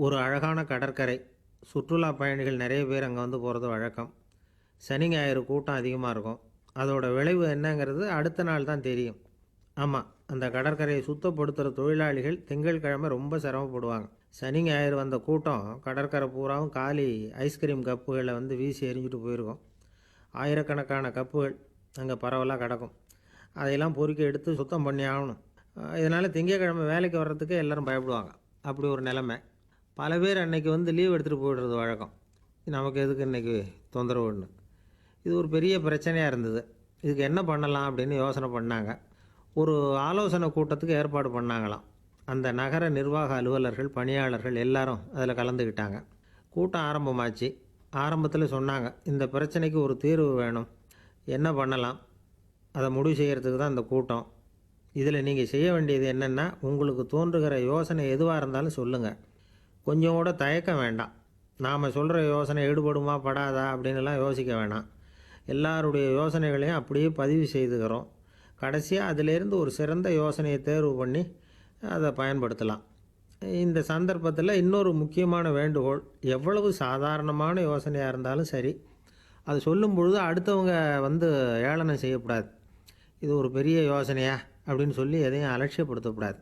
ஒரு அழகான கடற்கரை. சுற்றுலா பயணிகள் நிறைய பேர் அங்கே வந்து போகிறது வழக்கம். சனி ஞாயிறு கூட்டம் அதிகமாக இருக்கும். அதோட விளைவு என்னங்கிறது அடுத்த நாள் தான் தெரியும். ஆமாம், அந்த கடற்கரையை சுத்தப்படுத்துகிற தொழிலாளிகள் திங்கட்கிழமை ரொம்ப சிரமப்படுவாங்க. சனி ஞாயிறு வந்த கூட்டம் கடற்கரை பூராவும் காலி ஐஸ்கிரீம் கப்புகளை வந்து வீசி எறிஞ்சிட்டு போயிருக்கும். ஆயிரக்கணக்கான கப்புகள் அங்கே பரவலாக கிடக்கும். அதையெல்லாம் பொறுக்கி எடுத்து சுத்தம் பண்ணி ஆகணும். இதனால் திங்கட்கிழமை வேலைக்கு வர்றதுக்கே எல்லோரும் பயப்படுவாங்க. அப்படி ஒரு நிலைமை. பல பேர் அன்றைக்கி வந்து லீவ் எடுத்துகிட்டு போய்டுறது வழக்கம். நமக்கு எதுக்கு இன்றைக்கி தொந்தரவுன்னு. இது ஒரு பெரிய பிரச்சனையாக இருந்தது. இதுக்கு என்ன பண்ணலாம் அப்படின்னு யோசனை பண்ணாங்க. ஒரு ஆலோசனை கூட்டத்துக்கு ஏற்பாடு பண்ணாங்களாம். அந்த நகர நிர்வாக அலுவலர்கள், பணியாளர்கள் எல்லாரும் அதில் கலந்துக்கிட்டாங்க. கூட்டம் ஆரம்பமாச்சு. ஆரம்பத்தில் சொன்னாங்க, இந்த பிரச்சனைக்கு ஒரு தீர்வு வேணும், என்ன பண்ணலாம், அதை முடிவு செய்கிறதுக்கு தான் இந்த கூட்டம். இதில் நீங்கள் செய்ய வேண்டியது என்னென்னா, உங்களுக்கு தோன்றுகிற யோசனை எதுவாக இருந்தாலும் சொல்லுங்கள். கொஞ்சம் கூட தயக்கம் வேண்டாம். நாம் சொல்கிற யோசனை ஈடுபடுமா படாதா அப்படின்லாம் யோசிக்க வேணாம். எல்லாருடைய யோசனைகளையும் அப்படியே பதிவு செய்துக்கிறோம். கடைசியாக அதிலேருந்து ஒரு சிறந்த யோசனையை தேர்வு பண்ணி அதை பயன்படுத்தலாம். இந்த சந்தர்ப்பத்தில் இன்னொரு முக்கியமான வேண்டுகோள், எவ்வளவு சாதாரணமான யோசனையாக இருந்தாலும் சரி, அது சொல்லும் பொழுது அடுத்தவங்க வந்து ஏளனம் செய்யக்கூடாது. இது ஒரு பெரிய யோசனையா அப்படின்னு சொல்லி எதையும் அலட்சியப்படுத்தக்கூடாது.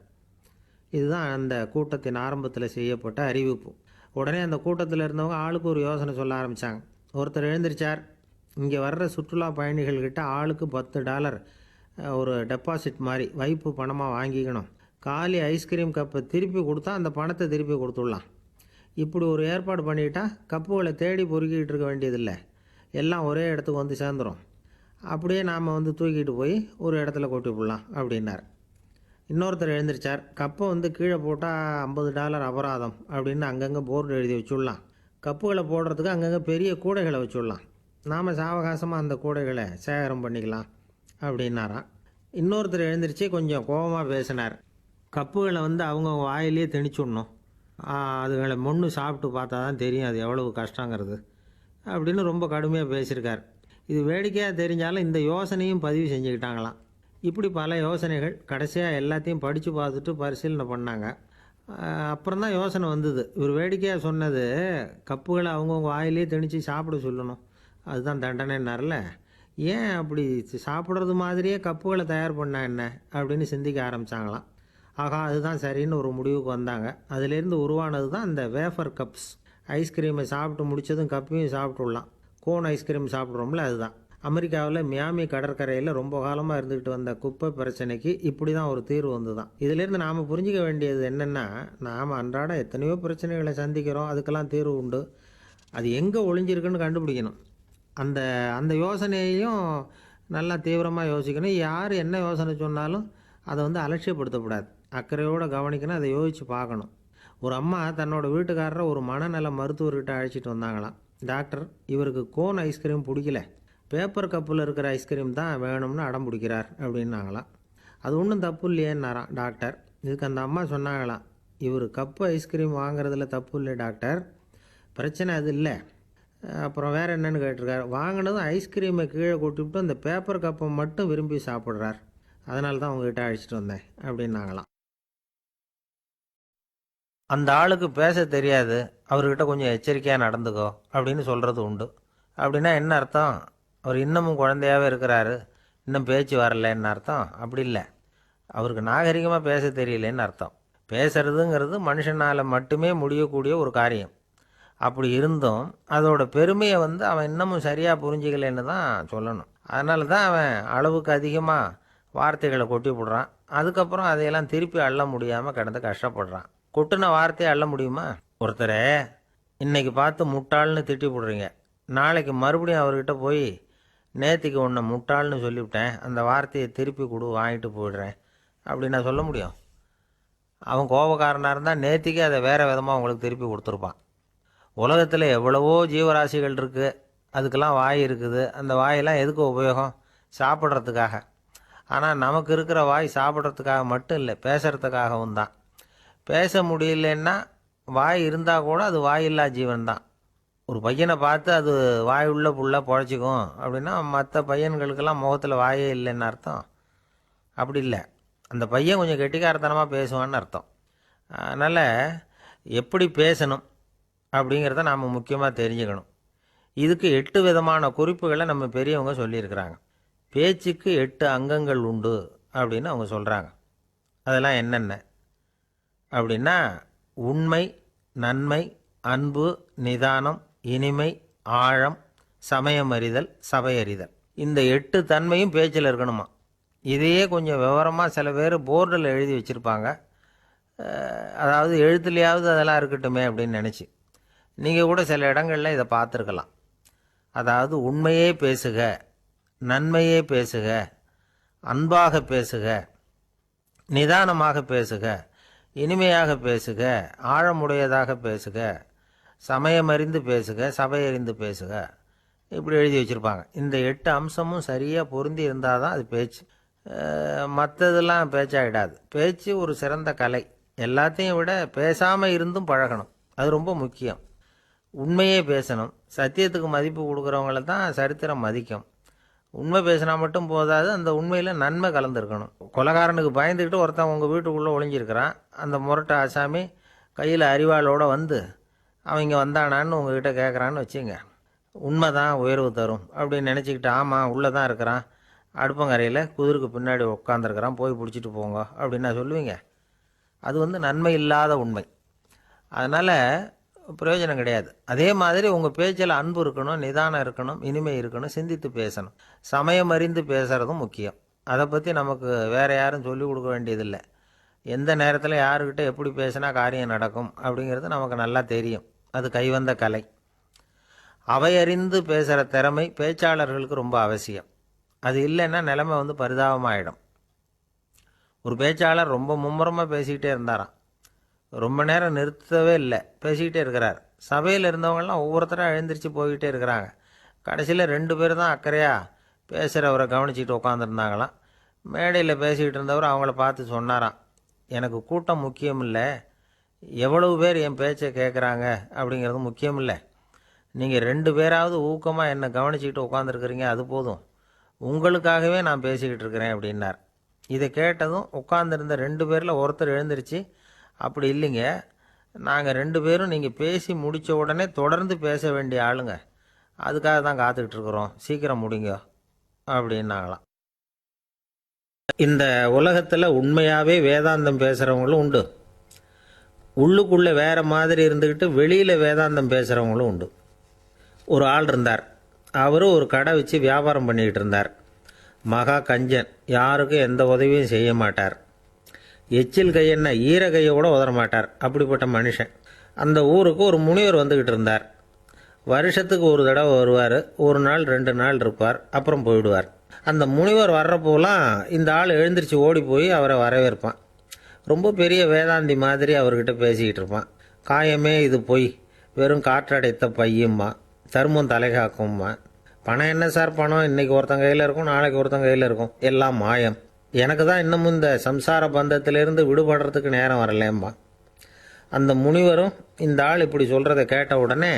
இதுதான் அந்த கூட்டத்தின் ஆரம்பத்தில் செய்யப்பட்ட அறிவிப்பு. உடனே அந்த கூட்டத்தில் இருந்தவங்க ஆளுக்கு ஒரு யோசனை சொல்ல ஆரம்பித்தாங்க. ஒருத்தர் எழுந்திரிச்சார், இங்கே வர்ற சுற்றுலா பயணிகள்கிட்ட ஆளுக்கு $10 ஒரு டெபாசிட் மாதிரி வைப்பு பணமாக வாங்கிக்கணும். காலி ஐஸ்கிரீம் கப்பை திருப்பி கொடுத்தா அந்த பணத்தை திருப்பி கொடுத்துடலாம். இப்படி ஒரு ஏற்பாடு பண்ணிக்கிட்டா கப்புகளை தேடி பொறுக்கிட்டு இருக்க வேண்டியதில்லை, எல்லாம் ஒரே இடத்துக்கு வந்து சேர்ந்துடும். அப்படியே நாம் வந்து தூக்கிட்டு போய் ஒரு இடத்துல கொட்டி விடலாம் அப்படின்னார். இன்னொருத்தர் எழுந்திரிச்சார், கப்பை வந்து கீழே போட்டால் $50 அபராதம் அப்படின்னு அங்கங்கே போர்டு எழுதி வச்சுடலாம். கப்புகளை போடுறதுக்கு அங்கங்கே பெரிய கூடைகளை வச்சுடலாம். நாம் சாவகாசமாக அந்த கூடைகளை சேகரம் பண்ணிக்கலாம் அப்படின்னாராம். இன்னொருத்தர் எழுந்திரிச்சு கொஞ்சம் கோபமாக பேசினார், கப்புகளை வந்து அவங்க வாயிலே திணிச்சுடணும், அதுகளை மொன்று சாப்பிட்டு பார்த்தா தான் தெரியும் அது எவ்வளவு கஷ்டங்கிறது அப்படின்னு ரொம்ப கடுமையாக பேசியிருக்கார். இது வேடிக்கையாக தெரிஞ்சாலும் இந்த யோசனையும் பதிவு செஞ்சுக்கிட்டாங்களாம். இப்படி பல யோசனைகள். கடைசியாக எல்லாத்தையும் படித்து பார்த்துட்டு பரிசீலனை பண்ணாங்க. அப்புறம் தான் யோசனை வந்தது. இவர் வேடிக்கையாக சொன்னது, கப்புகளை அவங்கவுங்க வாயிலே திணிச்சு சாப்பிட சொல்லணும், அதுதான் தண்டனைன்னார்ல, ஏன் அப்படி சாப்பிட்றது மாதிரியே கப்புகளை தயார் பண்ணால் என்ன அப்படின்னு சிந்திக்க ஆரம்பித்தாங்களாம். ஆகா, அதுதான் சரின்னு ஒரு முடிவுக்கு வந்தாங்க. அதிலேருந்து உருவானது தான் இந்த வேஃபர் கப்ஸ். ஐஸ்கிரீமை சாப்பிட்டு முடித்ததும் கப்பையும் சாப்பிட்டுடலாம். கோன் ஐஸ்கிரீம் சாப்பிட்றோம்ல, அதுதான். அமெரிக்காவில் மியாமி கடற்கரையில் ரொம்ப காலமாக இருந்துக்கிட்டு வந்த குப்பை பிரச்சனைக்கு இப்படி தான் ஒரு தீர்வு வந்து தான். இதிலேருந்து நாம் புரிஞ்சிக்க வேண்டியது என்னென்னா, நாம் அன்றாட எத்தனையோ பிரச்சனைகளை சந்திக்கிறோம், அதுக்கெல்லாம் தீர்வு உண்டு. அது எங்கே ஒளிஞ்சிருக்குன்னு கண்டுபிடிக்கணும். அந்த அந்த யோசனையையும் நல்லா தீவிரமாக யோசிக்கணும். யார் என்ன யோசனை சொன்னாலும் அதை வந்து அலட்சியப்படுத்தக்கூடாது. அக்கறையோடு கவனிக்கணும், அதை யோசித்து பார்க்கணும். ஒரு அம்மா தன்னோட வீட்டுக்காரரை ஒரு மனநல மருத்துவர்கிட்ட அழைச்சிட்டு வந்தாங்களாம். டாக்டர், இவருக்கு கோன் ஐஸ்கிரீம் பிடிக்கல, பேப்பர் கப்பில் இருக்கிற ஐஸ்கிரீம் தான் வேணும்னு அடம் பிடிக்கிறார் அப்படின்னாங்களாம். அது ஒன்றும் தப்பு இல்லையேன்னாராம் டாக்டர். இதுக்கு அந்த அம்மா சொன்னாங்களாம், இவர் கப்பு ஐஸ்கிரீம் வாங்குறதுல தப்பு இல்லை டாக்டர், பிரச்சனை அது இல்லை. அப்புறம் வேறு என்னென்னு கேட்டிருக்காரு. வாங்கினதும் ஐஸ்கிரீமை கீழே கொட்டிவிட்டு அந்த பேப்பர் கப்பை மட்டும் விரும்பி சாப்பிட்றார், அதனால தான் உங்ககிட்ட அழைச்சிட்டு வந்தேன் அப்படின்னாங்களாம். அந்த ஆளுக்கு பேச தெரியாது, அவர்கிட்ட கொஞ்சம் எச்சரிக்கையாக நடந்துக்கோ அப்படின்னு சொல்கிறது உண்டு. அப்படின்னா என்ன அர்த்தம்? அவர் இன்னமும் குழந்தையாகவே இருக்கிறாரு, இன்னும் பேச்சு வரலன்னு அர்த்தம்? அப்படி இல்லை, அவருக்கு நாகரிகமாக பேச தெரியலேன்னு அர்த்தம். பேசுறதுங்கிறது மனுஷனால் மட்டுமே முடியக்கூடிய ஒரு காரியம். அப்படி இருந்தும் அதோட பெருமையை வந்து அவன் இன்னமும் சரியாக புரிஞ்சிக்கலைன்னு தான் சொல்லணும். அதனால தான் அவன் அளவுக்கு அதிகமாக வார்த்தைகளை கொட்டி போடுறான். அதுக்கப்புறம் அதையெல்லாம் திருப்பி அள்ள முடியாமல் கிடந்து கஷ்டப்படுறான். கொட்டின வார்த்தையை அள்ள முடியுமா? ஒருத்தரை இன்னைக்கு பார்த்து முட்டாள்னு திட்டி போடுறீங்க, நாளைக்கு மறுபடியும் அவர்கிட்ட போய் நேற்றுக்கு உன்னை முட்டாள்னு சொல்லிவிட்டேன், அந்த வார்த்தையை திருப்பி கொடு, வாங்கிட்டு போயிடுறேன் அப்படின்னு நான் சொல்ல முடியும்? அவன் கோபக்காரனாக இருந்தால் நேற்றுக்கே அதை வேறு விதமாக உங்களுக்கு திருப்பி கொடுத்துருப்பான். உலகத்தில் எவ்வளவோ ஜீவராசிகள் இருக்குது, அதுக்கெல்லாம் வாய் இருக்குது. அந்த வாயெல்லாம் எதுக்கு உபயோகம்? சாப்பிட்றதுக்காக. ஆனால் நமக்கு இருக்கிற வாய் சாப்பிட்றதுக்காக மட்டும் இல்லை, பேசுகிறதுக்காகவும் தான். பேச முடியலன்னா வாய் இருந்தால் கூட அது வாயில்லா ஜீவன் தான். ஒரு பையனை பார்த்து அது வாய் உள்ள புள்ள பொழைச்சிக்கும் அப்படின்னா மற்ற பையன்களுக்கெல்லாம் முகத்தில் வாயே இல்லைன்னு அர்த்தம்? அப்படி இல்லை, அந்த பையன் கொஞ்சம் கெட்டிக்காரத்தனமாக பேசுவான்னு அர்த்தம். அதனால் எப்படி பேசணும் அப்படிங்கிறத நாம் முக்கியமாக தெரிஞ்சுக்கணும். இதுக்கு 8 விதமான குறிப்புகளை நம்ம பெரியவங்க சொல்லியிருக்கிறாங்க. பேச்சுக்கு 8 அங்கங்கள் உண்டு அப்படின்னு அவங்க சொல்கிறாங்க. அதெல்லாம் என்னென்ன அப்படின்னா, உண்மை, நன்மை, அன்பு, நிதானம், இனிமை, ஆழம், சமயமறிதல், சபையறிதல். இந்த 8 தன்மையும் பேச்சில் இருக்கணுமா. இதையே கொஞ்சம் விவரமாக சில பேர் போர்டில் எழுதி வச்சுருப்பாங்க. அதாவது எழுத்துலையாவது அதெல்லாம் இருக்கட்டுமே அப்படின்னு நினச்சி நீங்கள் கூட சில இடங்களில் இதை பார்த்துருக்கலாம். அதாவது உண்மையே பேசுக, நன்மையே பேசுக, அன்பாக பேசுக, நிதானமாக பேசுக, இனிமையாக பேசுக, ஆழமுடையதாக பேசுக, சமயமறிந்து பேசுக, சபையறிந்து பேசுக, இப்படி எழுதி வச்சுருப்பாங்க. இந்த 8 அம்சமும் சரியாக பொருந்தி இருந்தால் தான் அது பேச்சு. மற்றதெல்லாம் பேச்சாகிடாது. பேச்சு ஒரு சிறந்த கலை. எல்லாத்தையும் விட பேசாமல் இருந்தும் பழகணும், அது ரொம்ப முக்கியம். உண்மையே பேசணும். சத்தியத்துக்கு மதிப்பு கொடுக்குறவங்கள தான் சரித்திரம் மதிக்கும். உண்மை பேசினா மட்டும் போதாது, அந்த உண்மையில் நன்மை கலந்துருக்கணும். கொலைகாரனுக்கு பயந்துக்கிட்டு ஒருத்தன் உங்கள் வீட்டுக்குள்ளே ஒளிஞ்சிருக்கிறான். அந்த முரட்டை ஆசாமி கையில் அரிவாளோடு வந்து அவன் இங்கே வந்தானான்னு உங்ககிட்ட கேட்குறான்னு வச்சுங்க. உண்மை தான் உயர்வு தரும் அப்படின்னு நினச்சிக்கிட்டு, ஆமாம் உள்ளே தான் இருக்கிறான், அடுப்பங்கரையில் குதிருக்கு பின்னாடி உட்காந்துருக்கிறான், போய் பிடிச்சிட்டு போங்க அப்படின்னு சொல்லுவீங்க. அது நன்மை இல்லாத உண்மை. அதனால் பிரயோஜனம் கிடையாது. அதே மாதிரி உங்கள் பேச்சில் அன்பு இருக்கணும், நிதானம் இருக்கணும், இனிமை இருக்கணும், சிந்தித்து பேசணும், சமயம் அறிந்து பேசுகிறதும் முக்கியம். அதை பற்றி நமக்கு வேறு யாரும் சொல்லிக் கொடுக்க வேண்டியதில்லை. எந்த நேரத்தில் யாருக்கிட்ட எப்படி பேசினா காரியம் நடக்கும் அப்படிங்கிறது நமக்கு நல்லா தெரியும். அது கைவந்த கலை. அவையறிந்து பேசுகிற திறமை பேச்சாளர்களுக்கு ரொம்ப அவசியம். அது இல்லைன்னா நிலைமை பரிதாபமாகிடும். ஒரு பேச்சாளர் ரொம்ப மும்முரமாக பேசிக்கிட்டே இருந்தாராம். ரொம்ப நேரம் நிறுத்தவே இல்லை, பேசிக்கிட்டே இருக்கிறார். சபையில் இருந்தவங்கலாம் ஒவ்வொருத்தராக எழுந்திரிச்சு போய்கிட்டே இருக்கிறாங்க. கடைசியில் 2 பேர் தான் அக்கறையாக பேசுகிறவரை கவனிச்சிட்டு உட்காந்துருந்தாங்களாம். மேடையில் பேசிக்கிட்டு இருந்தவர் அவங்கள பார்த்து சொன்னாராம், எனக்கு கூட்டம் முக்கியம் இல்லை, எவ்வளவு பேர் என் பேச்சை கேட்குறாங்க அப்படிங்கிறது முக்கியம் இல்லை. நீங்கள் 2 பேராவது ஊக்கமாக என்னை கவனிச்சிக்கிட்டு உட்காந்துருக்குறீங்க, அது போதும். உங்களுக்காகவே நான் பேசிக்கிட்டு இருக்கிறேன் அப்படின்னார். இதை கேட்டதும் உட்காந்துருந்த 2 பேரில் ஒருத்தர் எழுந்திருச்சு, அப்படி இல்லைங்க, நாங்கள் 2 பேரும் நீங்கள் பேசி முடித்த உடனே தொடர்ந்து பேச வேண்டிய ஆளுங்க, அதுக்காக தான் காத்துக்கிட்டு இருக்கிறோம், சீக்கிரம் முடிங்க அப்படின்னாங்களாம். இந்த உலகத்தில் உண்மையாகவே வேதாந்தம் பேசுகிறவங்களும் உண்டு. உள்ளுக்குள்ளே வேறு மாதிரி இருந்துக்கிட்டு வெளியில் வேதாந்தம் பேசுகிறவங்களும் உண்டு. ஒரு ஆள் இருந்தார். அவரும் ஒரு கடை வச்சு வியாபாரம் பண்ணிக்கிட்டு இருந்தார். மகா கஞ்சன், யாருக்கும் எந்த உதவியும் செய்ய மாட்டார். எச்சில் கையென்ன ஈர கையை கூட உதற மாட்டார். அப்படிப்பட்ட மனுஷன். அந்த ஊருக்கு ஒரு முனிவர் வந்துக்கிட்டு இருந்தார். வருஷத்துக்கு ஒரு தடவை வருவார். 1 நாள் 2 நாள் இருப்பார், அப்புறம் போயிடுவார். அந்த முனிவர் வர்றப்போலாம் இந்த ஆள் எழுந்திரிச்சு ஓடி போய் அவரை வரவேற்பான். ரொம்ப பெரிய வேதாந்தி மாதிரி அவர்கிட்ட பேசிக்கிட்டு இருப்பான். காயமே இது பொய், வெறும் காற்றடைத்த பையும்மா, தர்மம் தலைகாக்கும்மா. பணம் என்ன சார் பணம், இன்றைக்கி ஒருத்தன் கையில் இருக்கும், நாளைக்கு ஒருத்தன் கையில் இருக்கும், எல்லாம் மாயம். எனக்கு தான் இன்னமும் இந்த சம்சார பந்தத்திலிருந்து விடுபடுறதுக்கு நேரம் வரலேம்மா. அந்த முனிவரும் இந்த ஆள் இப்படி சொல்கிறத கேட்ட உடனே,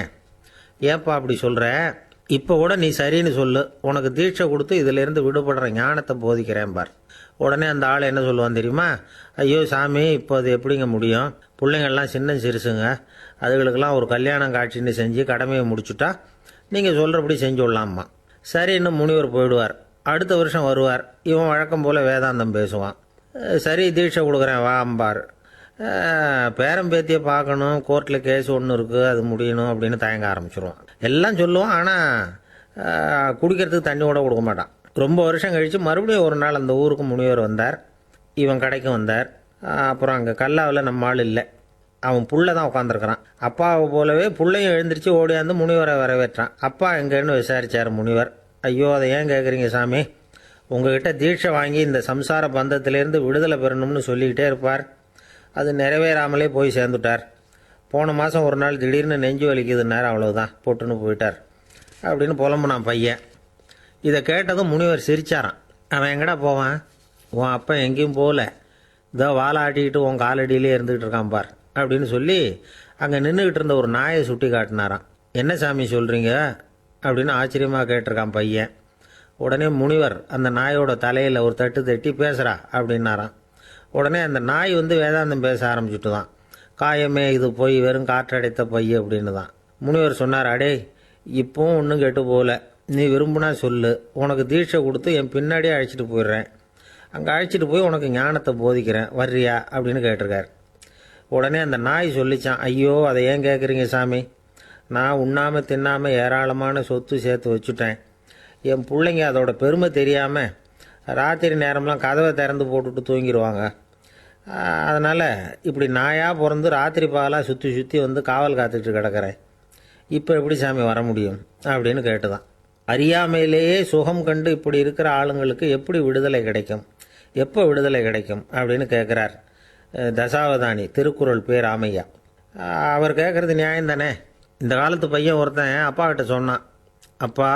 ஏப்பா அப்படி சொல்கிற, இப்போ கூட நீ சரின்னு சொல்லு, உனக்கு தீட்சை கொடுத்து இதிலேருந்து விடுபடுற ஞானத்தை போதிக்கிறேன் பார். உடனே அந்த ஆள் என்ன சொல்லுவான் தெரியுமா, ஐயோ சாமி, இப்போ அது எப்படிங்க முடியும், பிள்ளைங்கள்லாம் சின்ன சிறுசுங்க, அதுகளுக்கெல்லாம் ஒரு கல்யாணம் காட்சின்னு செஞ்சு கடமையை முடிச்சுட்டா நீங்கள் சொல்கிறபடி செஞ்சு விடலாம்மா. சரி, இன்னும் முனிவர் போயிடுவார். அடுத்த வருஷம் வருவார். இவன் வழக்கம் போல் வேதாந்தம் பேசுவான். சரி, தீட்சை கொடுக்குறேன் வா அம்பார். பேரம்பேத்தியை பார்க்கணும், கோர்ட்டில் கேஸ் ஒன்று இருக்குது, அது முடியணும் அப்படின்னு தயங்க ஆரம்பிச்சிருவான். எல்லாம் சொல்லுவான், ஆனால் குடிக்கிறதுக்கு தண்ணி கூட கொடுக்க மாட்டான். ரொம்ப வருஷம் கழித்து மறுபடியும் ஒரு நாள் அந்த ஊருக்கு முனிவர் வந்தார். இவன் கடைக்கு வந்தார். அப்புறம் அங்கே கல்லாவில் நம்ம ஆள் இல்லை, அவன் புள்ள தான் உட்காந்துருக்கிறான். அப்பாவை போலவே புள்ளையும் எழுந்திரிச்சு ஓடியாந்து முனிவரை வரவேற்றான். அப்பா எங்கன்னு விசாரித்தார் முனிவர். ஐயோ, அதை ஏன் கேட்குறீங்க சாமி, உங்ககிட்ட தீட்சை வாங்கி இந்த சம்சார பந்தத்திலேருந்து விடுதலை பெறணும்னு சொல்லிக்கிட்டே இருப்பார், அது நிறைவேறாமலே போய் சேர்ந்துட்டார். போன மாதம் ஒரு நாள் திடீர்னு நெஞ்சு வலிக்குதுன்னார், அவ்வளவுதான் போட்டுன்னு போயிட்டார் அப்படின்னு புலம்புனான் பையன். இதை கேட்டதும் முனிவர் சிரிச்சாரான். அவன் எங்கடா போவான், உன் அப்பா எங்கேயும் போகல, இதோ வாழை ஆட்டிக்கிட்டு உன் காலடியிலே இருந்துக்கிட்டு இருக்கான் பார் அப்படின்னு சொல்லி அங்கே நின்றுக்கிட்டு இருந்த ஒரு நாயை சுட்டி காட்டினாரான். என்ன சாமி சொல்கிறீங்க அப்படின்னு ஆச்சரியமாக கேட்டிருக்கான் பையன். உடனே முனிவர் அந்த நாயோட தலையில் ஒரு தட்டு தட்டி பேசுகிறா அப்படின்னாரான். உடனே அந்த நாய் வேதாந்தம் பேச ஆரம்பிச்சுட்டு தான். காயமே இது போய் வெறும் காற்றடைத்த பை அப்படின்னு தான். முனிவர் சொன்னார், அடே இப்போவும் ஒன்றும் கெட்டு போகல, நீ விரும்புனா சொல்லு, உனக்கு தீட்சை கொடுத்து என் பின்னாடியே அழைச்சிட்டு போயிடுறேன், அங்கே அழைச்சிட்டு போய் உனக்கு ஞானத்தை போதிக்கிறேன், வர்றியா அப்படின்னு கேட்டிருக்கார். உடனே அந்த நாய் சொல்லிச்சான், ஐயோ அதை ஏன் கேட்குறீங்க சாமி, நான் உண்ணாமல் தின்னாமல் ஏராளமான சொத்து சேர்த்து வச்சுட்டேன், என் பிள்ளைங்க அதோட பெருமை தெரியாமல் ராத்திரி நேரம்லாம் கதவை திறந்து போட்டுட்டு தூங்கிடுவாங்க, அதனால் இப்படி நாயாக பிறந்து ராத்திரி பகலாக சுற்றி சுற்றி வந்து காவல் காத்துட்டு கிடக்கிறேன், இப்போ எப்படி சாமி வர முடியும் அப்படின்னு கேட்டுதான். அறியாமையிலேயே சுகம் கண்டு இப்படி இருக்கிற ஆளுங்களுக்கு எப்படி விடுதலை கிடைக்கும், எப்போ விடுதலை கிடைக்கும் அப்படின்னு கேட்குறார் தசாவதானி, திருக்குறள் பேர் ராமையா. அவர் கேட்குறது நியாயம் தானே. இந்த காலத்து பையன் ஒருத்தன் அப்பா கிட்ட சொன்னான், அப்பா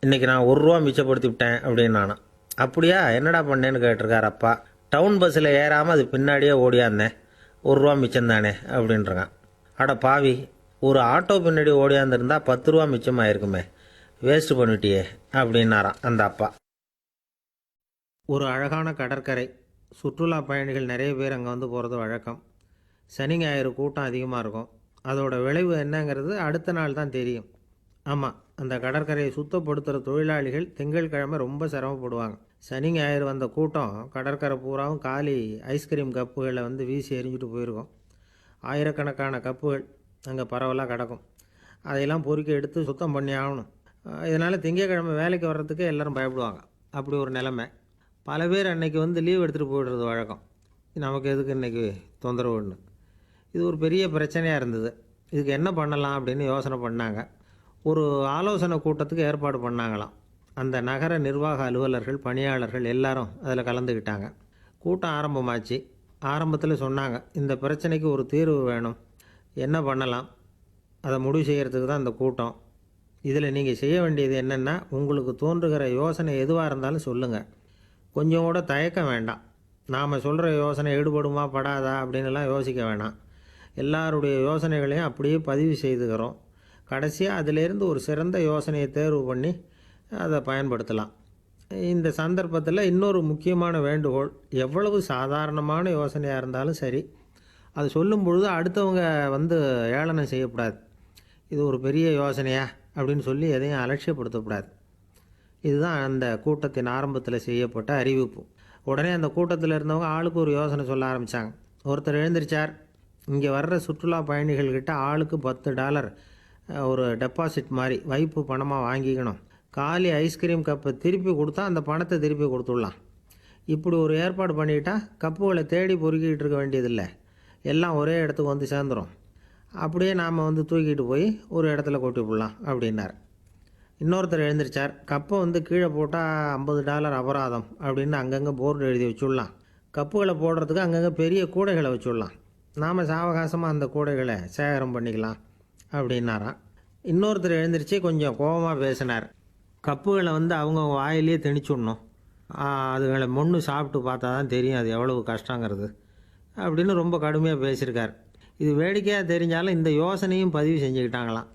இன்றைக்கி நான் ₹1 மிச்சப்படுத்தி விட்டேன் அப்படின்னு. நானும் அப்படியா என்னடா பண்ணேன்னு கேட்டிருக்கார் அப்பா. டவுன் பஸ்ஸில் ஏறாமல் அது பின்னாடியே ஓடியாந்தேன், ₹1 மிச்சம்தானே அப்படின்றான். அட பாவி, ஒரு ஆட்டோ பின்னாடி ஓடியாந்துருந்தா ₹10 மிச்சமாயிருக்குமே, வேஸ்ட் பண்ணிட்டியே அப்படின்னாராம் அந்த அப்பா. ஒரு அழகான கடற்கரை, சுற்றுலா பயணிகள் நிறைய பேர் அங்கே வந்து போகிறது வழக்கம். சனி ஞாயிறு கூட்டம் அதிகமாக இருக்கும். அதோட விளைவு என்னங்கிறது அடுத்த நாள் தான் தெரியும். ஆமாம், அந்த கடற்கரையை சுத்தப்படுத்துகிற தொழிலாளிகள் திங்கட்கிழமை ரொம்ப சிரமப்படுவாங்க. சனி ஞாயிறு வந்த கூட்டம் கடற்கரை பூராவும் காலி ஐஸ்கிரீம் கப்புகளை வந்து வீசி எறிஞ்சிட்டு போயிருக்கும். ஆயிரக்கணக்கான கப்புகள் அங்கே பரவலாக கிடக்கும். அதையெல்லாம் பொறுக்கி எடுத்து சுத்தம் பண்ணி ஆகணும். இதனால் திங்கட்கிழமை வேலைக்கு வர்றதுக்கு எல்லோரும் பயப்படுவாங்க. அப்படி ஒரு நிலைமை. பல பேர் அன்றைக்கி வந்து லீவ் எடுத்துகிட்டு போய்டுறது வழக்கம். நமக்கு எதுக்கு இன்றைக்கி தொந்தரவுன்னு. இது ஒரு பெரிய பிரச்சனையாக இருந்தது. இதுக்கு என்ன பண்ணலாம் அப்படின்னு யோசனை பண்ணாங்க. ஒரு ஆலோசனை கூட்டத்துக்கு ஏற்பாடு பண்ணாங்களாம். அந்த நகர நிர்வாக அலுவலர்கள், பணியாளர்கள் எல்லாரும் அதில் கலந்துக்கிட்டாங்க. கூட்டம் ஆரம்பமாச்சு. ஆரம்பத்தில் சொன்னாங்க, இந்த பிரச்சனைக்கு ஒரு தீர்வு வேணும், என்ன பண்ணலாம், அதை முடிவு செய்கிறதுக்கு தான் இந்த கூட்டம். இதில் நீங்கள் செய்ய வேண்டியது என்னென்னா, உங்களுக்கு தோன்றுகிற யோசனை எதுவாக இருந்தாலும் சொல்லுங்கள், கொஞ்சம் கூட தயக்கம் வேண்டாம். நாம் சொல்கிற யோசனை ஈடுபடுமா படாதா அப்படின்லாம் யோசிக்க வேணாம். எல்லாருடைய யோசனைகளையும் அப்படியே பதிவு செய்துக்கிறோம். கடைசியாக அதிலேருந்து ஒரு சிறந்த யோசனையை தேர்வு பண்ணி அதை பயன்படுத்தலாம். இந்த சந்தர்ப்பத்தில் இன்னொரு முக்கியமான வேண்டுகோள், எவ்வளவு சாதாரணமான யோசனையாக இருந்தாலும் சரி, அது சொல்லும் பொழுது அடுத்தவங்க வந்து ஏளனம் செய்யக்கூடாது. இது ஒரு பெரிய யோசனையா அப்படின்னு சொல்லி எதையும் அலட்சியப்படுத்தக்கூடாது. இதுதான் அந்த கூட்டத்தின் ஆரம்பத்தில் செய்யப்பட்ட அறிவிப்பு. உடனே அந்த கூட்டத்தில் இருந்தவங்க ஆளுக்கு ஒரு யோசனை சொல்ல ஆரம்பித்தாங்க. ஒருத்தர் எழுந்திருச்சார், இங்கே வர்ற சுற்றுலா பயணிகள்கிட்ட ஆளுக்கு $10 ஒரு டெபாசிட் மாதிரி வைப்பு பணமாக வாங்கிக்கணும். காலி ஐஸ்கிரீம் கப்பை திருப்பி கொடுத்தா அந்த பணத்தை திருப்பி கொடுத்துடலாம். இப்படி ஒரு ஏற்பாடு பண்ணிக்கிட்டால் கப்புகளை தேடி பொறுக்கிட்டு இருக்க வேண்டியதில்லை, எல்லாம் ஒரே இடத்துக்கு வந்து சேர்ந்துடும். அப்படியே நாம் வந்து தூக்கிட்டு போய் ஒரு இடத்துல கொட்டி போடலாம் அப்படின்னார். இன்னொருத்தர் எழுந்திரிச்சார், கப்பை வந்து கீழே போட்டால் $50 அபராதம் அப்படின்னு அங்கங்கே போர்டு எழுதி வச்சுடலாம். கப்புகளை போடுறதுக்கு அங்கங்கே பெரிய கூடைகளை வச்சுடலாம், நாம் சாவகாசமாக அந்த கூடைகளை சேகரம் பண்ணிக்கலாம் அப்படின்னாராம். இன்னொருத்தர் எழுந்திரிச்சு கொஞ்சம் கோபமாக பேசினார், கப்புகளை வந்து அவங்க வாயிலே திணிச்சுடணும், அதுகளை மொன்று சாப்பிட்டு பார்த்தா தான் தெரியும் அது எவ்வளவு கஷ்டங்கிறது அப்படின்னு ரொம்ப கடுமையாக பேசியிருக்கார். இது வேடிக்கையாக தெரிஞ்சாலும் இந்த யோசனையும் பதிவு செஞ்சுக்கிட்டாங்களாம்.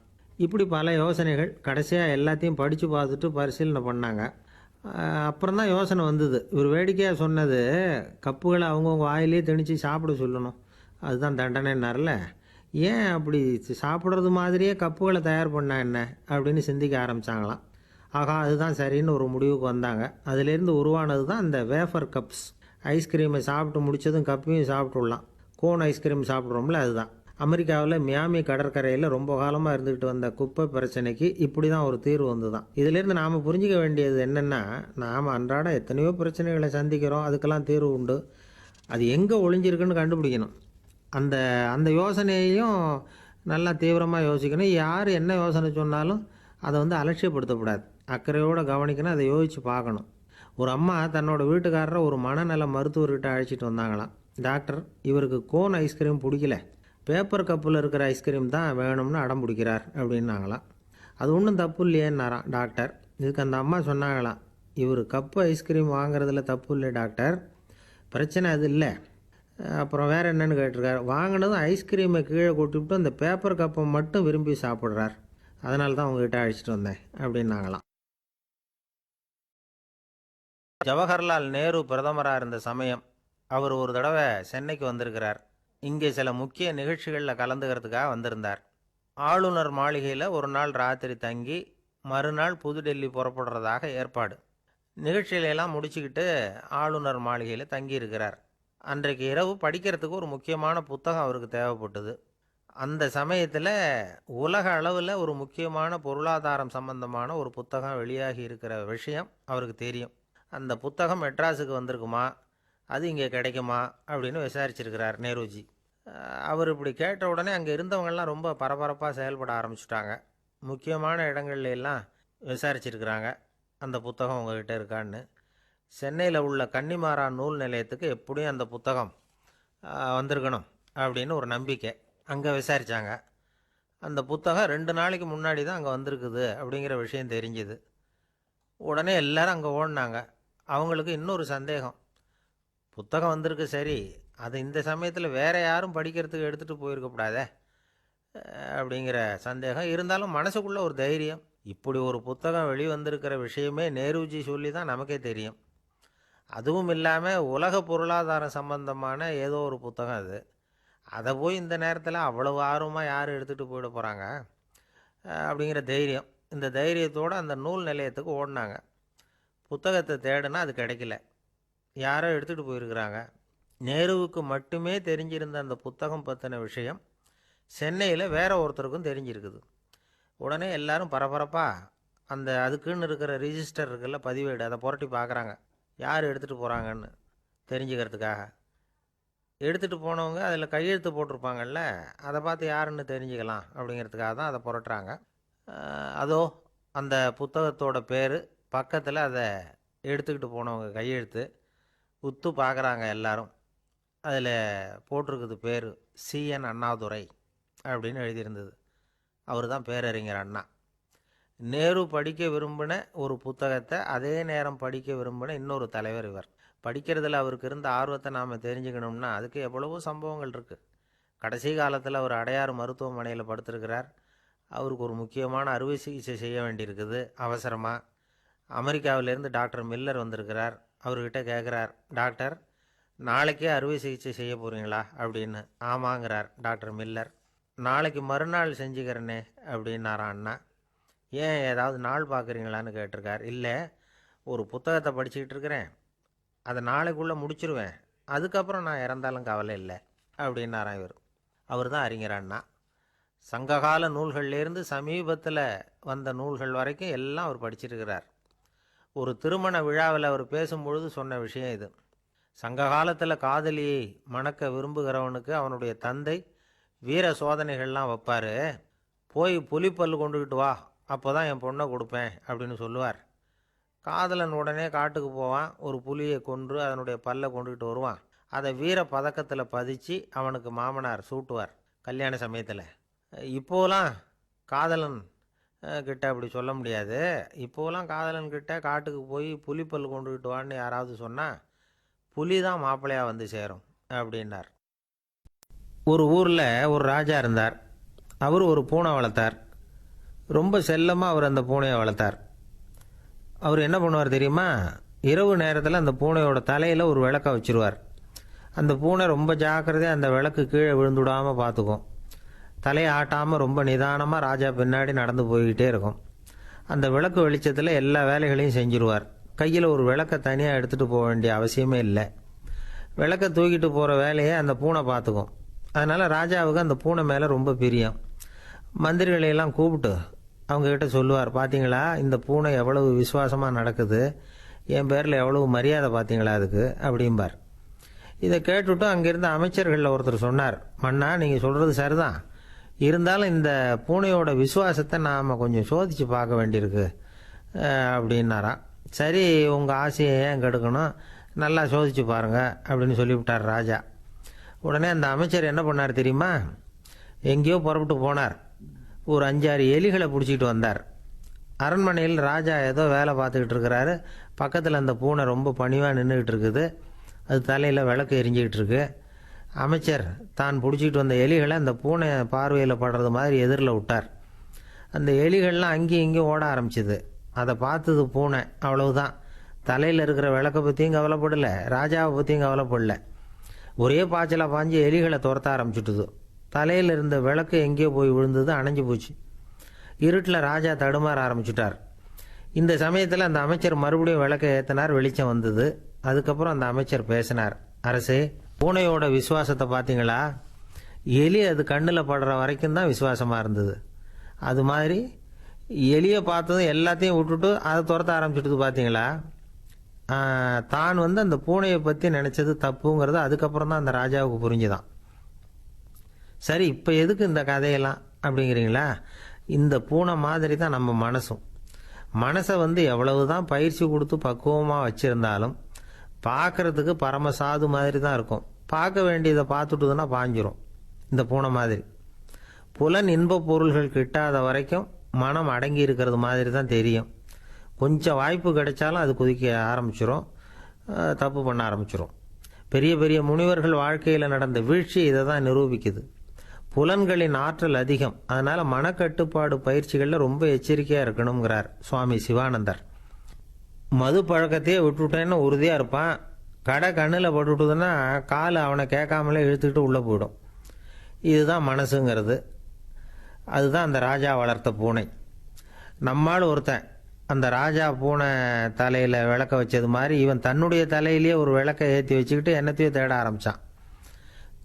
இப்படி பல யோசனைகள். கடைசியாக எல்லாத்தையும் படித்து பார்த்துட்டு பரிசீலனை பண்ணாங்க. அப்புறம் தான் யோசனை வந்தது, இவர் வேடிக்கையாக சொன்னது கப்புகளை அவங்கவுங்க வாயிலே திணிச்சு சாப்பிட சொல்லணும், அதுதான் தண்டனைன்னார்ல, ஏன் அப்படி சாப்பிட்றது மாதிரியே கப்புகளை தயார் பண்ணா என்ன அப்படின்னு சிந்திக்க ஆரம்பித்தாங்களாம். ஆகா, அதுதான் சரின்னு ஒரு முடிவுக்கு வந்தாங்க. அதிலேருந்து உருவானது தான் இந்த வேஃபர் கப்ஸ். ஐஸ்கிரீமை சாப்பிட்டு முடித்ததும் கப்பையும் சாப்பிட்டுடலாம். கோன் ஐஸ்கிரீம் சாப்பிட்றோம்ல, அதுதான். அமெரிக்காவில் மியாமி கடற்கரையில் ரொம்ப காலமாக இருந்துக்கிட்டு வந்த குப்பை பிரச்சனைக்கு இப்படி தான் ஒரு தீர்வு வந்து தான். இதிலேருந்து நாம் புரிஞ்சிக்க வேண்டியது என்னென்னா, நாம் அன்றாட எத்தனையோ பிரச்சனைகளை சந்திக்கிறோம், அதுக்கெல்லாம் தீர்வு உண்டு. அது எங்கே ஒளிஞ்சிருக்குன்னு கண்டுபிடிக்கணும். அந்த அந்த யோசனையையும் நல்லா தீவிரமாக யோசிக்கணும். யார் என்ன யோசனை சொன்னாலும் அதை வந்து அலட்சியப்படுத்தக்கூடாது, அக்கறையோடு கவனிக்கணும், அதை யோசித்து பார்க்கணும். ஒரு அம்மா தன்னோட வீட்டுக்காரரை ஒரு மனநல மருத்துவர்கிட்ட அழைச்சிட்டு வந்தாங்களாம். டாக்டர், இவருக்கு கோன் ஐஸ்கிரீம் பிடிக்கல, பேப்பர் கப்பில் இருக்கிற ஐஸ்கிரீம் தான் வேணும்னு அடம் பிடிக்கிறார் அப்படின்னாங்களாம். அது ஒன்றும் தப்பு இல்லையேன்னாராம் டாக்டர். இதுக்கு அந்த அம்மா சொன்னாங்களாம், இவர் கப்பு ஐஸ்கிரீம் வாங்குறதுல தப்பு இல்லை டாக்டர், பிரச்சனை அது இல்லை. அப்புறம் வேறு என்னென்னு கேட்டிருக்காரு, வாங்கினதும் ஐஸ்கிரீமை கீழே கொட்டிவிட்டு அந்த பேப்பர் கப்பை மட்டும் விரும்பி சாப்பிட்றார், அதனால தான் உங்ககிட்ட அழைச்சிட்டு வந்தேன் அப்படின்னாங்களாம். ஜவஹர்லால் நேரு பிரதமராக இருந்த சமயம் அவர் ஒரு தடவை சென்னைக்கு வந்திருக்கிறார். இங்கே சில முக்கிய நிகழ்ச்சிகளில் கலந்துக்கிறதுக்காக வந்திருந்தார். ஆளுநர் மாளிகையில் ஒரு நாள் ராத்திரி தங்கி மறுநாள் புதுடெல்லி புறப்படுறதாக ஏற்பாடு. நிகழ்ச்சியிலெல்லாம் முடிச்சுக்கிட்டு ஆளுநர் மாளிகையில் தங்கியிருக்கிறார். அன்றைக்கு இரவு படிக்கிறதுக்கு ஒரு முக்கியமான புத்தகம் அவருக்கு தேவைப்பட்டது. அந்த சமயத்தில் உலக அளவில் ஒரு முக்கியமான பொருளாதாரம் சம்பந்தமான ஒரு புத்தகம் வெளியாகி இருக்கிற விஷயம் அவருக்கு தெரியும். அந்த புத்தகம் மெட்ராஸுக்கு வந்திருக்குமா, அது இங்கே கிடைக்குமா அப்படின்னு விசாரிச்சிருக்கிறார் நேருஜி. அவர் இப்படி கேட்ட உடனே அங்கே இருந்தவங்கெல்லாம் ரொம்ப பரபரப்பாக செயல்பட ஆரம்பிச்சுட்டாங்க. முக்கியமான இடங்கள்ல எல்லாம் விசாரிச்சிருக்கிறாங்க அந்த புத்தகம் உங்ககிட்ட இருக்கான்னு. சென்னையில் உள்ள கன்னிமாரா நூல் நிலையத்துக்கு எப்படியும் அந்த புத்தகம் வந்திருக்கணும் அப்படின்னு ஒரு நம்பிக்கை. அங்கே விசாரித்தாங்க. அந்த புத்தகம் 2 நாளைக்கு முன்னாடி தான் அங்கே வந்திருக்குது அப்படிங்கிற விஷயம் தெரிஞ்சுது. உடனே எல்லாரும் அங்கே ஓடினாங்க. அவங்களுக்கு இன்னொரு சந்தேகம், புத்தகம் வந்திருக்கு சரி, அது இந்த சமயத்தில் வேறு யாரும் படிக்கிறதுக்கு எடுத்துகிட்டு போயிருக்கக்கூடாதே அப்படிங்கிற சந்தேகம் இருந்தாலும் மனசுக்குள்ளே ஒரு தைரியம். இப்படி ஒரு புத்தகம் வெளிவந்திருக்கிற விஷயமே நேருஜி சொல்லி தான் நமக்கே தெரியும். அதுவும் இல்லாமல் உலக பொருளாதாரம் சம்பந்தமான ஏதோ ஒரு புத்தகம் அது. அதை போய் இந்த நேரத்தில் அவ்வளவு ஆர்வமாக யார் எடுத்துகிட்டு போயிட போகிறாங்க அப்படிங்கிற தைரியம். இந்த தைரியத்தோடு அந்த நூல் நிலையத்துக்கு ஓடினாங்க. புத்தகத்தை தேடினா அது கிடைக்கல. யாரோ எடுத்துகிட்டு போயிருக்கிறாங்க. நேருவுக்கு மட்டுமே தெரிஞ்சிருந்த அந்த புத்தகம் பற்றின விஷயம் சென்னையில் வேற ஒருத்தருக்கும் தெரிஞ்சிருக்குது. உடனே எல்லாரும் பரபரப்பாக அதுக்குன்னு இருக்கிற ரிஜிஸ்டர் இருக்குல்ல, பதிவேடு, அதை புரட்டி பார்க்குறாங்க யார் எடுத்துகிட்டு போகிறாங்கன்னு தெரிஞ்சுக்கிறதுக்காக. எடுத்துகிட்டு போனவங்க அதில் கையெழுத்து போட்டிருப்பாங்கல்ல, அதை பார்த்து யாருன்னு தெரிஞ்சுக்கலாம் அப்படிங்கிறதுக்காக தான் அதை புரட்டுறாங்க. அதோ அந்த புத்தகத்தோட பேர் பக்கத்தில் அதை எடுத்துக்கிட்டு போனவங்க கையெழுத்து உத்து பார்க்குறாங்க எல்லாரும். அதில் போட்டிருக்குது பேர் CN அண்ணாதுரை அப்படின்னு எழுதியிருந்தது. அவர் தான் பேரறிஞர் அண்ணா. நேரு படிக்க விரும்பின ஒரு புத்தகத்தை அதே நேரம் படிக்க விரும்பின இன்னொரு தலைவர் இவர். படிக்கிறதுல அவருக்கு இருந்த ஆர்வத்தை நாம் தெரிஞ்சுக்கணும்னா அதுக்கு எவ்வளவோ சம்பவங்கள் இருக்குது. கடைசி காலத்தில் அவர் அடையாறு மருத்துவமனையில் படுத்திருக்கிறார். அவருக்கு ஒரு முக்கியமான அறுவை சிகிச்சை செய்ய வேண்டியிருக்குது அவசரமாக. அமெரிக்காவிலேருந்து டாக்டர் மில்லர் வந்திருக்கிறார். அவர்கிட்ட கேட்குறார், டாக்டர் நாளைக்கே அறுவை சிகிச்சை செய்ய போகிறீங்களா அப்படின்னு. ஆமாங்கிறார் டாக்டர் மில்லர். நாளைக்கு மறுநாள் செஞ்சுக்கிறேனே அப்படின்னாரான் அண்ணா. ஏன் ஏதாவது நாள் பார்க்குறீங்களான்னு கேட்டிருக்கார். இல்லை, ஒரு புத்தகத்தை படிச்சுக்கிட்டு இருக்கிறேன், அதை நாளைக்குள்ளே முடிச்சிருவேன், அதுக்கப்புறம் நான் இறந்தாலும் கவலை இல்லை அப்படின்னாரான் இவர். அவர் தான் அறிஞர் அண்ணா. சங்ககால நூல்கள்லேருந்து சமீபத்தில் வந்த நூல்கள் வரைக்கும் எல்லாம் அவர் படிச்சிருக்கிறார். ஒரு திருமண விழாவில் அவர் பேசும்பொழுது சொன்ன விஷயம் இது. சங்க காலத்தில் காதலியை மணக்க விரும்புகிறவனுக்கு அவனுடைய தந்தை வீர சோதனைகள்லாம் வைப்பார். போய் புலிப்பல் கொண்டுக்கிட்டு வா, அப்போ தான் என் பொண்ணை கொடுப்பேன் அப்படின்னு சொல்லுவார். காதலன் உடனே காட்டுக்கு போவான், ஒரு புலியை கொன்று அதனுடைய பல்லை கொண்டுக்கிட்டு வருவான். அதை வீர பதக்கத்தில் பதிச்சு அவனுக்கு மாமனார் சூட்டுவார் கல்யாண சமயத்தில். இப்போலாம் காதலன் கிட்ட அப்படி சொல்ல முடியாது. இப்போலாம் காதலன்கிட்ட காட்டுக்கு போய் புலிப்பல் கொண்டுக்கிட்டு வான்னு யாராவது சொன்னால் புலி தான் மாப்பிள்ளையாக வந்து சேரும் அப்படின்னார். ஒரு ஊரில் ஒரு ராஜா இருந்தார். அவர் ஒரு பூனை வளர்த்தார். ரொம்ப செல்லமாக அவர் அந்த பூனையை வளர்த்தார். அவர் என்ன பண்ணுவார் தெரியுமா? இரவு நேரத்தில் அந்த பூனையோட தலையில் ஒரு விளக்கை வச்சுருவார். அந்த பூனை ரொம்ப ஜாக்கிரதையாக அந்த விளக்கு கீழே விழுந்துடாமல் பார்த்துக்கும். தலையை ஆட்டாமல் ரொம்ப நிதானமாக ராஜா பின்னாடி நடந்து போய்கிட்டே இருக்கும். அந்த விளக்கு வெளிச்சத்தில் எல்லா வேலைகளையும் செஞ்சுருவார். கையில் ஒரு விளக்கை தனியாக எடுத்துகிட்டு போக வேண்டிய அவசியமே இல்லை. விளக்கை தூக்கிட்டு போகிற வேலையை அந்த பூனை பார்த்துக்கும். அதனால் ராஜாவுக்கு அந்த பூனை மேலே ரொம்ப பிரியம். மந்திரிகளையெல்லாம் கூப்பிட்டு அவங்கக்கிட்ட சொல்லுவார், பார்த்தீங்களா இந்த பூனை எவ்வளவு விசுவாசமாக நடக்குது, என் பேரில் எவ்வளவு மரியாதை பார்த்தீங்களா அதுக்கு அப்படிம்பார். இதை கேட்டுவிட்டு அங்கேருந்த அமைச்சர்களில் ஒருத்தர் சொன்னார், மன்னா நீங்கள் சொல்கிறது சரிதான், இருந்தாலும் இந்த பூனையோட விசுவாசத்தை நாம் கொஞ்சம் சோதித்து பார்க்க வேண்டியிருக்கு அப்படின்னாராம். சரி, உங்கள் ஆசையை ஏன் கெடுக்கணும், நல்லா சோதித்து பாருங்கள் அப்படின்னு சொல்லிவிட்டார் ராஜா. உடனே அந்த அமைச்சர் என்ன பண்ணார் தெரியுமா? எங்கேயோ புறப்பட்டு போனார். ஒரு 5-6 எலிகளை பிடிச்சிக்கிட்டு வந்தார். அரண்மனையில் ராஜா ஏதோ வேலை பார்த்துக்கிட்டு இருக்கிறாரு. பக்கத்தில் அந்த பூனை ரொம்ப பணிவாக நின்றுக்கிட்டு இருக்குது. அது தலையில் விளக்கு எரிஞ்சிக்கிட்டு இருக்கு. அமைச்சர் தான் பிடிச்சிக்கிட்டு வந்த எலிகளை அந்த பூனை பார்வையில் படுறது மாதிரி எதிரில் விட்டார். அந்த எலிகள்லாம் அங்கேயும் இங்கேயும் ஓட ஆரம்பிச்சிது. அதை பார்த்தது பூனை, அவ்வளவுதான். தலையில் இருக்கிற விளக்கை பற்றியும் கவலைப்படலை, ராஜாவை பற்றியும் கவலைப்படல. ஒரே பாய்ச்சலாக பாஞ்சு எலிகளை துரத்த ஆரம்பிச்சுட்டுது. தலையில் இருந்த விளக்கு எங்கேயோ போய் விழுந்தது, அணைஞ்சு போச்சு. இருட்டில் ராஜா தடுமாற ஆரம்பிச்சுட்டார். இந்த சமயத்தில் அந்த அமைச்சர் மறுபடியும் விளக்கை ஏற்றினார். வெளிச்சம் வந்தது. அதுக்கப்புறம் அந்த அமைச்சர் பேசினார். அரசே, பூனையோட விசுவாசத்தை பார்த்தீங்களா? எலி அது கண்ணில் படுற வரைக்கும் தான் விசுவாசமாக இருந்தது. அது மாதிரி எலியை பார்த்ததும் எல்லாத்தையும் விட்டுட்டு அதை துரத்த ஆரம்பிச்சுட்டு பார்த்தீங்களா? தான் அந்த பூனையை பற்றி நினச்சது தப்புங்கிறது அதுக்கப்புறம் தான் அந்த ராஜாவுக்கு புரிஞ்சுதான். சரி, இப்போ எதுக்கு இந்த கதையெல்லாம் அப்படிங்கிறீங்களா? இந்த பூனை மாதிரி தான் நம்ம மனசும். மனசை எவ்வளவு தான் பயிற்சி கொடுத்து பக்குவமாக வச்சுருந்தாலும் பார்க்குறதுக்கு பரமசாது மாதிரி தான் இருக்கும். பார்க்க வேண்டியதை பார்த்துட்டுதுன்னா பாஞ்சிரும். இந்த பூனை மாதிரி புலன் இன்ப பொருள்கள் கிட்டாத வரைக்கும் மனம் அடங்கி இருக்கிறது மாதிரி தான் தெரியும். கொஞ்சம் வாய்ப்பு கிடைச்சாலும் அது குதிக்க ஆரம்பிச்சிரும், தப்பு பண்ண ஆரம்பிச்சிரும். பெரிய பெரிய முனிவர்கள் வாழ்க்கையில் நடந்த வீழ்ச்சி இதை தான் நிரூபிக்குது. புலன்களின் ஆற்றல் அதிகம். அதனால் மனக்கட்டுப்பாடு பயிற்சிகளில் ரொம்ப எச்சரிக்கையாக இருக்கணுங்கிறார் சுவாமி சிவானந்தர். மது பழக்கத்தையே விட்டுவிட்டேன்னு உறுதியாக இருப்பான். கடை கண்ணில் பட்டுவிட்டுதுன்னா கால் அவனை கேட்காமலே இழுத்துக்கிட்டு உள்ளே போயிடும். இதுதான் மனசுங்கிறது. அதுதான் அந்த ராஜா வளர்த்த பூனை. நம்மால் ஒருத்தன் அந்த ராஜா பூனை தலையில் விளக்க வச்சது மாதிரி இவன் தன்னுடைய தலையிலேயே ஒரு விளக்கை ஏற்றி வச்சுக்கிட்டு என்னத்தையோ தேட ஆரம்பித்தான்.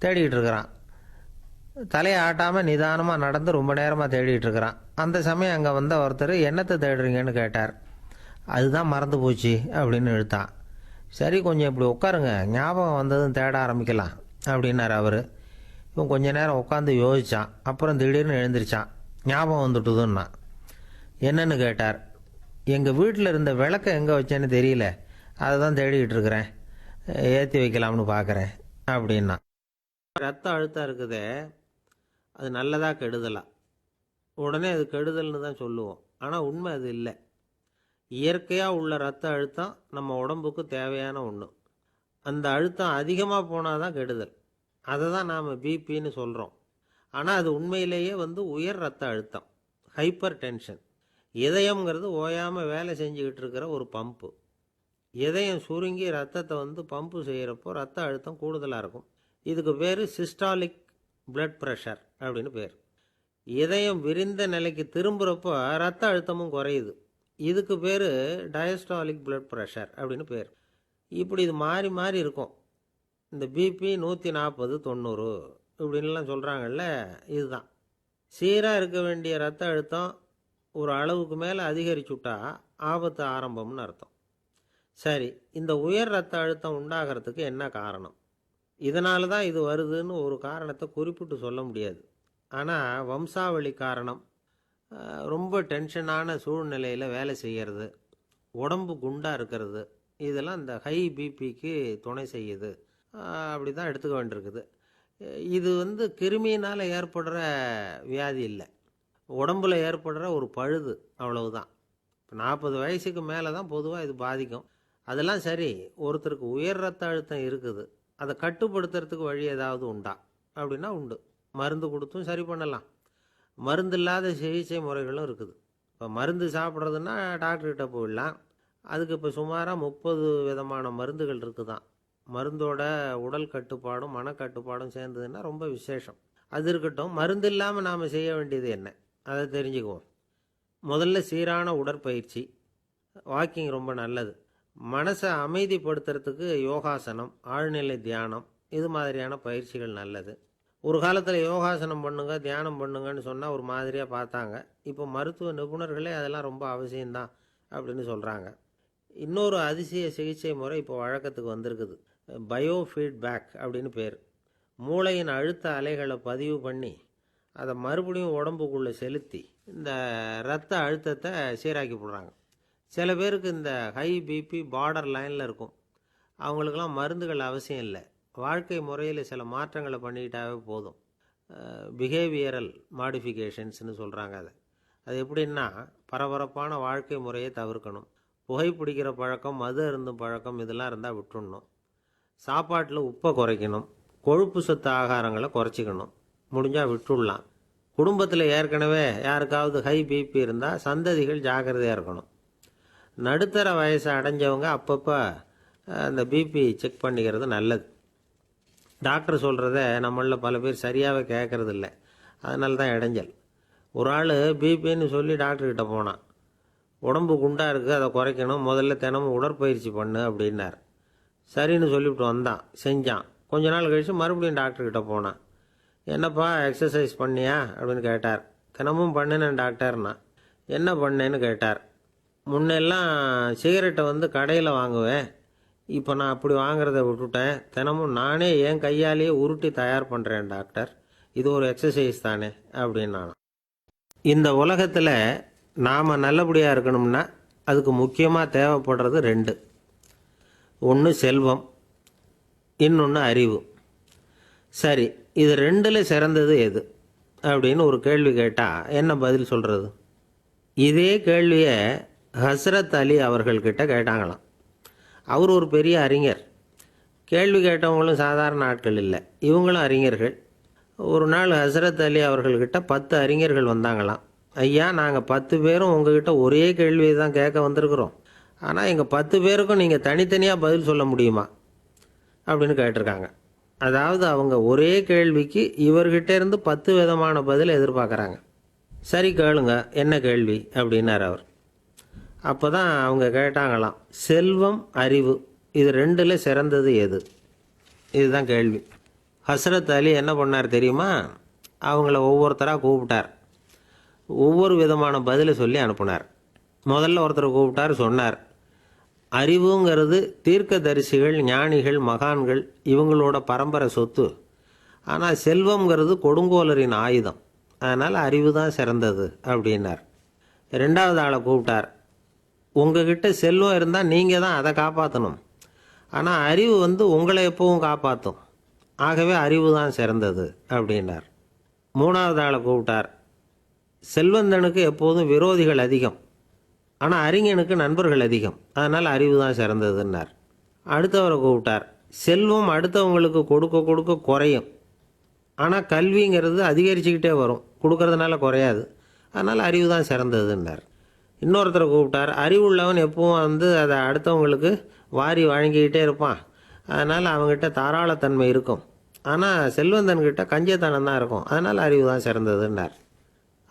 தேடிக்கிட்டு இருக்கிறான். தலையை ஆட்டாமல் நிதானமாக நடந்து ரொம்ப நேரமாக தேடிட்டு இருக்கிறான். அந்த சமயம் அங்கே வந்த ஒருத்தர், என்னத்தை தேடுறீங்கன்னு கேட்டார். அதுதான் மறந்து போச்சு அப்படின்னு இழுத்தான். சரி, கொஞ்சம் இப்படி உட்காருங்க, ஞாபகம் வந்ததும் தேட ஆரம்பிக்கலாம் அப்படின்னார் அவர். இவன் கொஞ்ச நேரம் உட்காந்து யோசித்தான். அப்புறம் திடீர்னு எழுந்திரிச்சான். ஞாபகம் வந்துட்டுதுன்னா. என்னன்னு கேட்டார். எங்கள் வீட்டில் இருந்த விளக்கை எங்கே வச்சேன்னு தெரியல, அதை தான் தேடிக்கிட்டு இருக்கிறேன், ஏற்றி வைக்கலாம்னு பார்க்குறேன் அப்படின்னா. ரத்த அழுத்தம் இருக்குதே, அது நல்லதா கெடுதலா? உடனே அது கெடுதல்னு தான் சொல்லுவோம். ஆனால் உண்மை அது இல்லை. இயற்கையாக உள்ள ரத்த அழுத்தம் நம்ம உடம்புக்கு தேவையான ஒன்று. அந்த அழுத்தம் அதிகமாக போனால் தான் கெடுதல். அதை தான் நாம் பிபின்னு சொல்கிறோம். ஆனால் அது உண்மையிலேயே உயர் ரத்த அழுத்தம், ஹைப்பர் டென்ஷன். இதயம்ங்கிறது ஓயாமல் வேலை செஞ்சுக்கிட்டு இருக்கிற ஒரு பம்பு. இதயம் சுருங்கி ரத்தத்தை பம்பு செய்கிறப்போ ரத்த அழுத்தம் கூடுதலாக இருக்கும். இதுக்கு பேர் சிஸ்டாலிக் பிளட் ப்ரெஷர் அப்படின்னு பேர். இதயம் விரிந்த நிலைக்கு திரும்புகிறப்போ ரத்த அழுத்தமும் குறையுது. இதுக்கு பேர் டயஸ்டாலிக் பிளட் ப்ரெஷர் அப்படின்னு பேர். இப்படி இது மாறி மாறி இருக்கும். இந்த பிபி 140 90 இப்படின்லாம் சொல்கிறாங்கல்ல, இதுதான். சீராக இருக்க வேண்டிய ரத்த அழுத்தம் ஒரு அளவுக்கு மேலே அதிகரிச்சுட்டா ஆபத்து ஆரம்பம்னு அர்த்தம். சரி, இந்த உயர் ரத்த அழுத்தம் உண்டாகிறதுக்கு என்ன காரணம்? இதனால தான் இது வருதுன்னு ஒரு காரணத்தை குறிப்பிட்டு சொல்ல முடியாது. ஆனால் வம்சாவளி காரணம், ரொம்ப டென்ஷனான சூழ்நிலையில் வேலை செய்கிறது, உடம்பு குண்டாக இருக்கிறது, இதெல்லாம் இந்த ஹை பிபிக்கு துணை செய்யுது. அப்படி தான் எடுத்துக்க வேண்டியிருக்குது. இது கிருமியினால் ஏற்படுற வியாதி இல்லை, உடம்பில் ஏற்படுற ஒரு பழுது, அவ்வளவுதான். இப்போ 40 வயசுக்கு மேலே தான் பொதுவாக இது பாதிக்கும். அதெல்லாம் சரி, ஒருத்தருக்கு உயர் ரத்த அழுத்தம் இருக்குது, அதை கட்டுப்படுத்துறதுக்கு வழி ஏதாவது உண்டா அப்படின்னா உண்டு. மருந்து கொடுத்தும் சரி பண்ணலாம். மருந்து இல்லாத சிகிச்சை முறைகளும் இருக்குது. இப்போ மருந்து சாப்பிட்றதுன்னா டாக்டர்கிட்ட போயிடலாம். அதுக்கு இப்போ சுமாராக 30 விதமான மருந்துகள் இருக்குதான். மருந்தோட உடல் கட்டுப்பாடும் மனக்கட்டுப்பாடும் சேர்ந்ததுன்னா ரொம்ப விசேஷம். அது இருக்கட்டும், மருந்து இல்லாமல் நாம் செய்ய வேண்டியது என்ன, அதை தெரிஞ்சுக்குவோம். முதல்ல சீரான உடற்பயிற்சி, வாக்கிங் ரொம்ப நல்லது. மனசை அமைதிப்படுத்துறதுக்கு யோகாசனம், ஆழ்நிலை தியானம், இது மாதிரியான பயிற்சிகள் நல்லது. ஒரு காலத்தில் யோகாசனம் பண்ணுங்க, தியானம் பண்ணுங்கன்னு சொன்னால் ஒரு மாதிரியாக பார்த்தாங்க. இப்போ மருத்துவ நிபுணர்களே அதெல்லாம் ரொம்ப அவசியம்தான் அப்படின்னு சொல்கிறாங்க. இன்னொரு அதிசய சிகிச்சை முறை இப்போ வழக்கத்துக்கு வந்திருக்குது. பயோ ஃபீட்பேக் அப்படின்னு பேர். மூளையின் அழுத்த அலைகளை பதிவு பண்ணி அதை மறுபடியும் உடம்புக்குள்ளே செலுத்தி இந்த இரத்த அழுத்தத்தை சீராக்கி போடுறாங்க. சில பேருக்கு இந்த ஹை பிபி பார்டர் லைனில் இருக்கும். அவங்களுக்கெல்லாம் மருந்துகள் அவசியம் இல்லை. வாழ்க்கை முறையில் சில மாற்றங்களை பண்ணிக்கிட்டாவே போதும். பிஹேவியரல் மாடிஃபிகேஷன்ஸ்னு சொல்கிறாங்க. அது எப்படின்னா, பரபரப்பான வாழ்க்கை முறையை தவிர்க்கணும். புகைப்பிடிக்கிற பழக்கம், மது அருந்தும் பழக்கம், இதெல்லாம் இருந்தால் விட்டுடணும். சாப்பாட்டில் உப்பை குறைக்கணும். கொழுப்பு சத்து ஆகாரங்களை குறைச்சிக்கணும். முடிஞ்சால் விட்டுடலாம். குடும்பத்தில் ஏற்கனவே யாருக்காவது ஹை பிபி இருந்தால் சந்ததிகள் ஜாக்கிரதையாக இருக்கணும். நடுத்தர வயசை அடைஞ்சவங்க அப்பப்போ அந்த பிபி செக் பண்ணிக்கிறது நல்லது. டாக்டர் சொல்கிறத நம்மளில் பல பேர் சரியாகவே கேட்கறதில்ல. அதனால தான் இடைஞ்சல். ஒரு ஆள் பிபின்னு சொல்லி டாக்டர்கிட்ட போனான். உடம்பு குண்டாக இருக்குது, அதை குறைக்கணும், முதல்ல தினமும் உடற்பயிற்சி பண்ணு அப்படின்னார். சரின்னு சொல்லிவிட்டு வந்தான், செஞ்சான். கொஞ்ச நாள் கழித்து மறுபடியும் டாக்டர்கிட்ட போனான். என்னப்பா எக்ஸசைஸ் பண்ணியா அப்படின்னு கேட்டார். தினமும் பண்ணினேன் டாக்டர்னா. என்ன பண்ணேன்னு கேட்டார். முன்னெல்லாம் சிகரெட்டை கடையில் வாங்குவேன், இப்போ நான் அப்படி வாங்குறத விட்டுட்டேன், தினமும் நானே என் கையாலேயே உருட்டி தயார் பண்ணுறேன் டாக்டர், இது ஒரு எக்ஸசைஸ் தானே அப்படின்னு. இந்த உலகத்தில் நாம் நல்லபடியாக இருக்கணும்னா அதுக்கு முக்கியமாக தேவைப்படுறது ரெண்டு. ஒன்று செல்வம், இன்னொன்று அறிவு. சரி, இது ரெண்டில் சிறந்தது எது அப்படின்னு ஒரு கேள்வி கேட்டால் என்ன பதில் சொல்கிறது? இதே கேள்வியை ஹஸ்ரத் அலி அவர்கள்கிட்ட கேட்டாங்களாம். அவர் ஒரு பெரிய அறிஞர். கேள்வி கேட்டவங்களும் சாதாரண ஆட்கள் இல்லை, இவங்களும் அறிஞர்கள். ஒரு நாள் ஹஸ்ரத் அலி அவர்கள்கிட்ட 10 அறிஞர்கள் வந்தாங்களாம். ஐயா, நாங்கள் 10 பேரும் உங்ககிட்ட ஒரே கேள்வியை தான் கேட்க வந்திருக்கிறோம், ஆனால் எங்கள் 10 பேருக்கும் நீங்கள் தனித்தனியாக பதில் சொல்ல முடியுமா அப்படின்னு கேட்டிருக்காங்க. அதாவது அவங்க ஒரே கேள்விக்கு இவர்கிட்ட இருந்து 10 விதமான பதில் எதிர்பார்க்குறாங்க. சரி கேளுங்க, என்ன கேள்வி அப்படின்னார் அவர். அப்போ தான் அவங்க கேட்டாங்களாம், செல்வம் அறிவு இது ரெண்டில் சிறந்தது எது? இதுதான் கேள்வி. ஹஸ்ரத் அலி என்ன பண்ணார் தெரியுமா? அவங்கள ஒவ்வொருத்தராக கூப்பிட்டார், ஒவ்வொரு விதமான பதிலை சொல்லி அனுப்புனார். முதல்ல ஒருத்தரை கூப்பிட்டார், சொன்னார், அறிவுங்கிறது தீர்க்கதரிசிகள், ஞானிகள், மகான்கள் இவங்களோட பரம்பரை சொத்து. ஆனால் செல்வங்கிறது கொடுங்கோலரின் ஆயுதம், அதனால் அறிவு தான் சிறந்தது அப்படின்னார். ரெண்டாவது ஆளை கூப்பிட்டார், உங்ககிட்ட செல்வம் இருந்தால் நீங்கள் தான் அதை காப்பாற்றணும், ஆனால் அறிவு உங்களை எப்பவும் காப்பாற்றும், ஆகவே அறிவு தான் சிறந்தது அப்படின்னார். மூணாவது ஆளை கூப்பிட்டார், செல்வந்தனுக்கு எப்போதும் விரோதிகள் அதிகம், ஆனால் அறிஞனுக்கு நண்பர்கள் அதிகம், அதனால் அறிவு தான் சிறந்ததுன்னார். அடுத்தவரை கூப்பிட்டார், செல்வம் அடுத்தவங்களுக்கு கொடுக்க கொடுக்க குறையும், ஆனால் கல்விங்கிறது அதிகரிச்சுக்கிட்டே வரும், கொடுக்கறதுனால குறையாது, அதனால் அறிவு தான் சிறந்ததுன்னார். இன்னொருத்தரை கூப்பிட்டார், அறிவுள்ளவன் எப்பவும் அதை அடுத்தவங்களுக்கு வாரி வழங்கிக்கிட்டே இருப்பான், அதனால் அவங்ககிட்ட தாராளத்தன்மை இருக்கும், ஆனால் செல்வந்தன்கிட்ட கஞ்சத்தனம் தான் இருக்கும், அதனால் அறிவு தான் சிறந்ததுன்னார்.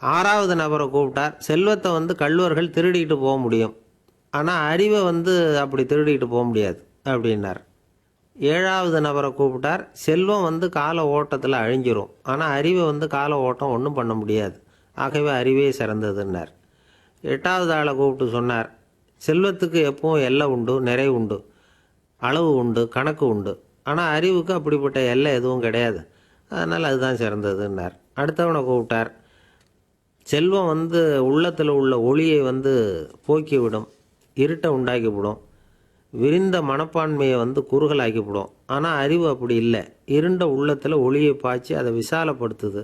ஆறாவது நபரை கூப்பிட்டார், செல்வத்தை கள்வர்கள் திருடிக்கிட்டு போக முடியும், ஆனால் அறிவை அப்படி திருடிக்கிட்டு போக முடியாது அப்படின்னார். ஏழாவது நபரை கூப்பிட்டார், செல்வம் கால ஓட்டத்தில் அழிஞ்சிரும், ஆனால் அறிவை கால ஓட்டம் ஒன்றும் பண்ண முடியாது, ஆகவே அறிவே சிறந்ததுன்னார். எட்டாவது ஆளை கூப்பிட்டு சொன்னார், செல்வத்துக்கு எப்பவும் எல்லை உண்டு, நிறைவு உண்டு, அளவு உண்டு, கணக்கு உண்டு, ஆனால் அறிவுக்கு அப்படிப்பட்ட எல்லை எதுவும் கிடையாது, அதனால் அதுதான் சிறந்ததுன்னார். அடுத்தவனை கூப்பிட்டார், செல்வம் உள்ளத்தில் உள்ள ஒளியை போக்கிவிடும், இருட்டை உண்டாக்கிவிடும், விரிந்த மனப்பான்மையை குறுகலாக்கிவிடும், ஆனால் அறிவு அப்படி இல்லை, இருண்ட உள்ளத்தில் ஒளியை பாய்ச்சி அதை விசாலப்படுத்துது,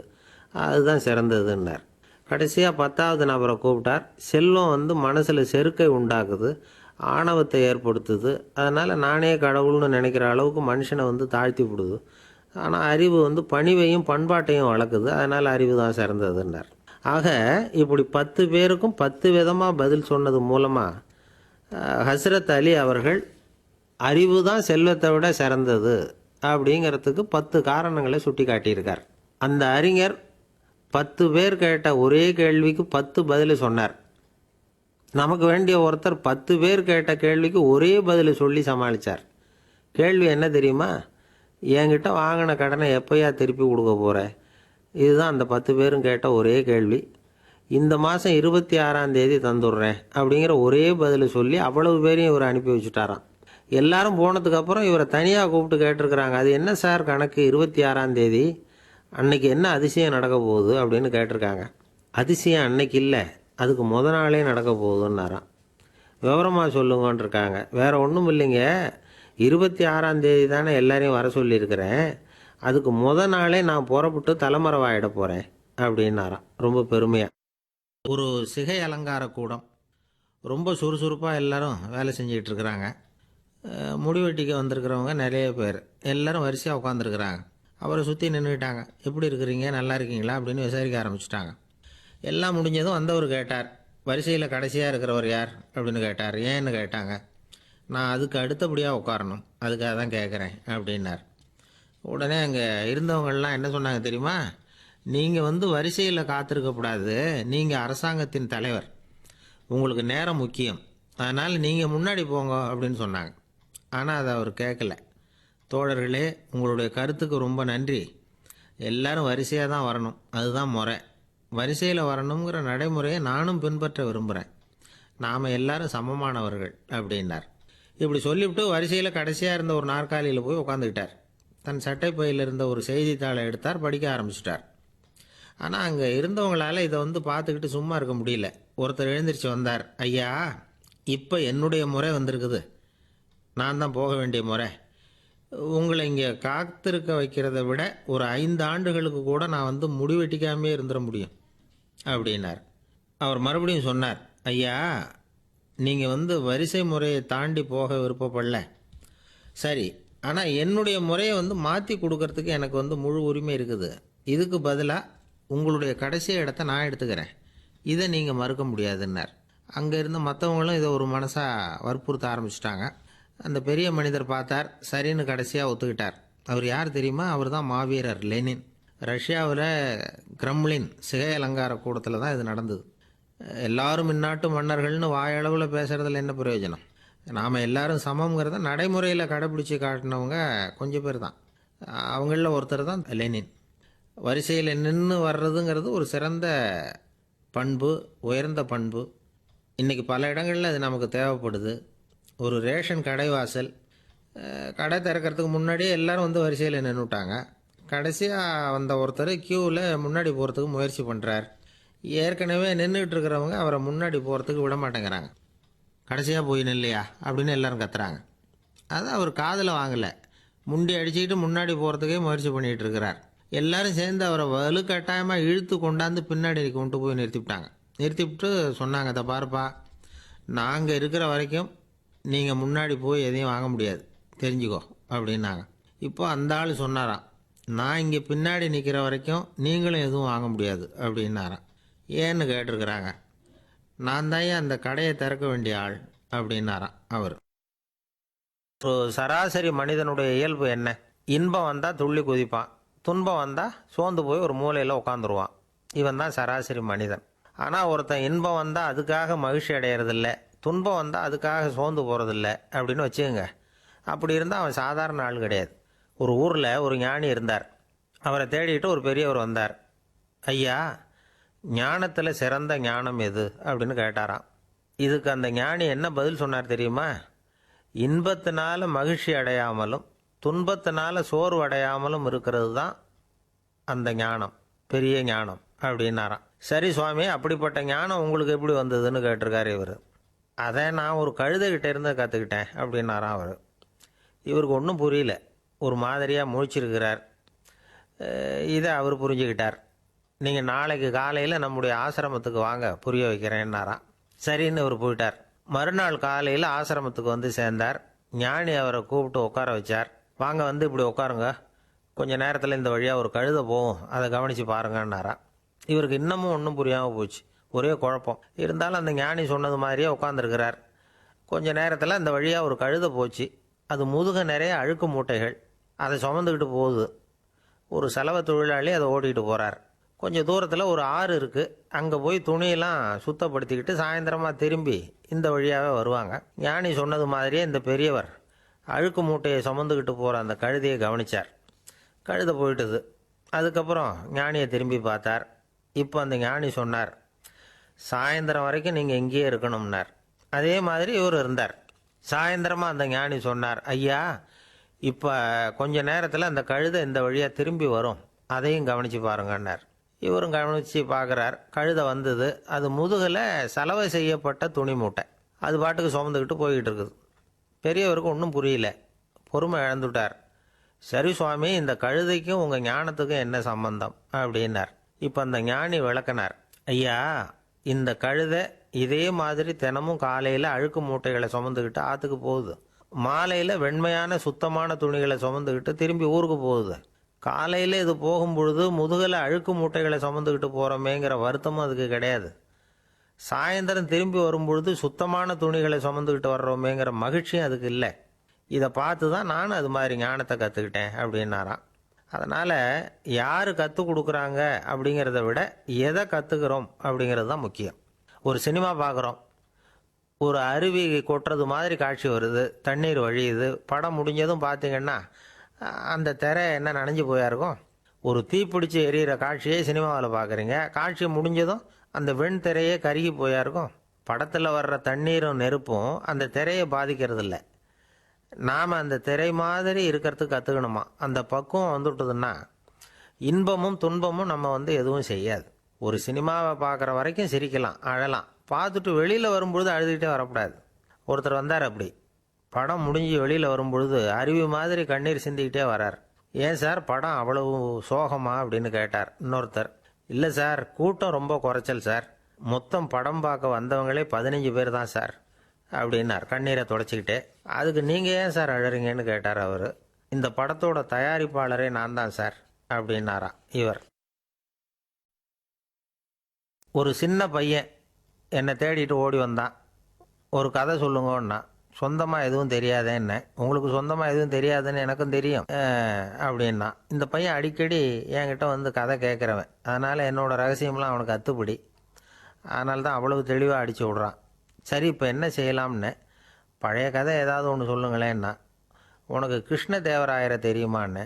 அதுதான் சிறந்ததுன்னார். கடைசியாக 10வது நபரை கூப்பிட்டார், செல்வம் மனசில் செருக்கை உண்டாக்குது, ஆணவத்தை ஏற்படுத்துது, அதனால் நானே கடவுள்னு நினைக்கிற அளவுக்கு மனுஷனை தாழ்த்தி விடுது, ஆனால் அறிவு பணிவையும் பண்பாட்டையும் வளர்க்குது, அதனால் அறிவு தான் சிறந்ததுன்னார். ஆக இப்படி 10 பேருக்கும் 10 விதமாக பதில் சொன்னது மூலமாக ஹஸ்ரத் அலி அவர்கள் அறிவு தான் செல்வத்தை விட சிறந்தது அப்படிங்கிறதுக்கு 10 காரணங்களை சுட்டி காட்டியிருக்கார். அந்த அறிஞர் 10 பேர் கேட்ட ஒரே கேள்விக்கு 10 பதில் சொன்னார். நமக்கு வேண்டிய ஒருத்தர் 10 பேர் கேட்ட கேள்விக்கு ஒரே பதில் சொல்லி சமாளித்தார். கேள்வி என்ன தெரியுமா? என்கிட்ட வாங்கின கடனை எப்போயா திருப்பி கொடுக்க போகிற? இதுதான் அந்த 10 பேரும் கேட்ட ஒரே கேள்வி. இந்த மாதம் 26ஆம் தேதி தந்துடுறேன் அப்படிங்கிற ஒரே பதில் சொல்லி அவ்வளவு பேரையும் இவர் அனுப்பி வச்சுட்டாராம். எல்லாரும் போனதுக்கப்புறம் இவரை தனியாக கூப்பிட்டு கேட்டிருக்கிறாங்க, அது என்ன சார் கணக்கு, 26ஆம் தேதி அன்னைக்கு என்ன அதிசயம் நடக்க போகுது அப்படின்னு கேட்டிருக்காங்க. அதிசயம் அன்னைக்கு இல்லை, அதுக்கு நாளே நடக்க போகுதுன்னாராம். விவரமாக சொல்லுங்கன்னு இருக்காங்க. வேறு ஒன்றும் இல்லைங்க, 26ஆம் தேதி தானே எல்லாரையும் வர சொல்லியிருக்கிறேன், அதுக்கு நாளே நான் புறப்பட்டு தலைமறைவாயிட போகிறேன் அப்படின்னாராம் ரொம்ப பெருமையாக. ஒரு சிகை அலங்கார கூடம், ரொம்ப சுறுசுறுப்பாக எல்லாரும் வேலை செஞ்சிகிட்டு இருக்கிறாங்க. முடிவெட்டிக்கு வந்திருக்கிறவங்க நிறைய பேர் எல்லோரும் வரிசையாக உட்காந்துருக்குறாங்க. அவரை சுற்றி நின்றுக்கிட்டாங்க. எப்படி இருக்கிறீங்க, நல்லா இருக்கீங்களா அப்படின்னு விசாரிக்க ஆரம்பிச்சிட்டாங்க. எல்லாம் முடிஞ்சதும் வந்தவர் கேட்டார், வரிசையில் கடைசியாக இருக்கிறவர் யார் அப்படின்னு கேட்டார். ஏன்னு கேட்டாங்க. நான் அதுக்கு அடுத்தபடியாக உட்காரணும், அதுக்காக தான் கேட்குறேன் அப்படின்னார். உடனே அங்கே இருந்தவங்கள்லாம் என்ன சொன்னாங்க தெரியுமா? நீங்கள் வரிசையில் காத்திருக்கக்கூடாது, நீங்கள் அரசாங்கத்தின் தலைவர், உங்களுக்கு நேரம் முக்கியம், அதனால் நீங்கள் முன்னாடி போங்க அப்படின்னு சொன்னாங்க. ஆனால் அதை அவர் கேட்கல. தோழர்களே, உங்களுடைய கருத்துக்கு ரொம்ப நன்றி. எல்லாரும் வரிசையாக தான் வரணும், அதுதான் முறை. வரிசையில் வரணுங்கிற நடைமுறையை நானும் பின்பற்ற விரும்புகிறேன். நாம் எல்லாரும் சமமானவர்கள் அப்படின்னார். இப்படி சொல்லிவிட்டு வரிசையில் கடைசியாக இருந்த ஒரு நாற்காலியில் போய் உட்காந்துக்கிட்டார். தன் சட்டை பையில் இருந்த ஒரு செய்தித்தாளை எடுத்தார், படிக்க ஆரம்பிச்சிட்டார். ஆனால் அங்கே இருந்தவங்களால் இதை பார்த்துக்கிட்டு சும்மா இருக்க முடியல. ஒருத்தர் எழுந்திரிச்சு வந்தார். ஐயா, இப்போ என்னுடைய முறை வந்திருக்குது, நான் தான் போக வேண்டிய முறை. உங்களை இங்கே காத்திருக்க வைக்கிறத விட ஒரு 5 ஆண்டுகளுக்கு கூட நான் முடிவெட்டிக்காமே இருந்துட முடியும் அப்படின்னார். அவர் மறுபடியும் சொன்னார். ஐயா, நீங்கள் வரிசை முறையை தாண்டி போக விருப்பப்படல, சரி, ஆனால் என்னுடைய முறையை மாற்றி கொடுக்கறதுக்கு எனக்கு முழு உரிமை இருக்குது. இதுக்கு பதிலாக உங்களுடைய கடைசி இடத்த நான் எடுத்துக்கிறேன், இதை நீங்கள் மறுக்க முடியாதுன்னார். அங்கே இருந்த மற்றவங்களும் இதை ஒரு மனசாக வற்புறுத்த ஆரம்பிச்சிட்டாங்க. அந்த பெரிய மனிதர் பார்த்தார், சரின்னு கடைசியாக ஒத்துக்கிட்டார். அவர் யார் தெரியுமா? அவர் தான் மாவீரர் லெனின். ரஷ்யாவில் கிரெம்ளின் சிகை அலங்கார கூடத்தில் தான் இது நடந்தது. எல்லாரும் இந்நாட்டு மன்னர்கள்னு வாயளவில் பேசுகிறதுல என்ன பிரயோஜனம்? நாம் எல்லாரும் சமங்கிறத நடைமுறையில் கடைப்பிடிச்சி காட்டினவங்க கொஞ்சம் பேர் தான். அவங்களில் ஒருத்தர் தான் லெனின். வரிசையில் நின்று வர்றதுங்கிறது ஒரு சிறந்த பண்பு, உயர்ந்த பண்பு. இன்றைக்கி பல இடங்களில் அது நமக்கு தேவைப்படுது. ஒரு ரேஷன் கடைவாசல், கடை திறக்கிறதுக்கு முன்னாடியே எல்லோரும் வரிசையில் நின்றுட்டாங்க. கடைசியாக வந்த ஒருத்தர் க்யூவில் முன்னாடி போகிறதுக்கு முயற்சி பண்ணுறார். ஏற்கனவே நின்றுட்டு இருக்கிறவங்க அவரை முன்னாடி போகிறதுக்கு விட மாட்டேங்கிறாங்க. கடைசியாக போய் நில்லையா அப்படின்னு எல்லோரும் கத்துறாங்க. அது அவர் காதில் வாங்கலை. முண்டி அடிச்சுக்கிட்டு முன்னாடி போகிறதுக்கே முயற்சி பண்ணிகிட்டு இருக்கிறார். எல்லோரும் சேர்ந்து அவரை வலுக்கட்டாயமாக இழுத்து கொண்டாந்து பின்னாடி கொண்டு போய் நிறுத்திவிட்டாங்க. நிறுத்திவிட்டு சொன்னாங்க, அதை பாருப்பா, நாங்கள் இருக்கிற வரைக்கும் நீங்கள் முன்னாடி போய் எதையும் வாங்க முடியாது, தெரிஞ்சுக்கோ அப்படின்னாங்க. இப்போ அந்த ஆள் சொன்னாராம், நான் இங்கே பின்னாடி நிற்கிற வரைக்கும் நீங்களும் எதுவும் வாங்க முடியாது அப்படின்னாராம். ஏன்னு கேட்டிருக்கிறாங்க. நான் தான் அந்த கடையை திறக்க வேண்டிய ஆள் அப்படின்னாராம் அவர். ஒரு சராசரி மனிதனுடைய இயல்பு என்ன? இன்பம் வந்தால் துள்ளி குதிப்பான், துன்பம் வந்தால் சோர்ந்து போய் ஒரு மூலையில் உட்காந்துருவான். இவன் தான் சராசரி மனிதன். ஆனால் ஒருத்தன் இன்பம் வந்தால் அதுக்காக மகிழ்ச்சி அடையிறதில்ல, துன்பம் வந்தால் அதுக்காக சோர்ந்து போகிறதில்ல அப்படின்னு வச்சுக்கோங்க. அப்படி இருந்தால் அவன் சாதாரண ஆள் கிடையாது. ஒரு ஊரில் ஒரு ஞானி இருந்தார். அவரை தேடிட்டு ஒரு பெரியவர் வந்தார். ஐயா, ஞானத்தில் சிறந்த ஞானம் எது அப்படின்னு கேட்டாராம். இதுக்கு அந்த ஞானி என்ன பதில் சொன்னார் தெரியுமா? இன்பத்தினால மகிழ்ச்சி அடையாமலும் துன்பத்தினால சோர்வு அடையாமலும் இருக்கிறது தான் அந்த ஞானம், பெரிய ஞானம் அப்படின்னாராம். சரி சுவாமி, அப்படிப்பட்ட ஞானம் உங்களுக்கு எப்படி வந்ததுன்னு கேட்டிருக்காரு இவர். அதை நான் ஒரு கழுதைகிட்ட இருந்து கற்றுக்கிட்டேன் அப்படின்னாராம் அவர். இவருக்கு ஒன்றும் புரியல, ஒரு மாதிரியாக முழிச்சிருக்கிறார். இதை அவர் புரிஞ்சுக்கிட்டார். நீங்கள் நாளைக்கு காலையில் நம்முடைய ஆசிரமத்துக்கு வாங்க, புரிய வைக்கிறேன்னாராம். சரின்னு அவர் போயிட்டார். மறுநாள் காலையில் ஆசிரமத்துக்கு சேர்ந்தார். ஞானி அவரை கூப்பிட்டு உட்கார வச்சார். வாங்க, இப்படி உட்காருங்க, கொஞ்சம் நேரத்தில் இந்த வழியாக ஒரு கழுதை போகும், அதை கவனித்து பாருங்கன்னாராம். இவருக்கு இன்னமும் ஒன்றும் புரியாமல் போச்சு, ஒரே குழப்பம். இருந்தாலும் அந்த ஞானி சொன்னது மாதிரியே உட்காந்துருக்கிறார். கொஞ்சம் நேரத்தில் அந்த வழியாக ஒரு கழுதை போச்சு. அது முதுக நிறைய அழுக்கு மூட்டைகள், அதை சுமந்துக்கிட்டு போகுது. ஒரு செலவு தொழிலாளி அதை ஓட்டிகிட்டு போகிறார். கொஞ்சம் தூரத்தில் ஒரு ஆறு இருக்குது. அங்கே போய் துணியெல்லாம் சுத்தப்படுத்திக்கிட்டு சாயந்தரமாக திரும்பி இந்த வழியாகவே வருவாங்க. ஞானி சொன்னது மாதிரியே இந்த பெரியவர் அழுக்கு மூட்டையை சுமந்துக்கிட்டு போகிற அந்த கழுதையை கவனித்தார். கழுதை போயிட்டுது. அதுக்கப்புறம் ஞானியை திரும்பி பார்த்தார். இப்போ அந்த ஞானி சொன்னார், சாயந்தரம் வரைக்கும் நீங்கள் இங்கேயே இருக்கணும்னார். அதே மாதிரி இவர் இருந்தார். சாயந்தரமாக அந்த ஞானி சொன்னார், ஐயா, இப்போ கொஞ்ச நேரத்தில் அந்த கழுதை இந்த வழியாக திரும்பி வரும், அதையும் கவனித்து பாருங்கன்னார். இவரும் கவனித்து பார்க்குறார். கழுதை வந்தது. அது முதுகில் சலவை செய்யப்பட்ட துணி மூட்டை, அது பாட்டுக்கு சுமந்துக்கிட்டு போய்கிட்டு இருக்குது. பெரியவருக்கு ஒன்றும் புரியல, பொறுமை இழந்துட்டார். சரி சுவாமி, இந்த கழுதைக்கும் உங்கள் ஞானத்துக்கும் என்ன சம்பந்தம் அப்படின்னார். இப்போ அந்த ஞானி விளக்கினார். ஐயா, இந்த கழுதை இதே மாதிரி தினமும் காலையில் அழுக்கு மூட்டைகளை சுமந்துக்கிட்டு ஆற்றுக்கு போகுது, மாலையில் வெண்மையான சுத்தமான துணிகளை சுமந்துக்கிட்டு திரும்பி ஊருக்கு போகுது. காலையில் இது போகும் பொழுது முதுகில் அழுக்கு மூட்டைகளை சுமந்துக்கிட்டு போகிறோமேங்கிற வருத்தமும் அதுக்கு கிடையாது. சாயந்தரம் திரும்பி வரும்பொழுது சுத்தமான துணிகளை சுமந்துக்கிட்டு வர்றோமேங்கிற மகிழ்ச்சியும் அதுக்கு இல்லை. இதை பார்த்து தான் நானும் அது மாதிரி ஞானத்தை கற்றுக்கிட்டேன் அப்படின்னாராம். அதனால் யார் கற்றுக் கொடுக்குறாங்க அப்படிங்கிறத விட எதை கற்றுக்கிறோம் அப்படிங்கிறது தான் முக்கியம். ஒரு சினிமா பார்க்குறோம், ஒரு அருவி கொட்டுறது மாதிரி காட்சி வருது, தண்ணீர் வழியுது. படம் முடிஞ்சதும் பார்த்தீங்கன்னா அந்த திரை என்ன நனைஞ்சு போயா இருக்கும். ஒரு தீப்பிடிச்சு எரியிற காட்சியே சினிமாவில் பார்க்குறீங்க, காட்சி முடிஞ்சதும் அந்த வெண் திரையே கருகி போயா இருக்கும். படத்தில் வர்ற தண்ணீரும் நெருப்பும் அந்த திரையை பாதிக்கிறது இல்லை. நாம் அந்த திரை மாதிரி இருக்கிறதுக்கு கற்றுக்கணுமா. அந்த பக்குவம் வந்துவிட்டதுன்னா இன்பமும் துன்பமும் நம்ம எதுவும் செய்யாது. ஒரு சினிமாவை பார்க்குற வரைக்கும் சிரிக்கலாம், அழலாம். பார்த்துட்டு வெளியில் வரும்பொழுது அழுதுகிட்டே வரக்கூடாது. ஒருத்தர் வந்தார் அப்படி. படம் முடிஞ்சு வெளியில் வரும்பொழுது அருவி மாதிரி கண்ணீர் சிந்திக்கிட்டே வரார். ஏன் சார் படம் அவ்வளவு சோகமா அப்படின்னு கேட்டார். இன்னொருத்தர், இல்லை சார் கூட்டம் ரொம்ப குறைச்சல் சார், மொத்தம் படம் பார்க்க வந்தவங்களே 15 பேர் தான் சார் அப்படின்னார் கண்ணீரை தொடச்சிக்கிட்டே. அதுக்கு நீங்கள் ஏன் சார் அழறீங்கன்னு கேட்டார் அவர். இந்த படத்தோட தயாரிப்பாளரே நான் தான் சார் அப்படின்னாரா இவர். ஒரு சின்ன பையன் என்னை தேடிட்டு ஓடி வந்தான். ஒரு கதை சொல்லுங்கன்னா. சொந்தமாக எதுவும் தெரியாதே என்ன, உங்களுக்கு சொந்தமாக எதுவும் தெரியாதுன்னு எனக்கும் தெரியும் அப்படின்னா. இந்த பையன் அடிக்கடி என்கிட்ட கதை கேட்குறவன், அதனால் என்னோடய ரகசியம்லாம் அவனுக்கு அத்துப்படி. அதனால தான் அவ்வளவு தெளிவாக அடித்து விட்றான். சரி இப்போ என்ன செய்யலாம்னு. பழைய கதை ஏதாவது ஒன்று சொல்லுங்களேன்னா. உனக்கு கிருஷ்ணதேவராயரை தெரியுமான்னு.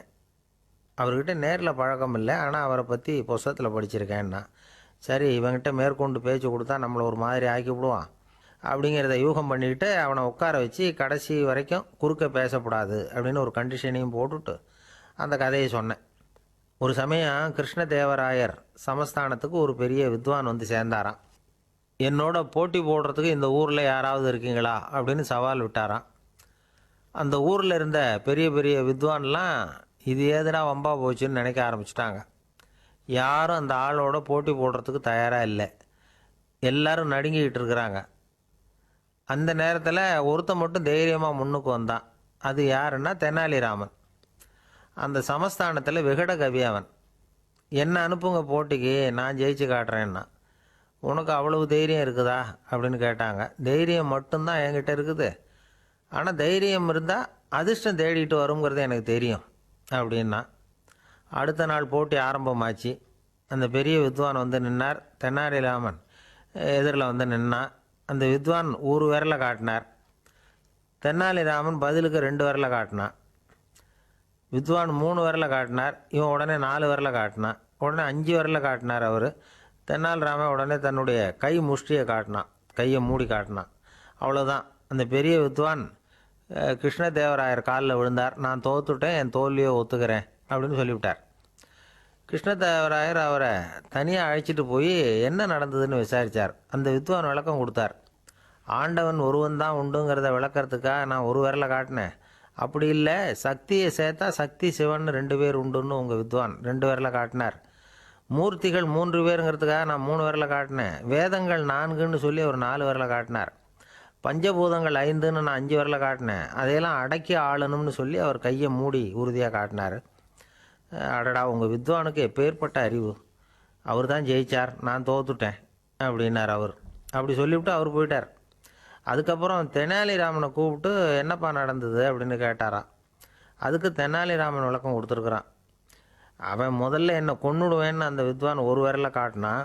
அவர்கிட்ட நேரில் பழக்கம் இல்லை, ஆனால் அவரை பற்றி புஸ்தகத்தில் படிச்சிருக்கேன்னா. சரி இவங்கிட்ட மேற்கொண்டு பேச்சு கொடுத்தா நம்மளை ஒரு மாதிரி ஆக்கி விடுவான் அப்படிங்கிறத யூகம் பண்ணிக்கிட்டு அவனை உட்கார வச்சு கடைசி வரைக்கும் குறுக்க பேசக்கூடாது அப்படின்னு ஒரு கண்டிஷனையும் போட்டுட்டு அந்த கதையை சொன்னேன். ஒரு சமயம் கிருஷ்ணதேவராயர் சமஸ்தானத்துக்கு ஒரு பெரிய வித்வான் சேர்ந்தாராம். என்னோட போட்டி போடுறதுக்கு இந்த ஊரில் யாராவது இருக்கீங்களா அப்படின்னு சவால் விட்டாராம். அந்த ஊரில் இருந்த பெரிய பெரிய வித்வான்லாம் இது ஏதுடா வம்பா போச்சுன்னு நினைக்க ஆரம்பிச்சிட்டாங்க. யாரும் அந்த ஆளோட போட்டி போடுறதுக்கு தயாராக இல்லை. எல்லாரும் நடுங்கிக்கிட்டு இருக்கிறாங்க. அந்த நேரத்தில் ஒருத்தன் மட்டும் தைரியமாக முன்னுக்கு வந்தான். அது யாருன்னா தெனாலிராமன். அந்த சமஸ்தானத்தில் விகட கவி அவன். என்ன அனுப்புங்க போட்டிக்கு, நான் ஜெயிச்சு காட்டுறேன்னா. உனக்கு அவ்வளவு தைரியம் இருக்குதா அப்படின்னு கேட்டாங்க. தைரியம் மட்டும்தான் என்கிட்ட இருக்குது, ஆனால் தைரியம் இருந்தால் அதிர்ஷ்டம் தேடிட்டு வருங்கிறது எனக்கு தெரியும் அப்படின்னா. அடுத்த நாள் போட்டி ஆரம்பமாச்சு. அந்த பெரிய வித்வான் நின்னார். தெனாலிராமன் எதிரில் நின்னான். அந்த வித்வான் ஒரு விரலை காட்டினார். தெனாலிராமன் பதிலுக்கு 2 விரலை காட்டினான். வித்வான் 3 விரலை காட்டினார். இவன் உடனே 4 விரலை காட்டினான். உடனே 5 விரலை காட்டினார் அவர். தெனாலிராமன் உடனே தன்னுடைய கை முஷ்டியை காட்டினான், கையை மூடி காட்டினான். அவ்வளோதான். அந்த பெரிய வித்வான் கிருஷ்ணதேவராயர் காலில் விழுந்தார். நான் தோத்துட்டேன், என் தோல்வியை ஒத்துக்கிறேன் அப்படின்னு சொல்லிவிட்டார். கிருஷ்ணதேவராயர் அவரை தனியாக அழைச்சிட்டு போய் என்ன நடந்ததுன்னு விசாரித்தார். அந்த வித்வான் விளக்கம் கொடுத்தார். ஆண்டவன் ஒருவன் தான் உண்டுங்கிறத விளக்கிறதுக்காக நான் ஒரு விரலை காட்டினேன். அப்படி இல்லை, சக்தியை சேர்த்தா சக்தி சிவன் 2 பேர் உண்டுன்னு உங்கள் வித்வான் 2 விரலை காட்டினார். மூர்த்திகள் 3 பேருங்கிறதுக்காக நான் 3 விரலை காட்டினேன். வேதங்கள் 4ன்னு சொல்லி அவர் 4 விரலை காட்டினார். பஞ்சபூதங்கள் 5ன்னு நான் 5 விரலை காட்டினேன். அதையெல்லாம் அடக்கி ஆளணும்னு சொல்லி அவர் கையை மூடி உறுதியாக காட்டினார். அடடா, உங்கள் வித்வானுக்கு எப்பேற்பட்ட அறிவு, அவர் தான் ஜெயிச்சார், நான் தோத்துட்டேன் அப்படின்னார் அவர். அப்படி சொல்லிவிட்டு அவர் போயிட்டார். அதுக்கப்புறம் தெனாலிராமனை கூப்பிட்டு என்னப்பா நடந்தது அப்படின்னு கேட்டாராம். அதுக்கு தெனாலிராமன் விளக்கம் கொடுத்துருக்குறான். அவன் முதல்ல என்னை கொன்னுடுவேன்னு அந்த வித்வான் ஒரு விரலை காட்டினான்.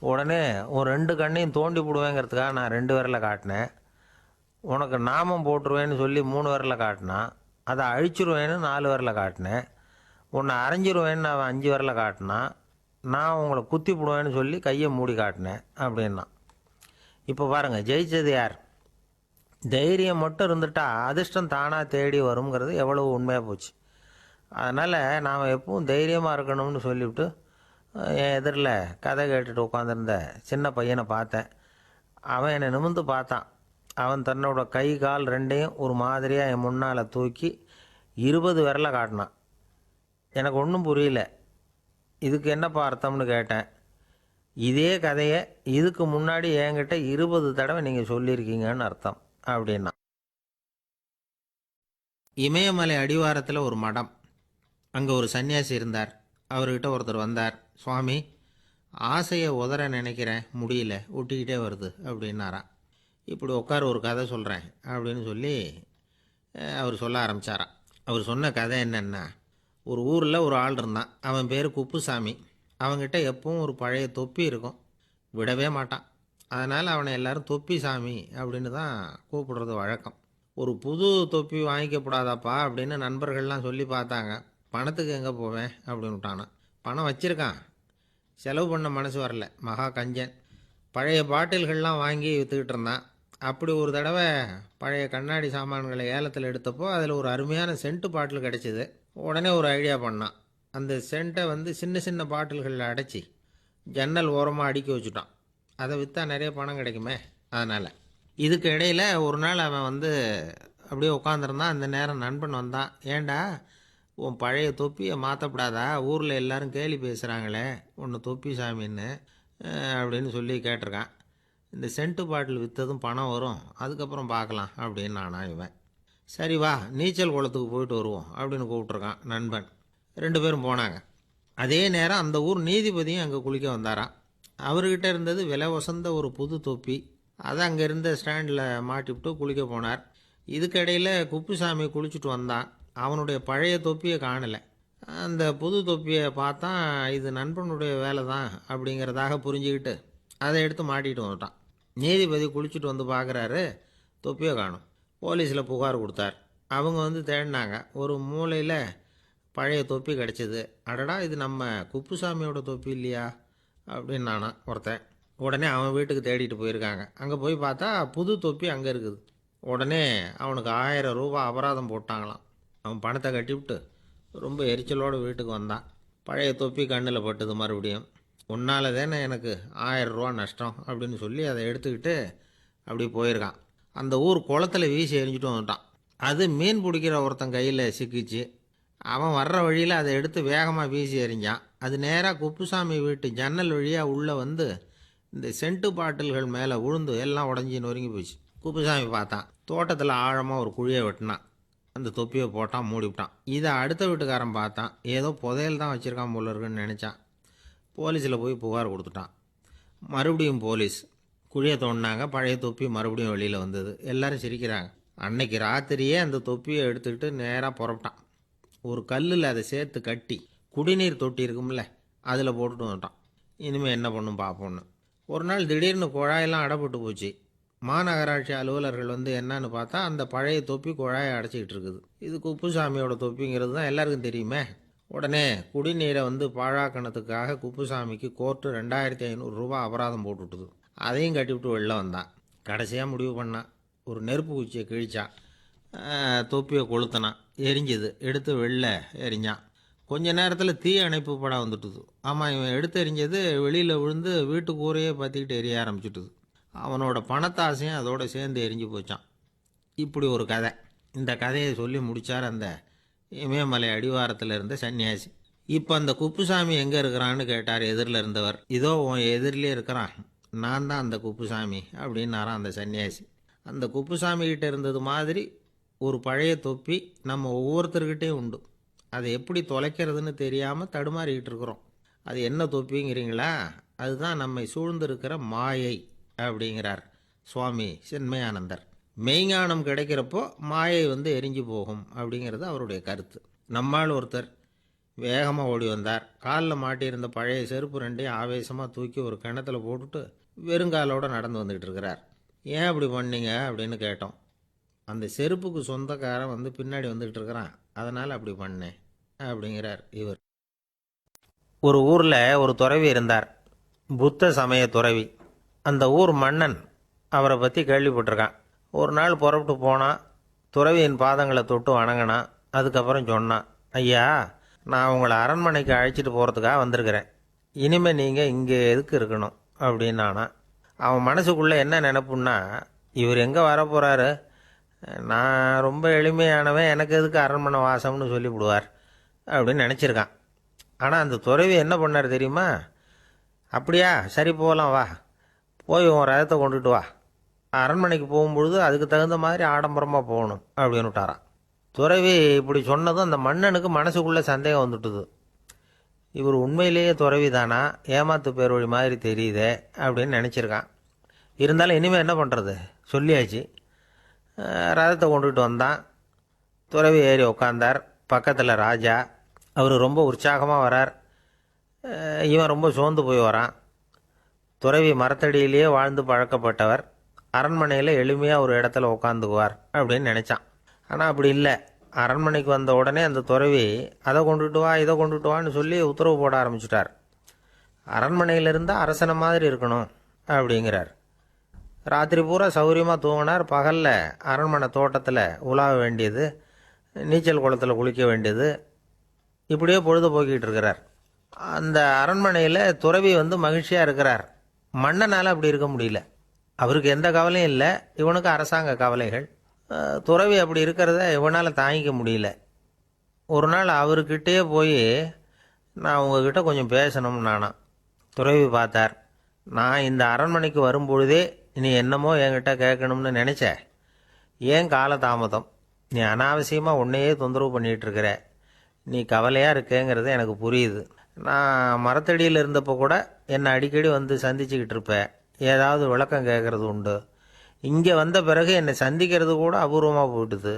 உடனே ஒரு 2 கண்ணையும் தோண்டி போடுவேங்கிறதுக்காக நான் 2 விரலை காட்டினேன். உனக்கு நாமம் போட்டுருவேன்னு சொல்லி 3 விரலை காட்டினான். அதை அழிச்சிருவேன்னு 4 விரலை காட்டினேன். உன்னை அரைஞ்சிருவேன்னு அவன் 5 விரலை காட்டினான். நான் உங்களை குத்தி போடுவேன்னு சொல்லி கையை மூடி காட்டினேன் அப்படின்னா. இப்போ பாருங்கள், ஜெயிச்சது யார்? தைரியம் மட்டும் இருந்துட்டா அதிர்ஷ்டம் தானாக தேடி வருங்கிறது எவ்வளவு உண்மையாக போச்சு. அதனால் நாம் எப்பவும் தைரியமாக இருக்கணும்னு சொல்லிவிட்டு என் எதிரில் கதை கேட்டுட்டு உட்காந்துருந்த சின்ன பையனை பார்த்தேன். அவன் என்னை நிமிர்ந்து பார்த்தான். அவன் தன்னோட கை கால் 2ஐயும் ஒரு மாதிரியாக என் முன்னால் தூக்கி 20 விரலை காட்டினான். எனக்கு ஒன்றும் புரியல. இதுக்கு என்னப்பா அர்த்தம்னு கேட்டேன். இதே கதையை இதுக்கு முன்னாடி என்கிட்ட 20 தடவை நீங்கள் சொல்லியிருக்கீங்கன்னு அர்த்தம் அப்படின்னா. இமயமலை அடிவாரத்தில் ஒரு மடம். அங்கே ஒரு சன்னியாசி இருந்தார். அவர்கிட்ட ஒருத்தர் வந்தார். சுவாமி, ஆசையை உதற நினைக்கிறேன், முடியல, ஒட்டிக்கிட்டே வருது அப்படின்னாராம். இப்படி உட்கார, ஒரு கதை சொல்கிறேன் அப்படின்னு சொல்லி அவர் சொல்ல ஆரம்பித்தாராம். அவர் சொன்ன கதை என்னென்னா, ஒரு ஊரில் ஒரு ஆள் இருந்தான். அவன் பேர் குப்புசாமி. அவன்கிட்ட எப்பவும் ஒரு பழைய தொப்பி இருக்கும், விடவே மாட்டான். அதனால் அவனை எல்லாரும் தொப்பி சாமி அப்படின்னு தான் கூப்பிடுறது வழக்கம். ஒரு புது தொப்பி வாங்கிக்கப்படாதாப்பா அப்படின்னு நண்பர்கள்லாம் சொல்லி பார்த்தாங்க. பணத்துக்கு எங்கே போவேன் அப்படின்னு விட்டானான். பணம் வச்சிருக்கான், செலவு பண்ண மனசு வரல. மகா கஞ்சன். பழைய பாட்டில்கள்லாம் வாங்கி விற்றுக்கிட்டு இருந்தான். அப்படி ஒரு தடவை பழைய கண்ணாடி சாமான்களை ஏலத்தில் எடுத்தப்போ அதில் ஒரு அருமையான சென்ட்டு பாட்டில் கிடச்சிது. உடனே ஒரு ஐடியா பண்ணான். அந்த சென்ட்டை சின்ன சின்ன பாட்டில்களில் அடைச்சி ஜன்னல் ஓரமாக அடுக்கி வச்சுட்டான். அதை விற்றா நிறைய பணம் கிடைக்குமே, அதனால். இதுக்கு இடையில் ஒரு நாள் அவன் அப்படியே உட்காந்துருந்தான். அந்த நேரம் நண்பன் வந்தான். ஏண்டா, உன் பழைய தொப்பியை மாற்றப்படாதா? ஊரில் எல்லாரும் கேலி பேசுகிறாங்களே உன்னை தொப்பி சாமின்னு அப்படின்னு சொல்லி கேட்டிருக்கான். இந்த சென்ட்டு பாட்டில் விற்றதும் பணம் வரும், அதுக்கப்புறம் பார்க்கலாம் அப்படின்னு நானா இவன். சரி வா, நீச்சல் குளத்துக்கு போயிட்டு வருவோம் அப்படின்னு கூப்பிட்ருக்கான் நண்பன். 2 பேரும் போனாங்க. அதே நேரம் அந்த ஊர் நீதிபதியும் அங்கே குளிக்க வந்தாராம். அவர்கிட்ட இருந்தது விலை உசந்த ஒரு புது தொப்பி. அதை அங்கே இருந்த ஸ்டாண்டில் மாட்டிவிட்டு குளிக்க போனார். இதுக்கிடையில் குப்புசாமி குளிச்சுட்டு வந்தான். அவனுடைய பழைய தொப்பியை காணலை. அந்த புது தொப்பியை பார்த்தா இது நண்பனுடைய வேலை தான் அப்படிங்கிறதாக புரிஞ்சுக்கிட்டு அதை எடுத்து மாட்டிகிட்டு வந்துட்டான். நீதிபதி குளிச்சுட்டு வந்து பார்க்குறாரு, தொப்பியை காணும். போலீஸில் புகார் கொடுத்தார். அவங்க தேடினாங்க. ஒரு மூலையில் பழைய தொப்பி கிடச்சிது. அடடா, இது நம்ம குப்புசாமியோட தொப்பி இல்லையா அப்படின்னு நானா ஒருத்தன். உடனே அவன் வீட்டுக்கு தேடிட்டு போயிருக்காங்க. அங்கே போய் பார்த்தா புது தொப்பி அங்கே இருக்குது. உடனே அவனுக்கு 1000 ரூபா அபராதம் போட்டாங்களாம். அவன் பணத்தை கட்டிவிட்டு ரொம்ப எரிச்சலோடு வீட்டுக்கு வந்தான். பழைய தொப்பி கண்ணில் பட்டுது. மறுபடியும், உன்னால் தானே எனக்கு 1000 ரூபா நஷ்டம் அப்படின்னு சொல்லி அதை எடுத்துக்கிட்டு அப்படி போயிருக்கான். அந்த ஊர் குளத்தில் வீசி எரிஞ்சிட்டு வந்துட்டான். அது மீன் பிடிக்கிற ஒருத்தன் கையில் சிக்கிச்சு. அவன் வர்ற வழியில் அதை எடுத்து வேகமாக வீசி எறிஞ்சான். அது நேராக குப்புசாமி வீட்டு ஜன்னல் வழியாக உள்ளே இந்த சென்ட்டு பாட்டில்கள் மேலே விழுந்து எல்லாம் உடஞ்சி நொறுங்கி போச்சு. குப்புசாமி பார்த்தான். தோட்டத்தில் ஆழமாக ஒரு குழியை வெட்டினான். அந்த தொப்பியை போட்டான், மூடிவிட்டான். இதை அடுத்த வீட்டுக்காரன் பார்த்தான். ஏதோ புதையல் தான் வச்சுருக்கான் போல இருக்குன்னு நினச்சான். போலீஸில் போய் புகார் கொடுத்துட்டான். மறுபடியும் போலீஸ் குழியை தோண்டினாங்க. பழைய தொப்பி மறுபடியும் வெளியில் வந்தது. எல்லோரும் சிரிக்கிறாங்க. அன்னைக்கு ராத்திரியே அந்த தொப்பியை எடுத்துக்கிட்டு நேராக புறப்பட்டான். ஒரு கல்லில் அதை சேர்த்து கட்டி குடிநீர் தொட்டி இருக்கும்ல, அதில் போட்டுட்டு வந்துட்டான். இனிமேல் என்ன பண்ணும் பார்ப்போன்னு. ஒரு நாள் திடீர்னு குழாயெல்லாம் அடைப்பட்டு போச்சு. மாநகராட்சி அலுவலர்கள் என்னன்னு பார்த்தா அந்த பழைய தொப்பி குழாயை அடைச்சிக்கிட்டு இருக்குது. இது குப்புசாமியோட தொப்பிங்கிறது தான் எல்லாருக்கும் தெரியுமே. உடனே குடிநீரை பாழாக்கணத்துக்காக குப்புசாமிக்கு கோர்ட்டு 2500 ரூபா அபராதம் போட்டுவிட்டுது. அதையும் கட்டிவிட்டு வெளில வந்தான். கடைசியாக முடிவு பண்ணான். ஒரு நெருப்பு குச்சியை கிழிச்சான். தொப்பியை கொளுத்தினான். எரிஞ்சுது. எடுத்து வெளில எரிஞ்சான். கொஞ்ச நேரத்தில் தீ அணைப்பு படம் வந்துட்டுது. ஆமாம், இவன் எடுத்து எரிஞ்சது வெளியில் விழுந்து வீட்டு கூரையே பற்றிக்கிட்டு எரிய ஆரம்பிச்சுட்டுது. அவனோட பணத்தாசையும் அதோடு சேர்ந்து எரிஞ்சு போச்சான். இப்படி ஒரு கதை. இந்த கதையை சொல்லி முடித்தார் அந்த இமயமலை அடிவாரத்தில் இருந்த சன்னியாசி. இப்போ அந்த குப்புசாமி எங்கே இருக்கிறான்னு கேட்டார் எதிரில் இருந்தவர். இதோ உன் எதிரிலே இருக்கிறான், நான் தான் அந்த குப்புசாமி அப்படின்னாரான் அந்த சன்னியாசி. அந்த குப்புசாமி கிட்டே இருந்தது மாதிரி ஒரு பழைய தொப்பி நம்ம ஒவ்வொருத்தர்கிட்டையும் உண்டு. அதை எப்படி தொலைக்கிறதுன்னு தெரியாமல் தடுமாறிக்கிட்டு இருக்கிறோம். அது என்ன தொப்பிங்கிறீங்களா? அதுதான் நம்மை சூழ்ந்திருக்கிற மாயை அப்படிங்கிறார் சுவாமி சின்மயானந்தர். மெய்ஞானம் கிடைக்கிறப்போ மாயை எரிஞ்சு போகும் அப்படிங்கிறது அவருடைய கருத்து. நம்மால் ஒருத்தர் வேகமாக ஓடி வந்தார். காலில் மாட்டியிருந்த பழைய செருப்பு 2ஐயும் ஆவேசமாக தூக்கி ஒரு கிணத்துல போட்டுட்டு வெறுங்காலோடு நடந்து வந்துக்கிட்டு இருக்கிறார். ஏன் அப்படி பண்ணீங்க அப்படின்னு கேட்டோம். அந்த செருப்புக்கு சொந்தக்காரன் பின்னாடி வந்துக்கிட்டு இருக்கிறான், அதனால் அப்படி பண்ணேன் அப்படிங்கிறார் இவர். ஒரு ஊரில் ஒரு துறவி இருந்தார், புத்த சமய துறவி. அந்த ஊர் மன்னன் அவரை பற்றி கேள்விப்பட்டிருக்கான். ஒரு நாள் புறப்பட்டு போனான். துறவியின் பாதங்களை தொட்டு வணங்கினான். அதுக்கப்புறம் சொன்னான், ஐயா, நான் உங்களை அரண்மனைக்கு அழைச்சிட்டு போகிறதுக்காக வந்திருக்கிறேன். இனிமேல் நீங்கள் இங்கே எதுக்கு இருக்கணும் அப்படின்னானா. அவன் மனசுக்குள்ளே என்ன நினைப்புன்னா, இவர் எங்கே வரப்போகிறாரு, நான் ரொம்ப எளிமையானவன், எனக்கு எதுக்கு அரண்மனை வாசம்னு சொல்லிவிடுவார் அப்படின்னு நினச்சிருக்கான். ஆனால் அந்த துறவி என்ன பண்ணார் தெரியுமா? அப்படியா, சரி போகலாம், வா, போய் உன் ரதத்தை கொண்டுட்டு வா, அரண்மனைக்கு போகும்பொழுது அதுக்கு தகுந்த மாதிரி ஆடம்பரமாக போகணும் அப்படின்னு விட்டாரான். துறவி இப்படி சொன்னதும் அந்த மன்னனுக்கு மனசுக்குள்ளே சந்தேகம் வந்துட்டுது. இவர் உண்மையிலேயே துறவி தானா, ஏமாத்து பேர் வழி மாதிரி தெரியுதே அப்படின்னு நினச்சிருக்கான். இருந்தாலும் இனிமேல் என்ன பண்ணுறது, சொல்லியாச்சு. ரதத்தை கொண்டுகிட்டு வந்தான். துறவி ஏறி உட்காந்தார். பக்கத்தில் ராஜா. அவர் ரொம்ப உற்சாகமாக வரார். இவன் ரொம்ப சோர்ந்து போய் வரான். துறவி மரத்தடியிலேயே வாழ்ந்து பழக்கப்பட்டவர். அரண்மனையில் எளிமையாக ஒரு இடத்துல உட்காந்துக்குவார் அப்படின்னு நினச்சான். ஆனால் அப்படி இல்லை. அரண்மனைக்கு வந்த உடனே அந்த துறவி அதை கொண்டுட்டு வா இதை கொண்டுட்டு வான்னு சொல்லி உத்தரவு போட ஆரம்பிச்சிட்டார். அரண்மனையில் இருந்தால் அரசனை மாதிரி இருக்கணும் அப்படிங்கிறார். ராத்திரி பூரா சௌகரியமாக தூங்கினார். பகலில் அரண்மனை தோட்டத்தில் உலாவ வேண்டியது, நீச்சல் குளத்தில் குளிக்க வேண்டியது, இப்படியே பொழுது போக்கிட்டு இருக்கிறார். அந்த அரண்மனையில் துறவி மகிழ்ச்சியாக இருக்கிறார். மன்னனால் அப்படி இருக்க முடியல. அவருக்கு எந்த கவலையும் இல்லை, இவனுக்கு அரசாங்க கவலைகள். துறவி அப்படி இருக்கிறத இவனால் தாங்கிக்க முடியல. ஒரு நாள் அவர்கிட்டயே போய், நான் உங்ககிட்ட கொஞ்சம் பேசணும்னு நானாம். துறவி பார்த்தார். நான் இந்த அரண்மனைக்கு வரும்பொழுதே நீ என்னமோ என்கிட்ட கேட்கணும்னு நினச்ச. ஏன் காலதாமதம்? நீ அனாவசியமாக உன்னையே தொந்தரவு பண்ணிகிட்ருக்கிற. நீ கவலையாக இருக்கேங்கிறது எனக்கு புரியுது. நான் மரத்தடியில் இருந்தப்போ கூட என்னை அடிக்கடி சந்திச்சுக்கிட்டு இருப்பேன். ஏதாவது விளக்கம் கேட்குறது உண்டு. இங்கே வந்த பிறகு என்னை சந்திக்கிறது கூட அபூர்வமாக போயிட்டுது.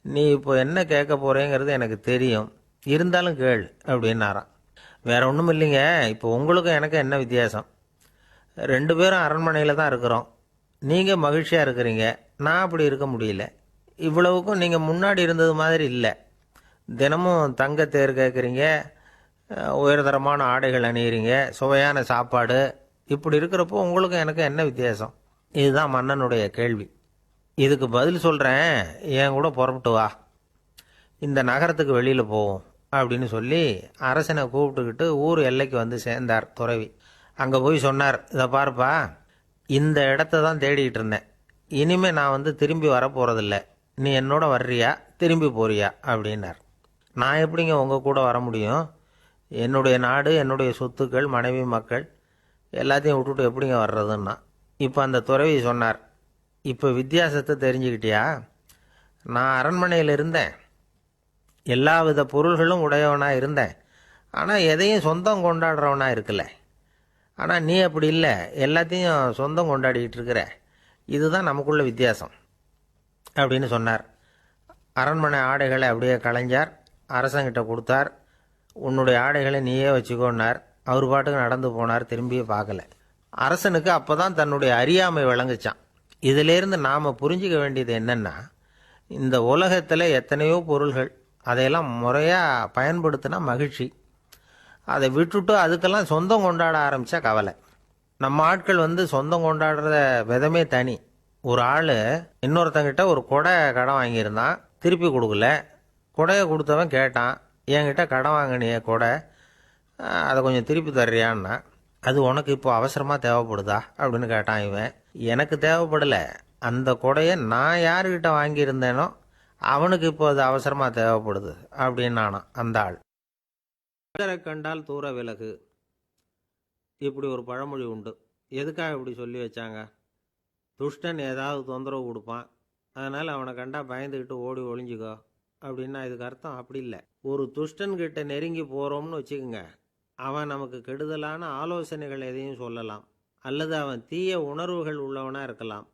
நீ இப்போ என்ன கேட்க போகிறேங்கிறது எனக்கு தெரியும், இருந்தாலும் கேள் அப்படின்னாராம். வேற ஒன்றும் இல்லைங்க, இப்போ உங்களுக்கும் எனக்கு என்ன வித்தியாசம்? 2 பேரும் அரண்மனையில் தான் இருக்கிறோம். நீங்கள் மகிழ்ச்சியாக இருக்கிறீங்க, நான் அப்படி இருக்க முடியல. இவ்வளவுக்கும் நீங்கள் முன்னாடி இருந்தது மாதிரி இல்லை. தினமும் தங்க தேர் கேட்குறீங்க, உயர்தரமான ஆடைகள் அணியிறீங்க, சுவையான சாப்பாடு. இப்படி இருக்கிறப்போ உங்களுக்கும் எனக்கு என்ன வித்தியாசம்? இதுதான் மன்னனுடைய கேள்வி. இதுக்கு பதில் சொல்கிறேன், என் கூட புறப்பட்டு வா, இந்த நகரத்துக்கு வெளியில் போவோம் அப்படின்னு சொல்லி அரசனை கூப்பிட்டுக்கிட்டு ஊர் எல்லைக்கு சேர்ந்தார் துறவி. அங்கே போய் சொன்னார், இதை பாருப்பா, இந்த இடத்த தான் தேடிக்கிட்டு இருந்தேன். இனிமேல் நான் திரும்பி வரப்போகிறதில்ல. நீ என்னோட வர்றியா திரும்பி போறியா அப்படின்னார். நான் எப்படிங்க உங்கள் கூட வர முடியும்? என்னுடைய நாடு, என்னுடைய சொத்துக்கள், மனைவி, மக்கள் எல்லாத்தையும் விட்டுட்டு எப்படிங்க வர்றதுன்னா. இப்போ அந்த துறவி சொன்னார், இப்போ வித்தியாசத்தை தெரிஞ்சுக்கிட்டியா? நான் அரண்மனையில் இருந்தேன், எல்லா வித பொருள்களும் உடையவனாக இருந்தேன். ஆனால் எதையும் சொந்தம் கொண்டாடுறவனாக இருக்கல. ஆனால் நீ அப்படி இல்லை, எல்லாத்தையும் சொந்தம் கொண்டாடிக்கிட்டு இருக்கிற. இதுதான் நமக்குள்ள வித்தியாசம் அப்படின்னு சொன்னார். அரண்மனை ஆடைகளை அப்படியே களைஞ்சார். அரசங்கிட்ட கொடுத்தார். உன்னுடைய ஆடைகளை நீயே வச்சுக்கோன்னார். அவர் பாட்டுக்கு நடந்து போனார், திரும்பியே பார்க்கல. அரசனுக்கு அப்போ தான் தன்னுடைய அறியாமை விளங்குச்சான். இதிலேருந்து நாம் புரிஞ்சிக்க வேண்டியது என்னென்னா, இந்த உலகத்தில் எத்தனையோ பொருள்கள், அதையெல்லாம் முறையாக பயன்படுத்தினா மகிழ்ச்சி. அதை விட்டுட்டு அதுக்கெல்லாம் சொந்தம் கொண்டாட ஆரம்பித்தா கவலை. நம்ம ஆட்கள் சொந்தம் கொண்டாடுற விதமே தனி. ஒரு ஆள் இன்னொருத்தங்கிட்ட ஒரு கொடை கடன் வாங்கியிருந்தான், திருப்பி கொடுக்கல. கொடையை கொடுத்தவன் கேட்டான், என்கிட்ட கடன் வாங்கினிய கொடை, அதை கொஞ்சம் திருப்பி தர்றியான்னா. அது உனக்கு இப்போ அவசரமாக தேவைப்படுதா அப்படின்னு கேட்டான் இவன். எனக்கு தேவைப்படலை, அந்த கொடையை நான் யாருக்கிட்ட வாங்கியிருந்தேனோ அவனுக்கு இப்போ அது அவசரமாக தேவைப்படுது அப்படின்னானான் அந்த ஆள். கண்டால் தூர விலகு, இப்படி ஒரு பழமொழி உண்டு. எதுக்காக இப்படி சொல்லி வச்சாங்க? துஷ்டன் ஏதாவது தொந்தரவு கொடுப்பான், அதனால் அவனை கண்டா பயந்துக்கிட்டு ஓடி ஒளிஞ்சிக்கோ அப்படின்னா இதுக்கு அர்த்தம் அப்படி இல்லை. ஒரு துஷ்டன்கிட்ட நெருங்கி போகிறோம்னு வச்சுக்கோங்க, அவன் நமக்கு கெடுதலான ஆலோசனைகள் எதையும் சொல்லலாம், அல்லது அவன் தீய உணர்வுகள் உள்ளவனாக இருக்கலாம்,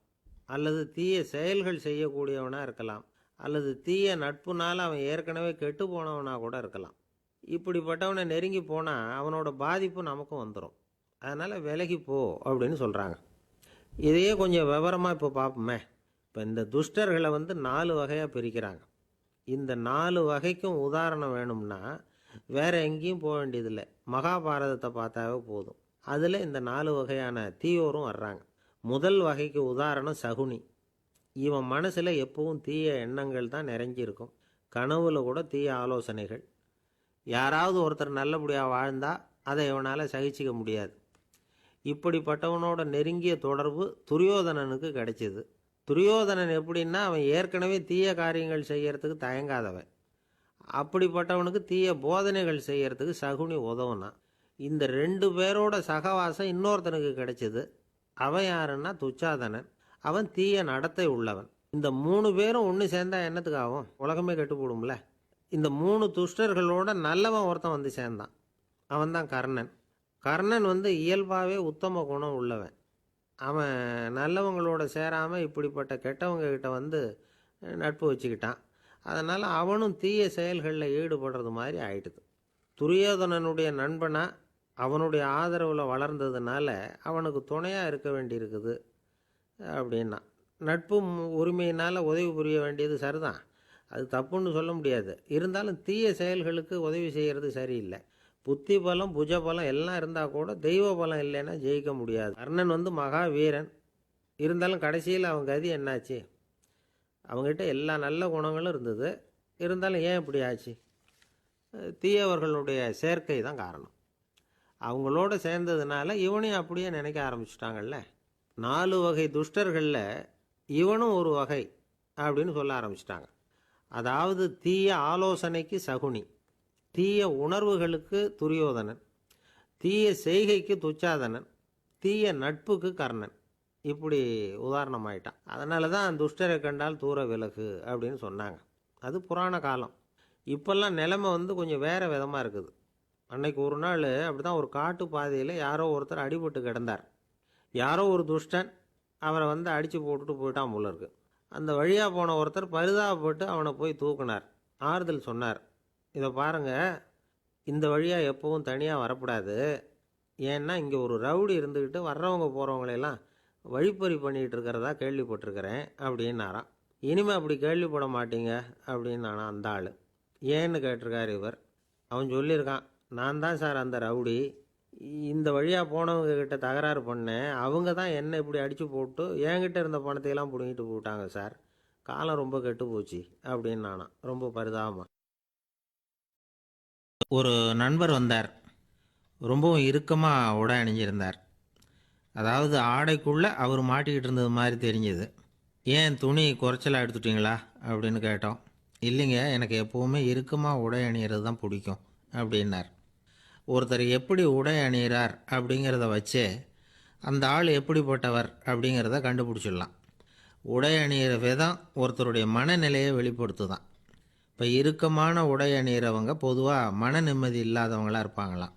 அல்லது தீய செயல்கள் செய்யக்கூடியவனாக இருக்கலாம், அல்லது தீய நட்புனால் அவன் ஏற்கனவே கெட்டு போனவனாக கூட இருக்கலாம். இப்படிப்பட்டவனை நெருங்கி போனால் அவனோட பாதிப்பு நமக்கும் வந்துடும். அதனால் விலகி போ அப்படின்னு சொல்கிறாங்க. இதையே கொஞ்சம் விவரமாக இப்போ பார்ப்போமே. இப்போ இந்த துஷ்டர்களை 4 வகையாக பிரிக்கிறாங்க. இந்த 4 வகைக்கும் உதாரணம் வேணும்னா வேற எங்கேயும் போக வேண்டியதில்லை, மகாபாரதத்தை பார்த்தாவே போதும். அதில் இந்த 4 வகையான தீயோரும் வர்றாங்க. முதல் வகைக்கு உதாரணம் சகுனி. இவன் மனசில் எப்பவும் தீய எண்ணங்கள் தான் நிறைஞ்சிருக்கும். கனவுல கூட தீய ஆலோசனைகள். யாராவது ஒருத்தர் நல்லபடியாக வாழ்ந்தா அதை இவனால் சகிச்சிக்க முடியாது. இப்படிப்பட்டவனோட நெருங்கிய தொடர்பு துரியோதனனுக்கு கிடைச்சிது. துரியோதனன் எப்படின்னா, அவன் ஏற்கனவே தீய காரியங்கள் செய்யறதுக்கு தயங்காதவன். அப்படிப்பட்டவனுக்கு தீய போதனைகள் செய்யறதுக்கு சகுனி உதவுனான். இந்த 2 பேரோட சகவாசம் இன்னொருத்தனுக்கு கிடைச்சிது. அவன் யாருன்னா துச்சாதனன். அவன் தீய நடத்தை உள்ளவன். இந்த 3 பேரும் ஒன்று சேர்ந்தா என்னத்துக்கு ஆகும்? உலகமே கெட்டுப்போடும்ல. இந்த 3 துஷ்டர்களோட நல்லவன் ஒருத்தன் சேர்ந்தான். அவன் தான் கர்ணன். கர்ணன் இயல்பாகவே உத்தம குணம் உள்ளவன். அவன் நல்லவங்களோட சேராமல் இப்படிப்பட்ட கெட்டவங்க கிட்ட நட்பு வச்சுக்கிட்டான். அதனால் அவனும் தீய செயல்களில் ஈடுபடுறது மாதிரி ஆயிடுது. துரியோதனனுடைய நண்பனா அவனுடைய ஆதரவில் வளர்ந்ததுனால அவனுக்கு துணையாக இருக்க வேண்டியிருக்குது அப்படின்னா. நட்பு உரிமையினால் உதவி புரிய வேண்டியது சரிதான், அது தப்புன்னு சொல்ல முடியாது. இருந்தாலும் தீய செயல்களுக்கு உதவி செய்கிறது சரியில்லை. புத்தி பலம் புஜ பலம் எல்லாம் இருந்தால் கூட தெய்வ பலம் இல்லைன்னா ஜெயிக்க முடியாது. கர்ணன் மகா வீரன், இருந்தாலும் கடைசியில் அவன் கதி என்னாச்சு? அவங்ககிட்ட எல்லா நல்ல குணங்களும் இருந்தது, இருந்தாலும் ஏன் இப்படி ஆச்சு? தீயவர்களுடைய சேர்க்கை தான் காரணம். அவங்களோட சேர்ந்ததுனால இவனையும் அப்படியே நினைக்க ஆரம்பிச்சிட்டாங்கல்ல. 4 வகை துஷ்டர்களில் இவனும் ஒரு வகை அப்படின்னு சொல்ல ஆரம்பிச்சிட்டாங்க. அதாவது தீய ஆலோசனைக்கு சகுனி, தீய உணர்வுகளுக்கு துரியோதனன், தீய செய்கைக்கு துச்சாதனன், தீய நட்புக்கு கர்ணன். இப்படி உதாரணமாயிட்டான். அதனால தான் துஷ்டரை கண்டால் தூர விலகு அப்படின்னு சொன்னாங்க. அது புராண காலம். இப்போல்லாம் நிலைமை கொஞ்சம் வேறு விதமாக இருக்குது. அன்னைக்கு ஒரு நாள் அப்படி தான் ஒரு காட்டு பாதையில் யாரோ ஒருத்தர் அடிபட்டு கிடந்தார். யாரோ ஒரு துஷ்டன் அவரை அடித்து போட்டுட்டு போயிட்டான் போல இருக்கு. அந்த வழியாக போன ஒருத்தர் பரிதாபப்பட்டு அவனை போய் தூக்குனார், ஆறுதல் சொன்னார். இதை பாருங்கள், இந்த வழியாக எப்பவும் தனியாக வரக்கூடாது. ஏன்னா இங்கே ஒரு ரவுடி இருந்துக்கிட்டு வர்றவங்க போகிறவங்களையெல்லாம் வழிப்பறி பண்ணிகிட்டு இருக்கிறதா கேள்விப்பட்டிருக்கிறேன் அப்படின்னாராம். இனிமேல் அப்படி கேள்விப்பட மாட்டீங்க அப்படின்னு நானா அந்த ஆள். ஏன்னு கேட்டிருக்கார் இவர். அவன் சொல்லியிருக்கான், நான் தான் சார் அந்த ரவுடி. இந்த வழியாக போனவங்க கிட்ட தகராறு பண்ணேன், அவங்க தான் என்னை இப்படி அடித்து போட்டு என்கிட்ட இருந்த பணத்தையெல்லாம் பிடுங்கிட்டு போட்டாங்க சார். காலம் ரொம்ப கெட்டு போச்சு அப்படின்னு நானா ரொம்ப பரிதாபமாக. ஒரு நண்பர் வந்தார். ரொம்பவும் இறுக்கமாக உடை அணிஞ்சிருந்தார். அதாவது ஆடைக்குள்ளே அவர் மாட்டிக்கிட்டு இருந்தது மாதிரி தெரிஞ்சுது. ஏன் துணி குறைச்சலாக எடுத்துட்டிங்களா அப்படின்னு கேட்டோம். இல்லைங்க, எனக்கு எப்போவுமே இறுக்கமாக உடை அணிகிறது தான் பிடிக்கும் அப்படின்னார். ஒருத்தர் எப்படி உடை அணிகிறார் அப்படிங்கிறத வச்சே அந்த ஆள் எப்படிப்பட்டவர் அப்படிங்கிறத கண்டுபிடிச்சிடலாம். உடை அணிகிற விதம் ஒருத்தருடைய மனநிலையை வெளிப்படுத்துதான். இப்போ இறுக்கமான உடை அணிகிறவங்க பொதுவாக மன நிம்மதி இல்லாதவங்களாக இருப்பாங்களாம்,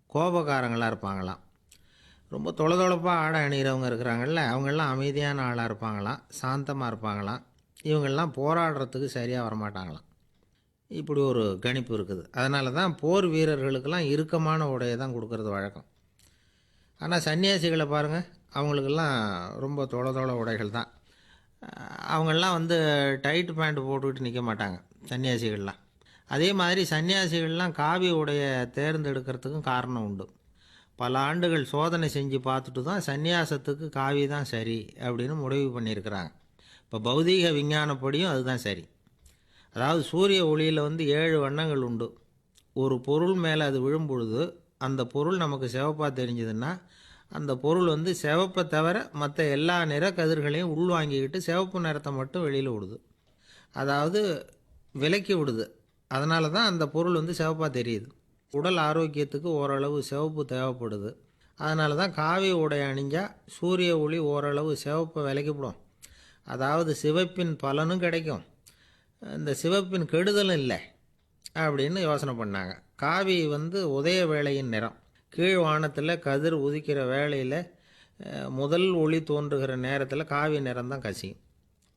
கோபக்காரங்களாக இருப்பாங்களாம். ரொம்ப தொலைதொலைப்பாக ஆடை அணிகிறவங்க இருக்கிறாங்கல்ல, அவங்கெல்லாம் அமைதியான ஆளாக இருப்பாங்களாம், சாந்தமாக இருப்பாங்களாம். இவங்கெல்லாம் போராடுறதுக்கு சரியாக வரமாட்டாங்களாம். இப்படி ஒரு கணிப்பு இருக்குது. அதனால தான் போர் வீரர்களுக்கெல்லாம் இறுக்கமான உடையை தான் கொடுக்கறது வழக்கம். ஆனால் சன்னியாசிகளை பாருங்கள், அவங்களுக்கெல்லாம் ரொம்ப தொலை உடைகள் தான். அவங்கெல்லாம் டைட் பேண்ட் போட்டுக்கிட்டு நிற்க மாட்டாங்க சன்னியாசிகள்லாம். அதே மாதிரி சன்னியாசிகள்லாம் காவி உடையை தேர்ந்தெடுக்கிறதுக்கும் காரணம் உண்டு. பல ஆண்டுகள் சோதனை செஞ்சு பார்த்துட்டு தான் சன்னியாசத்துக்கு காவி தான் சரி அப்படின்னு முடிவு பண்ணியிருக்கிறாங்க. இப்போ பௌதீக விஞ்ஞானப்படியும் அதுதான் சரி. அதாவது சூரிய ஒளியில் 7 வண்ணங்கள் உண்டு. ஒரு பொருள் மேலே அது விழும்பொழுது அந்த பொருள் நமக்கு சிவப்பாக தெரிஞ்சதுன்னா அந்த பொருள் சிவப்பை தவிர மற்ற எல்லா நிற கதிர்களையும் உள்வாங்கிக்கிட்டு சிவப்பு நிறத்தை மட்டும் வெளியில் விடுது. அதாவது விலக்கி விடுது. அதனால தான் அந்த பொருள் சிவப்பாக தெரியுது. உடல் ஆரோக்கியத்துக்கு ஓரளவு சிவப்பு தேவைப்படுது. அதனால தான் காவி உடை அணிஞ்சால் சூரிய ஒளி ஓரளவு சிவப்பை விலக்கிவிடும். அதாவது சிவப்பின் பலனும் கிடைக்கும், இந்த சிவப்பின் கெடுதலும் இல்லை அப்படின்னு யோசனை பண்ணாங்க. காவி உதய வேளையின் நிறம். கீழ் வானத்தில் கதிர் உதிக்கிற வேளையில் முதல் ஒளி தோன்றுகிற நேரத்தில் காவி நிறம் தான் கசியும்.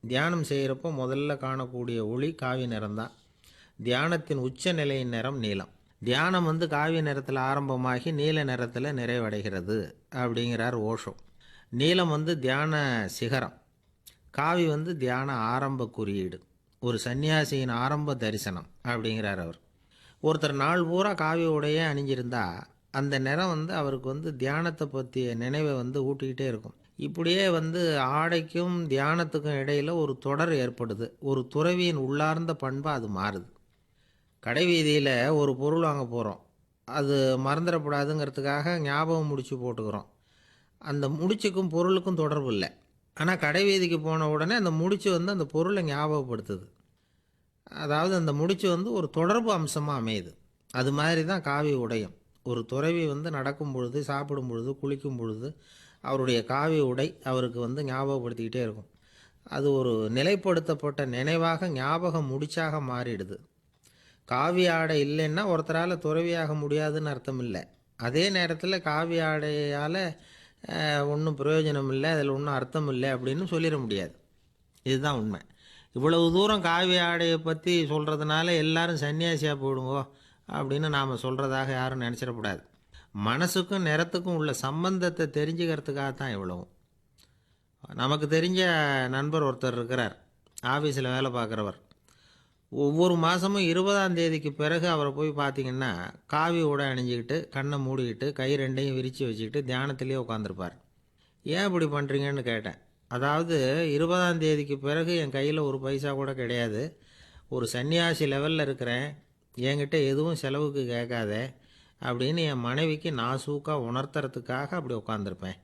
தியானம் செய்கிறப்போ முதல்ல காணக்கூடிய ஒளி காவி நிறம்தான். தியானத்தின் உச்ச நிலையின் நிறம் நீலம். தியானம் காவி நிறத்தில் ஆரம்பமாகி நீல நிறத்தில் நிறைவடைகிறது அப்படிங்கிறார் ஓஷோ. நீலம் தியான சிகரம், காவி தியான ஆரம்ப குறியீடு, ஒரு சன்னியாசியின் ஆரம்ப தரிசனம் அப்படிங்கிறார் அவர். ஒருத்தர் நாள் பூரா காவி உடையே அணிஞ்சிருந்தா அந்த நிறம் அவருக்கு தியானத்தை பற்றிய நினைவை ஊட்டிக்கிட்டே இருக்கும். இப்படியே ஆடைக்கும் தியானத்துக்கும் இடையில் ஒரு தொடர் ஏற்படுது. ஒரு துறவியின் உள்ளார்ந்த பண்பாக அது மாறுது. கடை வீதியில் ஒரு பொருள் வாங்க போகிறோம், அது மறந்துடக்கூடாதுங்கிறதுக்காக ஞாபகம் முடிச்சு போட்டுக்கிறோம். அந்த முடிச்சுக்கும் பொருளுக்கும் தொடர்பு இல்லை. ஆனால் கடை வீதிக்கு போன உடனே அந்த முடிச்சு அந்த பொருளை ஞாபகப்படுத்துது. அதாவது அந்த முடிச்சு ஒரு தொடர்பு அம்சமாக அமையுது. அது மாதிரி தான் காவி உடையும். ஒரு துறவி நடக்கும் பொழுது, சாப்பிடும் பொழுது, குளிக்கும் பொழுது அவருடைய காவி உடை அவருக்கு ஞாபகப்படுத்திக்கிட்டே இருக்கும். அது ஒரு நிலைப்படுத்தப்பட்ட நினைவாக ஞாபக முடிச்சாக மாறிடுது. காவி ஆடை இல்லைன்னா ஒருத்தரால் துறவியாக முடியாதுன்னு அர்த்தம் இல்லை. அதே நேரத்தில் காவி ஆடையால் ஒன்றும் பிரயோஜனம் இல்லை, அதில் ஒன்றும் அர்த்தம் இல்லை அப்படின்னு சொல்லிட முடியாது. இதுதான் உண்மை. இவ்வளவு தூரம் காவி ஆடையை பற்றி சொல்கிறதுனால எல்லாரும் சன்னியாசியாக போயிடுங்கோ அப்படின்னு நாம் சொல்கிறதாக யாரும் நினச்சிடக்கூடாது. மனசுக்கும் நிறத்துக்கும் உள்ள சம்பந்தத்தை தெரிஞ்சுக்கிறதுக்காக தான் இவ்வளவும். நமக்கு தெரிஞ்ச நண்பர் ஒருத்தர் இருக்கிறார், ஆஃபீஸில் வேலை பார்க்குறவர். ஒவ்வொரு மாதமும் 20ஆம் தேதிக்கு பிறகு அவரை போய் பார்த்தீங்கன்னா காவி உடை அணிஞ்சிக்கிட்டு கண்ணை மூடிக்கிட்டு கை ரெண்டையும் விரித்து வச்சுக்கிட்டு தியானத்திலே உட்காந்துருப்பார். ஏன் இப்படி பண்ணுறீங்கன்னு கேட்டேன். அதாவது 20ஆம் தேதிக்கு பிறகு என் கையில் ஒரு பைசா கூட கிடையாது, ஒரு சன்னியாசி லெவலில் இருக்கிறேன், என்கிட்ட எதுவும் செலவுக்கு கேட்காத அப்படின்னு என் மனைவிக்கு நாசூக்காக உணர்த்துறதுக்காக அப்படி உட்காந்துருப்பேன்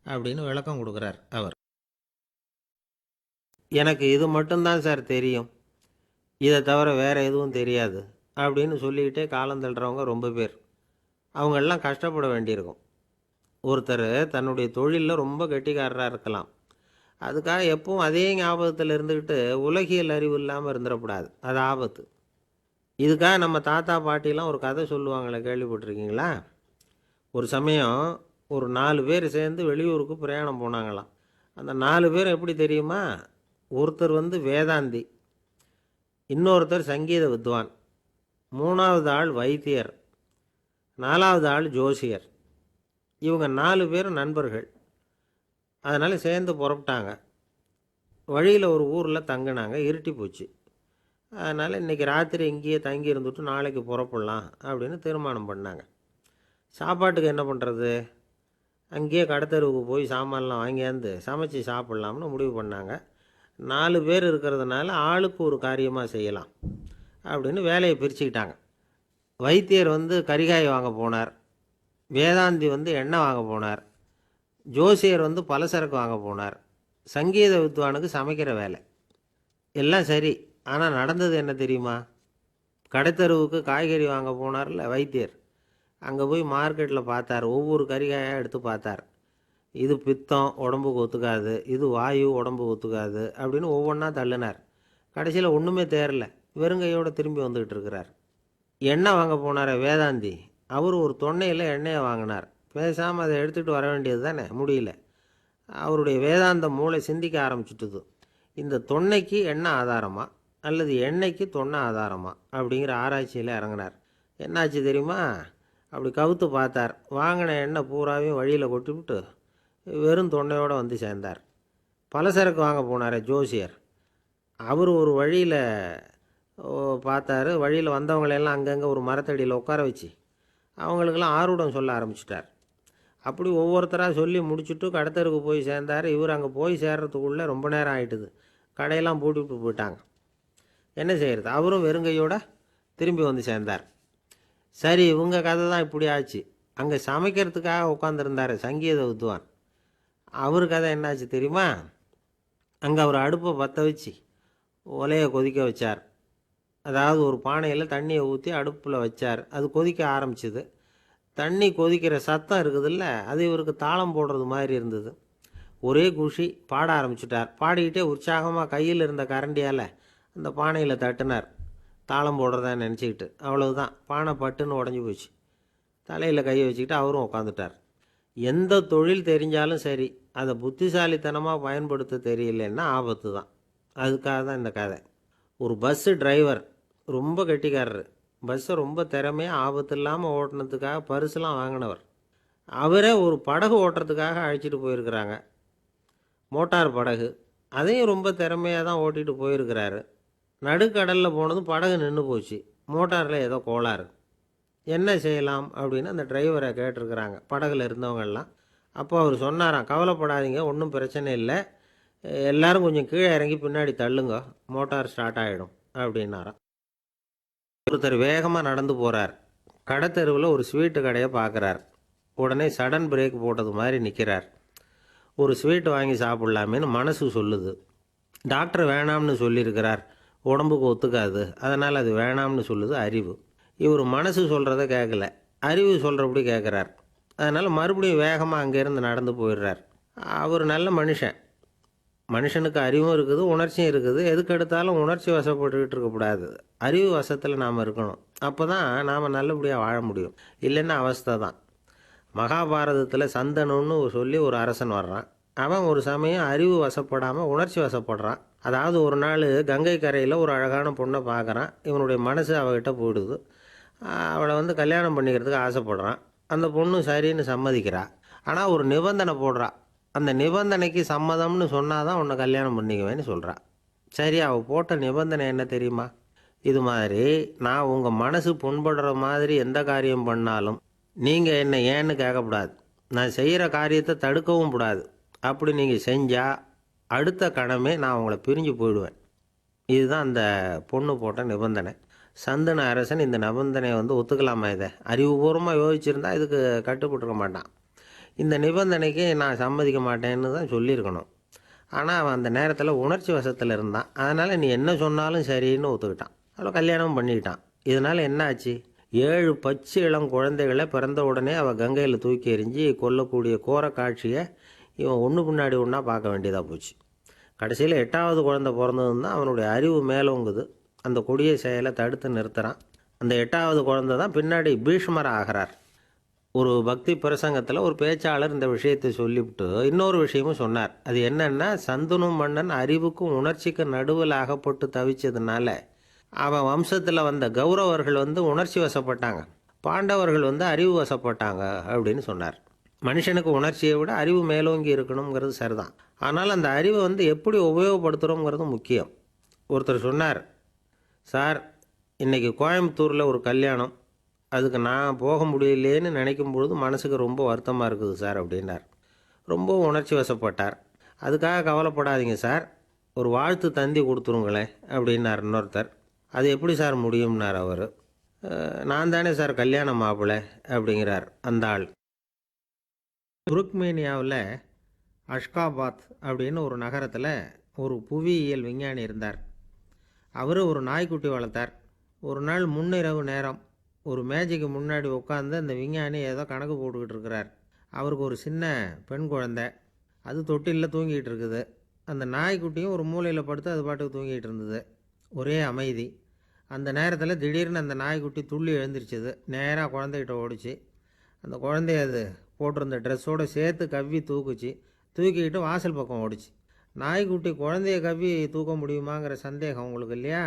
அப்படின்னு விளக்கம் கொடுக்குறார் அவர். எனக்கு இது மட்டும்தான் சார் தெரியும், இதை தவிர வேறு எதுவும் தெரியாது அப்படின்னு சொல்லிக்கிட்டே காலம் தள்ளுறவங்க ரொம்ப பேர். அவங்கெல்லாம் கஷ்டப்பட வேண்டியிருக்கும். ஒருத்தர் தன்னுடைய தொழிலில் ரொம்ப கெட்டிக்காரராக இருக்கலாம், அதுக்காக எப்பவும் அதே ஞாபகத்தில் இருந்துக்கிட்டு உலகியல் அறிவு இல்லாமல் இருந்துடக்கூடாது, அது ஆபத்து. இதுக்காக நம்ம தாத்தா பாட்டிலாம் ஒரு கதை சொல்லுவாங்களே, கேள்விப்பட்டிருக்கீங்களா? ஒரு சமயம் ஒரு 4 பேர் சேர்ந்து வெளியூருக்கு பிரயாணம் போனாங்களாம். அந்த 4 பேர் எப்படி தெரியுமா? ஒருத்தர் வேதாந்தி, இன்னொருத்தர் சங்கீத வித்வான், 3வது ஆள் வைத்தியர், 4வது ஆள் ஜோசியர். இவங்க 4 பேரும் நண்பர்கள். அதனால் சேர்ந்து புறப்பட்டாங்க. வழியில் ஒரு ஊரில் தங்கினாங்க. இருட்டி போச்சு. அதனால் இன்றைக்கி ராத்திரி இங்கேயே தங்கி இருந்துட்டு நாளைக்கு புறப்படலாம் அப்படின்னு தீர்மானம் பண்ணாங்க. சாப்பாட்டுக்கு என்ன பண்ணுறது? அங்கேயே கடைத்தெருவுக்கு போய் சாமான்லாம் வாங்கியாந்து சமைச்சு சாப்பிட்லாம்னு முடிவு பண்ணாங்க. 4 பேர் இருக்கிறதுனால ஆளுக்கு ஒரு காரியமாக செய்யலாம் அப்படின்னு வேலையை பிரிச்சுக்கிட்டாங்க. வைத்தியர் கரிகாய் வாங்க போனார், வேதாந்தி எண்ணெய் வாங்க போனார், ஜோசியர் பலசரக்கு வாங்க போனார், சங்கீத வித்வானுக்கு சமைக்கிற வேலை. எல்லாம் சரி, ஆனால் நடந்தது என்ன தெரியுமா? கடைத்தெருவுக்கு காய்கறி வாங்க போனார்ல வைத்தியர், அங்கே போய் மார்க்கெட்டில் பார்த்தார். ஒவ்வொரு கரிகாயாக எடுத்து பார்த்தார். இது பித்தம், உடம்புக்கு ஒத்துக்காது, இது வாயு, உடம்புக்கு ஒத்துக்காது அப்படின்னு ஒவ்வொன்றா தள்ளினார். கடைசியில் ஒன்றுமே தேரல, வெறுங்கையோடு திரும்பி வந்துக்கிட்டு இருக்கிறார். எண்ணெய் வாங்க போனார் வேதாந்தி, அவர் ஒரு தொன்னையில் எண்ணெயை வாங்கினார். பேசாமல் அதை எடுத்துகிட்டு வர வேண்டியது தானே, முடியல. அவருடைய வேதாந்த மூளை சிந்திக்க ஆரம்பிச்சுட்டுது. இந்த தொன்னைக்கு எண்ணெய் ஆதாரமா அல்லது எண்ணெய்க்கு தொன்னை ஆதாரமா அப்படிங்கிற ஆராய்ச்சியில் இறங்கினார். என்னாச்சு தெரியுமா? அப்படி கவுத்து பார்த்தார். வாங்கின எண்ணெய் பூராவையும் வழியில் கொட்டிவிட்டு வெறும் தொன்னையோடு சேர்ந்தார். பலசரக்கு வாங்க போனார் ஜோசியர், அவர் ஒரு வழியில் பார்த்தாரு. வழியில் வந்தவங்களெல்லாம் அங்கங்கே ஒரு மரத்தடியில் உட்கார வச்சு அவங்களுக்கெல்லாம் ஆர்வம் சொல்ல ஆரம்பிச்சிட்டார். அப்படி ஒவ்வொருத்தராக சொல்லி முடிச்சுட்டு கடைத்தருக்கு போய் சேர்ந்தார். இவர் அங்கே போய் சேர்றதுக்குள்ளே ரொம்ப நேரம் ஆகிட்டுது. கடையெல்லாம் பூட்டிவிட்டு போயிட்டாங்க. என்ன செய்கிறது? அவரும் வெறுங்கையோடு திரும்பி சேர்ந்தார். சரி, இவங்க கதை தான் இப்படி ஆச்சு. அங்கே சமைக்கிறதுக்காக உட்காந்துருந்தார் சங்கீத வித்வான், அவர் கதை என்னாச்சு தெரியுமா? அங்கே அவர் அடுப்பை பற்ற வச்சு ஒலையை கொதிக்க வச்சார். அதாவது ஒரு பானையில் தண்ணியை ஊற்றி அடுப்பில் வச்சார். அது கொதிக்க ஆரம்பிச்சிது. தண்ணி கொதிக்கிற சத்தம் இருக்குதுல்ல, அது இவருக்கு தாளம் போடுறது மாதிரி இருந்தது. ஒரே குஷி, பாட ஆரம்பிச்சிட்டார். பாடிக்கிட்டே உற்சாகமாக கையில் இருந்த கரண்டியால் அந்த பானையில் தட்டினார், தாளம் போடுறதா நினச்சிக்கிட்டு. அவ்வளவுதான், பானை பட்டுன்னு உடஞ்சி போச்சு. தலையில் கையை வச்சுக்கிட்டு அவரும் உட்காந்துட்டார். எந்த தொழில் தெரிஞ்சாலும் சரி, அதை புத்திசாலித்தனமாக பயன்படுத்த தெரியலன்னா ஆபத்து தான். அதுக்காக தான் இந்த கதை. ஒரு பஸ்ஸு டிரைவர் ரொம்ப கெட்டிக்காரரு. பஸ்ஸை ரொம்ப திறமையாக ஆபத்து இல்லாமல் ஓட்டினதுக்காக பரிசுலாம் வாங்கினவர். அவரே ஒரு படகு ஓட்டுறதுக்காக அழைச்சிட்டு போயிருக்கிறாங்க, மோட்டார் படகு. அதையும் ரொம்ப திறமையாக தான் ஓட்டிகிட்டு போயிருக்கிறாரு. நடுக்கடலில் போனதும் படகு நின்று போச்சு. மோட்டாரில் ஏதோ கோளாறு. என்ன செய்யலாம் அப்படின்னு அந்த டிரைவரை கேட்டிருக்கிறாங்க படகுல இருந்தவங்கெல்லாம். அப்போ அவர் சொன்னாராம், கவலைப்படாதீங்க, ஒன்றும் பிரச்சனை இல்லை, எல்லோரும் கொஞ்சம் கீழே இறங்கி பின்னாடி தள்ளுங்க, மோட்டார் ஸ்டார்ட் ஆகிடும் அப்படின்னாராம். ஒருத்தர் வேகமாக நடந்து போகிறார். கடைத்தெருவில் ஒரு ஸ்வீட்டு கடையை பார்க்குறார். உடனே சடன் பிரேக் போட்டது மாதிரி நிற்கிறார். ஒரு ஸ்வீட்டு வாங்கி சாப்பிட்லாமேன்னு மனசு சொல்லுது. டாக்டர் வேணாம்னு சொல்லியிருக்கிறார், உடம்புக்கு ஒத்துக்காது, அதனால் அது வேணாம்னு சொல்லுது அறிவு. இவர் மனசு சொல்கிறத கேட்கல, அறிவு சொல்கிறபடி கேட்குறார். அதனால் மறுபடியும் வேகமாக அங்கேருந்து நடந்து போயிடுறார். அவர் நல்ல மனுஷன். மனுஷனுக்கு அறிவும் இருக்குது, உணர்ச்சியும் இருக்குது. எதுக்கு எடுத்தாலும் உணர்ச்சி வசப்பட்டுக்கிட்டு இருக்கக்கூடாது, அறிவு வசத்தில் நாம் இருக்கணும். அப்போ தான் நாம் நல்லபடியாக வாழ முடியும். இல்லைன்னா அவஸ்தை தான். மகாபாரதத்தில் சந்தனுன்னு சொல்லி ஒரு அரசன் வர்றான். அவன் ஒரு சமயம் அறிவு வசப்படாமல் உணர்ச்சி வசப்படுறான். அதாவது ஒரு நாள் கங்கை கரையில் ஒரு அழகான பொண்ணை பார்க்குறான். இவனுடைய மனசு அவகிட்ட போயிடுது. அவளை வந்து கல்யாணம் பண்ணிக்கிறதுக்கு ஆசைப்படுறான். அந்த பொண்ணு சரின்னு சம்மதிக்கிறா. ஆனால் ஒரு நிபந்தனை போடுறா. அந்த நிபந்தனைக்கு சம்மதம்னு சொன்னால் தான் உன்னை கல்யாணம் பண்ணிக்குவேன்னு சொல்கிறா. சரி, அவள் போட்ட நிபந்தனை என்ன தெரியுமா? இது மாதிரி நான் உங்கள் மனசு புண்படுற மாதிரி எந்த காரியம் பண்ணாலும் நீங்கள் என்னை ஏன்னு கேட்கக்கூடாது. நான் செய்கிற காரியத்தை தடுக்கவும் கூடாது. அப்படி நீங்கள் செஞ்சால் அடுத்த கணமே நான் உங்களை பிரிஞ்சு போயிடுவேன். இதுதான் அந்த பொண்ணு போட்ட நிபந்தனை. சந்தன அரசன் இந்த நிபந்தனையை வந்து ஒத்துக்கலாமா? இதை அறிவுபூர்வமாக யோசிச்சிருந்தா இதுக்கு கட்டுப்பட்டுருக்க மாட்டான். இந்த நிபந்தனைக்கு நான் சம்மதிக்க மாட்டேன்னு தான் சொல்லியிருக்கணும். ஆனால் அவன் அந்த நேரத்தில் உணர்ச்சி வசத்தில் இருந்தான். அதனால் நீ என்ன சொன்னாலும் சரின்னு ஒத்துக்கிட்டான். அவளை கல்யாணம் பண்ணிக்கிட்டான். இதனால் என்ன ஆச்சு? 7 பச்சை இளம் குழந்தைகளை பிறந்த உடனே அவள் கங்கையில் தூக்கி எறிஞ்சி கொல்லக்கூடிய கோர காட்சியை இவன் ஒன்று பின்னாடி ஒன்றா பார்க்க வேண்டியதாக போச்சு. கடைசியில் 8வது குழந்தை பிறந்ததுன்னு தான் அவனுடைய அறிவு மேலோங்குது. அந்த கொடிய செயலை தடுத்து நிறுத்துகிறான். அந்த 8வது குழந்தை தான் பின்னாடி பீஷ்மர் ஆகிறார். ஒரு பக்தி பிரசங்கத்தில் ஒரு பேச்சாளர் இந்த விஷயத்தை சொல்லிவிட்டு இன்னொரு விஷயமும் சொன்னார். அது என்னன்னா, சந்தனு மன்னன் அறிவுக்கும் உணர்ச்சிக்கும் நடுவில் அகப்பட்டு தவிச்சதுனால அவன் வம்சத்தில் வந்த கௌரவர்கள் வந்து உணர்ச்சி வசப்பட்டாங்க, பாண்டவர்கள் வந்து அறிவு வசப்பட்டாங்க அப்படின்னு சொன்னார். மனுஷனுக்கு உணர்ச்சியை விட அறிவு மேலோங்கி இருக்கணுங்கிறது சரிதான். ஆனால் அந்த அறிவை வந்து எப்படி உபயோகப்படுத்துகிறோங்கிறது முக்கியம். ஒருத்தர் சொன்னார், சார் இன்றைக்கி கோயம்புத்தூரில் ஒரு கல்யாணம், அதுக்கு நான் போக முடியலேன்னு நினைக்கும் பொழுது மனசுக்கு ரொம்ப வருத்தமாக இருக்குது சார் அப்படின்னார். ரொம்ப உணர்ச்சி வசப்பட்டார். அதுக்காக கவலைப்படாதீங்க சார், ஒரு வாழ்த்து தந்தி கொடுத்துருங்களேன் அப்படின்னார் இன்னொருத்தர். அது எப்படி சார் முடியும்னார் அவர். நான் தானே சார் கல்யாண மாப்பிள்ளை அப்படிங்கிறார் அந்த ஆள். துருக்மேனியாவில் அஷ்காபாத் அப்படின்னு ஒரு நகரத்தில் ஒரு புவியியல் விஞ்ஞானி இருந்தார். அவர் ஒரு நாய்க்குட்டி வளர்த்தார். ஒரு நாள் முன்னிரவு நேரம் ஒரு மேஜைக்கு முன்னாடி உட்காந்து அந்த விஞ்ஞானி ஏதோ கணக்கு போட்டுக்கிட்டு இருக்கிறார். அவருக்கு ஒரு சின்ன பெண் குழந்தை, அது தொட்டிலில் தூங்கிட்டு இருக்குது. அந்த நாய்க்குட்டியும் ஒரு மூலையில் படுத்து அது பாட்டுக்கு தூங்கிட்டு இருந்தது. ஒரே அமைதி. அந்த நேரத்தில் திடீர்னு அந்த நாய்க்குட்டி துள்ளி எழுந்திரிச்சிது. நேராக குழந்தைகிட்ட ஓடிச்சு. அந்த குழந்தைய அது போட்டிருந்த ட்ரெஸ்ஸோடு சேர்த்து கவ்வி தூக்குச்சு. தூக்கிக்கிட்டு வாசல் பக்கம் ஓடிச்சு. நாய்க்குட்டி குழந்தைய கவ்வி தூக்க முடியுமாங்கிற சந்தேகம் உங்களுக்கு இல்லையா?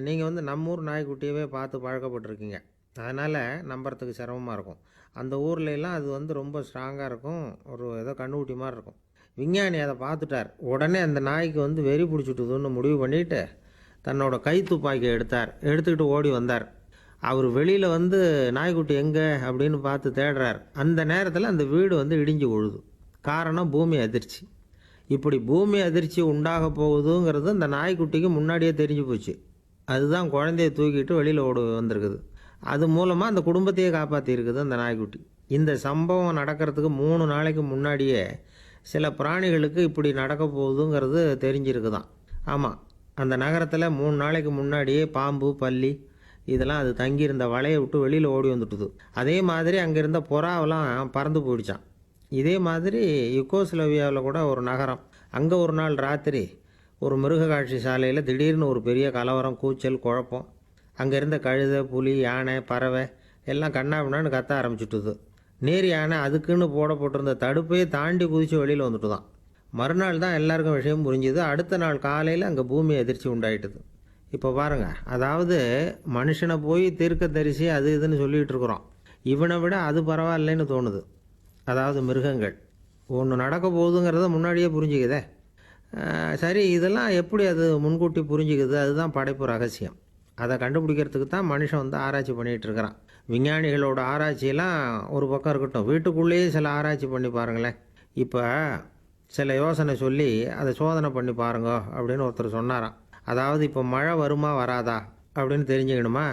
நீங்கள் வந்து நம்மூர் நாய்க்குட்டியவே பார்த்து பழக்கப்பட்டிருக்கீங்க. அதனால் நம்புறதுக்கு சிரமமாக இருக்கும். அந்த ஊர்லெலாம் அது வந்து ரொம்ப ஸ்ட்ராங்காக இருக்கும், ஒரு ஏதோ கண்ணுக்குட்டி மாதிரி இருக்கும். விஞ்ஞானி அதை பார்த்துட்டார். உடனே அந்த நாய்க்கு வந்து வெறி பிடிச்சிட்டுதுன்னு முடிவு பண்ணிவிட்டு தன்னோட கை துப்பாக்கி எடுத்துக்கிட்டு ஓடி வந்தார். அவர் வெளியில் வந்து நாய்க்குட்டி எங்கே அப்படின்னு பார்த்து தேடுறார். அந்த நேரத்தில் அந்த வீடு வந்து இடிஞ்சு விழுது. காரணம் பூமி அதிர்ச்சி. இப்படி பூமி அதிர்ச்சி உண்டாக போகுதுங்கிறது அந்த நாய்க்குட்டிக்கு முன்னாடியே தெரிஞ்சு போச்சு. அதுதான் குழந்தைய தூக்கிட்டு வெளியில் வந்திருக்குது. அது மூலமாக அந்த குடும்பத்தையே காப்பாற்றிருக்குது அந்த நாய்க்குட்டி. இந்த சம்பவம் நடக்கிறதுக்கு 3 நாளைக்கு முன்னாடியே சில பிராணிகளுக்கு இப்படி நடக்க போகுதுங்கிறது தெரிஞ்சிருக்குதான். ஆமாம், அந்த நகரத்தில் 3 நாளைக்கு முன்னாடியே பாம்பு, பல்லி இதெல்லாம் அது தங்கியிருந்த வலையை விட்டு வெளியில் ஓடி வந்துட்டுது. அதே மாதிரி அங்கே இருந்த புறாவெல்லாம் பறந்து போயிடுச்சான். இதே மாதிரி யுகோஸ்லோவியாவில் கூட ஒரு நகரம், அங்கே ஒரு நாள் ராத்திரி ஒரு மிருக காட்சி சாலையில் திடீர்னு ஒரு பெரிய கலவரம், கூச்சல், குழப்பம். அங்கே இருந்த கழுதை, புலி, யானை, பறவை எல்லாம் கண்ணாபின்னான்னு கத்த ஆரம்பிச்சுட்டுது. நேர் யானை அதுக்குன்னு போடப்பட்டிருந்த தடுப்பையே தாண்டி குதித்து வெளியில் வந்துட்டு தான். மறுநாள் தான் எல்லாருக்கும் விஷயம் புரிஞ்சுது. அடுத்த நாள் காலையில் அங்கே பூமி அதிர்ச்சி உண்டாயிட்டுது. இப்போ பாருங்கள், அதாவது மனுஷனை போய் தீர்க்க தரிசி அது இதுன்னு சொல்லிகிட்டு இருக்கிறோம். இவனை விட அது பரவாயில்லைன்னு தோணுது. அதாவது மிருகங்கள் ஒன்று நடக்க போகுதுங்கிறத முன்னாடியே புரிஞ்சுக்குதே. சரி, இதெல்லாம் எப்படி அது முன்கூட்டி புரிஞ்சுக்குது? அதுதான் படைப்பு ரகசியம். அதை கண்டுபிடிக்கிறதுக்கு தான் மனுஷன் வந்து ஆராய்ச்சி பண்ணிகிட்டு இருக்கிறான். விஞ்ஞானிகளோட ஆராய்ச்சியெல்லாம் ஒரு பக்கம் இருக்கட்டும், வீட்டுக்குள்ளேயே சில ஆராய்ச்சி பண்ணி பாருங்களேன். இப்போ சில யோசனை சொல்லி அதை சோதனை பண்ணி பாருங்க அப்படின்னு ஒருத்தர் சொன்னாராம். அதாவது இப்போ மழை வருமா வராதா அப்படின்னு தெரிஞ்சுக்கணுமா,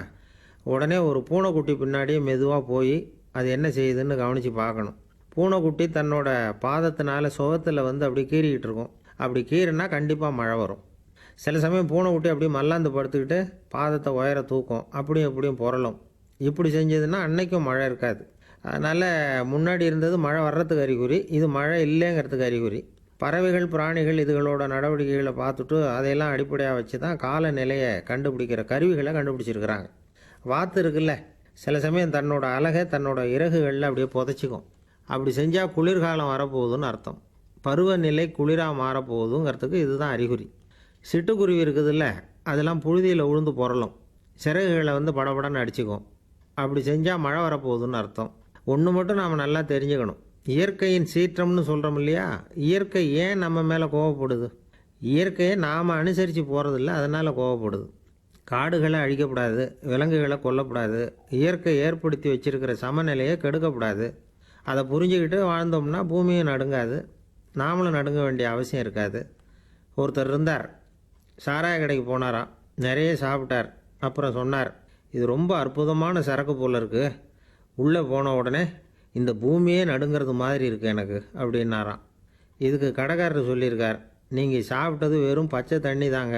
உடனே ஒரு பூனைக்குட்டி பின்னாடியே மெதுவாக போய் அது என்ன செய்யுதுன்னு கவனித்து பார்க்கணும். பூனைக்குட்டி தன்னோட பாதத்தினால சுகத்தில் வந்து அப்படி கீறிக்கிட்டு இருக்கும். அப்படி கீறினா கண்டிப்பாக மழை வரும். சில சமயம் பூனைக்குட்டி அப்படியே மல்லாந்து படுத்துக்கிட்டு பாதத்தை உயர தூக்கும், அப்படியும் எப்படியும் புரளும். இப்படி செஞ்சதுன்னா அன்னைக்கும் மழை இருக்காது. அதனால் முன்னாடி இருந்தது மழை வர்றதுக்கு அறிகுறி, இது மழை இல்லைங்கிறதுக்கு அறிகுறி. பறவைகள், பிராணிகள் இதுகளோட நடவடிக்கைகளை பார்த்துட்டு அதையெல்லாம் அடிப்படையாக வச்சு தான் காலநிலையை கண்டுபிடிக்கிற கருவிகளை கண்டுபிடிச்சிருக்கிறாங்க. வாத்து இருக்குல்ல, சில சமயம் தன்னோட அழகை தன்னோட இறகுகளில் அப்படியே புதைச்சிக்கும். அப்படி செஞ்சால் குளிர்காலம் வரப்போகுதுன்னு அர்த்தம். பருவநிலை குளிராக மாறப்போகுதுங்கிறதுக்கு இதுதான் அறிகுறி. சிட்டுக்குருவி இருக்குதுல்ல, அதெல்லாம் புழுதியில் உழுந்து புரளும். சிறகுகளை வந்து படபடன்னு அடிச்சுக்கும். அப்படி செஞ்சால் மழை வரப்போகுதுன்னு அர்த்தம். ஒன்று மட்டும் நாம் நல்லா தெரிஞ்சுக்கணும். இயற்கையின் சீற்றம்னு சொல்கிறோம் இல்லையா, இயற்கை ஏன் நம்ம மேலே கோவப்படுது? இயற்கையை நாம் அனுசரித்து போகிறதில்ல, அதனால் கோவப்படுது. காடுகளை அழிக்கக்கூடாது, விலங்குகளை கொல்லக்கூடாது, இயற்கை ஏற்படுத்தி வச்சிருக்கிற சமநிலையை கெடுக்கக்கூடாது. அதை புரிஞ்சுக்கிட்டு வாழ்ந்தோம்னா பூமியும் நடுங்காது, நாமளும் நடுங்க வேண்டிய அவசியம் இருக்காது. ஒருத்தர் இருந்தார், சாராய கடைக்கு போனாராம், நிறைய சாப்பிட்டார். அப்புறம் சொன்னார், இது ரொம்ப அற்புதமான சரக்கு போல் இருக்குது, உள்ளே போன உடனே இந்த பூமியே நடுங்கிறது மாதிரி இருக்குது எனக்கு அப்படின்னாராம். இதுக்கு கடைக்காரர் சொல்லியிருக்கார், நீங்கள் சாப்பிட்டது வெறும் பச்சை தண்ணி தாங்க,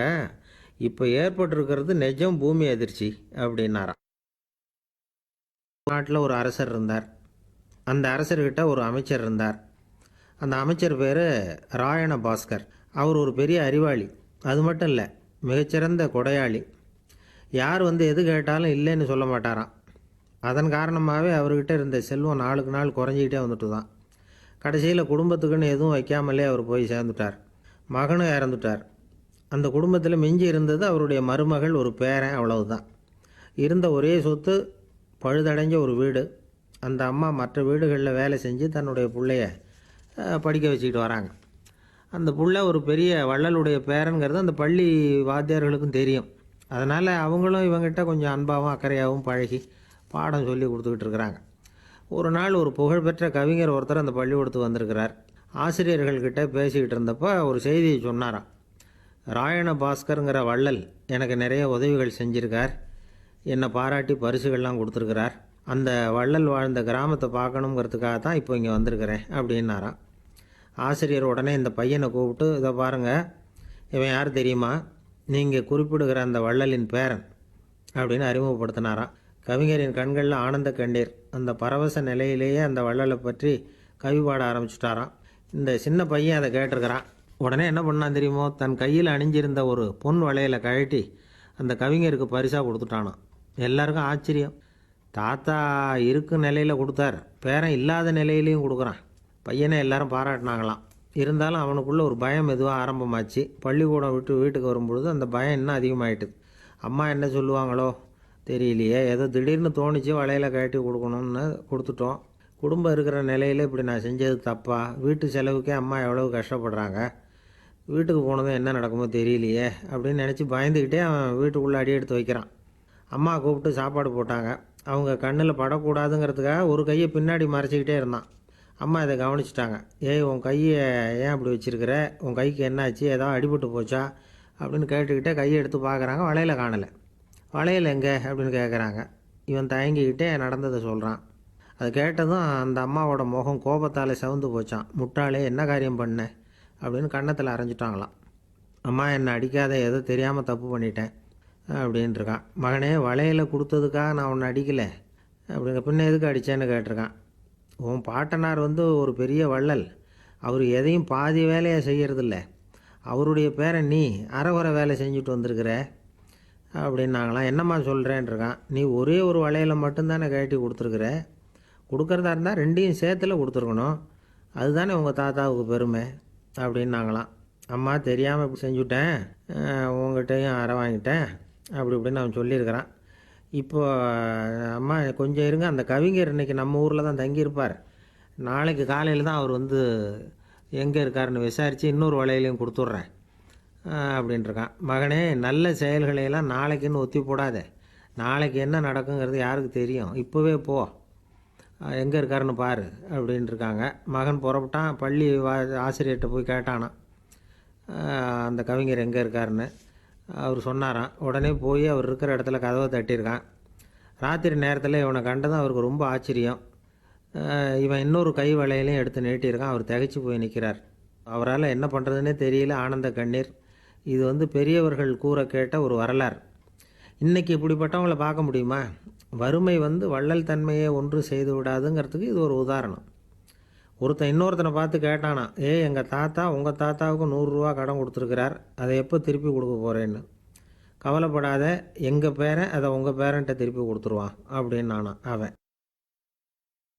இப்போ ஏற்பட்டிருக்கிறது நிஜம் பூமி அதிர்ச்சி அப்படின்னாராம். நாட்டில் ஒரு அரசர் இருந்தார். அந்த அரசர்கிட்ட ஒரு அமைச்சர் இருந்தார். அந்த அமைச்சர் பேர் ராயண பாஸ்கர். அவர் ஒரு பெரிய அறிவாளி. அது மட்டும் இல்லை, மிகச்சிறந்த கொடையாளி. யார் வந்து எது கேட்டாலும் இல்லைன்னு சொல்ல மாட்டாராம். அதன் காரணமாகவே அவர்கிட்ட இருந்த செல்வம் நாளுக்கு நாள் குறைஞ்சிக்கிட்டே வந்துட்டு தான். கடைசியில் குடும்பத்துக்குன்னு எதுவும் வைக்காமலே அவர் போய் சேர்ந்துட்டார். மகனும் இறந்துட்டார். அந்த குடும்பத்தில் மிஞ்சி இருந்தது அவருடைய மருமகள், ஒரு பேரன், அவ்வளவுதான். இருந்த ஒரே சொத்து பழுதடைஞ்ச ஒரு வீடு. அந்த அம்மா மற்ற வீடுகளில் வேலை செஞ்சு தன்னுடைய பிள்ளைய படிக்க வச்சுக்கிட்டு வராங்க. அந்த புள்ள ஒரு பெரிய வள்ளலுடைய பேரன்கிறது அந்த பள்ளி வாத்தியார்களுக்கும் தெரியும். அதனால் அவங்களும் இவங்ககிட்ட கொஞ்சம் அன்பாகவும் அக்கறையாகவும் பழகி பாடம் சொல்லி கொடுத்துக்கிட்டு இருக்கிறாங்க. ஒரு நாள் ஒரு புகழ்பெற்ற கவிஞர் ஒருத்தர் அந்த பள்ளிக்கூடத்துக்கு வந்திருக்கிறார். ஆசிரியர்கள்கிட்ட பேசிக்கிட்டு இருந்தப்போ ஒரு செய்தியை சொன்னாராம். ராயண பாஸ்கருங்கிற வள்ளல் எனக்கு நிறைய உதவிகள் செஞ்சுருக்கார், என்னை பாராட்டி பரிசுகள்லாம் கொடுத்துருக்கிறார். அந்த வள்ளல் வாழ்ந்த கிராமத்தை பார்க்கணுங்கிறதுக்காக தான் இப்போ இங்கே வந்திருக்கிறேன் அப்படின்னாராம். ஆசிரியர் உடனே இந்த பையனை கூப்பிட்டு, இதை பாருங்கள், இவன் யார் தெரியுமா, நீங்கள் குறிப்பிடுகிற அந்த வள்ளலின் பேரன் அப்படின்னு அறிமுகப்படுத்தினாராம். கவிஞரின் கண்களில் ஆனந்த கண்ணீர். அந்த பரவச நிலையிலேயே அந்த வள்ளலை பற்றி கவி பாட ஆரம்பிச்சுட்டாராம். இந்த சின்ன பையன் அதை கேட்டிருக்கிறான். உடனே என்ன பண்ணான் தெரியுமோ, தன் கையில் அணிஞ்சிருந்த ஒரு பொன் வளையலை கழட்டி அந்த கவிஞருக்கு பரிசாக கொடுத்துட்டானான். எல்லாருக்கும் ஆச்சரியம். தாத்தா இருக்கும் நிலையில் கொடுத்தார், பேரன் இல்லாத நிலையிலையும் கொடுக்குறான். பையனை எல்லாரும் பாராட்டினாங்களாம். இருந்தாலும் அவனுக்குள்ளே ஒரு பயம் மெதுவாக ஆரம்பமாச்சு. பள்ளிக்கூடம் விட்டு வீட்டுக்கு வரும்பொழுது அந்த பயம் இன்னும் அதிகமாகிட்டுது. அம்மா என்ன சொல்லுவாங்களோ தெரியலையே, ஏதோ திடீர்னு தோணிச்சு வளையலை கழட்டி கொடுக்கணும்னு கொடுத்துட்டோம். குடும்பம் இருக்கிற நிலையில் இப்படி நான் செஞ்சது தப்பா, வீட்டு செலவுக்கே அம்மா எவ்வளவு கஷ்டப்படுறாங்க, வீட்டுக்கு போனதும் என்ன நடக்குமோ தெரியலையே அப்படின்னு நினச்சி பயந்துக்கிட்டே அவன் வீட்டுக்குள்ளே அடி எடுத்து வைக்கிறான். அம்மா கூப்பிட்டு சாப்பாடு போட்டாங்க. அவங்க கண்ணில் படக்கூடாதுங்கிறதுக்காக ஒரு கையை பின்னாடி மறைச்சிக்கிட்டே இருந்தான். அம்மா இதை கவனிச்சிட்டாங்க. ஏய், உன் கையை ஏன் அப்படி வச்சுருக்கிற, உன் கைக்கு என்னாச்சு, ஏதாவது அடிபட்டு போச்சா அப்படின்னு கேட்டுக்கிட்டே கையை எடுத்து பார்க்குறாங்க. வளையலை காணலை. வளையல் எங்கே அப்படின்னு கேட்குறாங்க. இவன் தயங்கிக்கிட்டே நடந்ததை சொல்கிறான். அது கேட்டதும் அந்த அம்மாவோட முகம் கோபத்தால் செவந்து போச்சான். முட்டாளே, என்ன காரியம் பண்ண அப்படின்னு கன்னத்தில் அரைஞ்சிட்டாங்களாம். அம்மா, என்னை அடிக்காத, ஏதோ தெரியாமல் தப்பு பண்ணிட்டேன் அப்படின்ட்டுருக்கான். மகனே, வளையலை கொடுத்ததுக்காக நான் உன்னை அடிக்கலை அப்படிங்க, பின்ன எதுக்கு அடித்தேன்னு கேட்டிருக்கான். உன் பாட்டனார் வந்து ஒரு பெரிய வள்ளல், அவர் எதையும் பாதி வேலையை செய்கிறதில்ல, அவருடைய பேரன் நீ அரைகுறை வேலை செஞ்சுட்டு வந்திருக்கிற அப்படின்னாங்களாம். என்னம்மா சொல்கிறேன்ருக்கான். நீ ஒரே ஒரு வளையலை மட்டும்தானே கழட்டி கொடுத்துருக்குற, கொடுக்குறதா இருந்தால் ரெண்டையும் சேர்த்துல கொடுத்துருக்கணும், அதுதானே உங்கள் தாத்தாவுக்கு பெருமை அப்படின்னாங்களாம். அம்மா, தெரியாமல் இப்படி செஞ்சுட்டேன், உங்கள்கிட்டையும் அரை வாங்கிட்டேன் அப்படி இப்படின்னு அவன் சொல்லியிருக்கிறான். இப்போ அம்மா கொஞ்சம் இருங்க, அந்த கவிஞர் இன்றைக்கி நம்ம ஊரில் தான் தங்கியிருப்பார், நாளைக்கு காலையில் தான் அவர் வந்து எங்கே இருக்காருன்னு விசாரித்து இன்னொரு வளையலையும் கொடுத்துட்றேன் அப்படின்ட்டுருக்கான். மகனே, நல்ல செயல்களையெல்லாம் நாளைக்குன்னு ஒத்தி போடாதே, நாளைக்கு என்ன நடக்குங்கிறது யாருக்கு தெரியும், இப்போவே போ, எங்கே இருக்காருன்னு பாரு அப்படின்ட்டுருக்காங்க. மகன் புறப்பட்டான். பள்ளி ஆசிரியர்கிட்ட போய் கேட்டானா அந்த கவிஞர் எங்கே இருக்காருன்னு. அவர் சொன்னாராம். உடனே போய் அவர் இருக்கிற இடத்துல கதவை தட்டியிருக்கான். ராத்திரி நேரத்தில் இவனை கண்டதும் அவருக்கு ரொம்ப ஆச்சரியம். இவன் இன்னொரு கை வளையலையும் எடுத்து நீட்டியிருக்கான். அவர் திகைச்சு போய் நிற்கிறார். அவரால் என்ன பண்ணுறதுன்னே தெரியல, ஆனந்த கண்ணீர். இது வந்து பெரியவர்கள் கூற கேட்ட ஒரு வரலாறு. இன்றைக்கி இப்படிப்பட்டவங்களை பார்க்க முடியுமா? வறுமை வந்து வள்ளல் தன்மையை ஒன்று செய்து விடாதுங்கிறதுக்கு இது ஒரு உதாரணம். ஒருத்தன் இன்னொருத்தனை பார்த்து கேட்டானா, எங்கள் தாத்தா உங்கள் தாத்தாவுக்கு 100 ரூபா கடன் கொடுத்துருக்கிறார், அதை எப்போ திருப்பி கொடுக்க போகிறேன்னு. கவலைப்படாத, எங்கள் பேரன் அதை உங்கள் பேரன்ட்ட திருப்பி கொடுத்துருவான் அப்படின்னு நானா அவன்.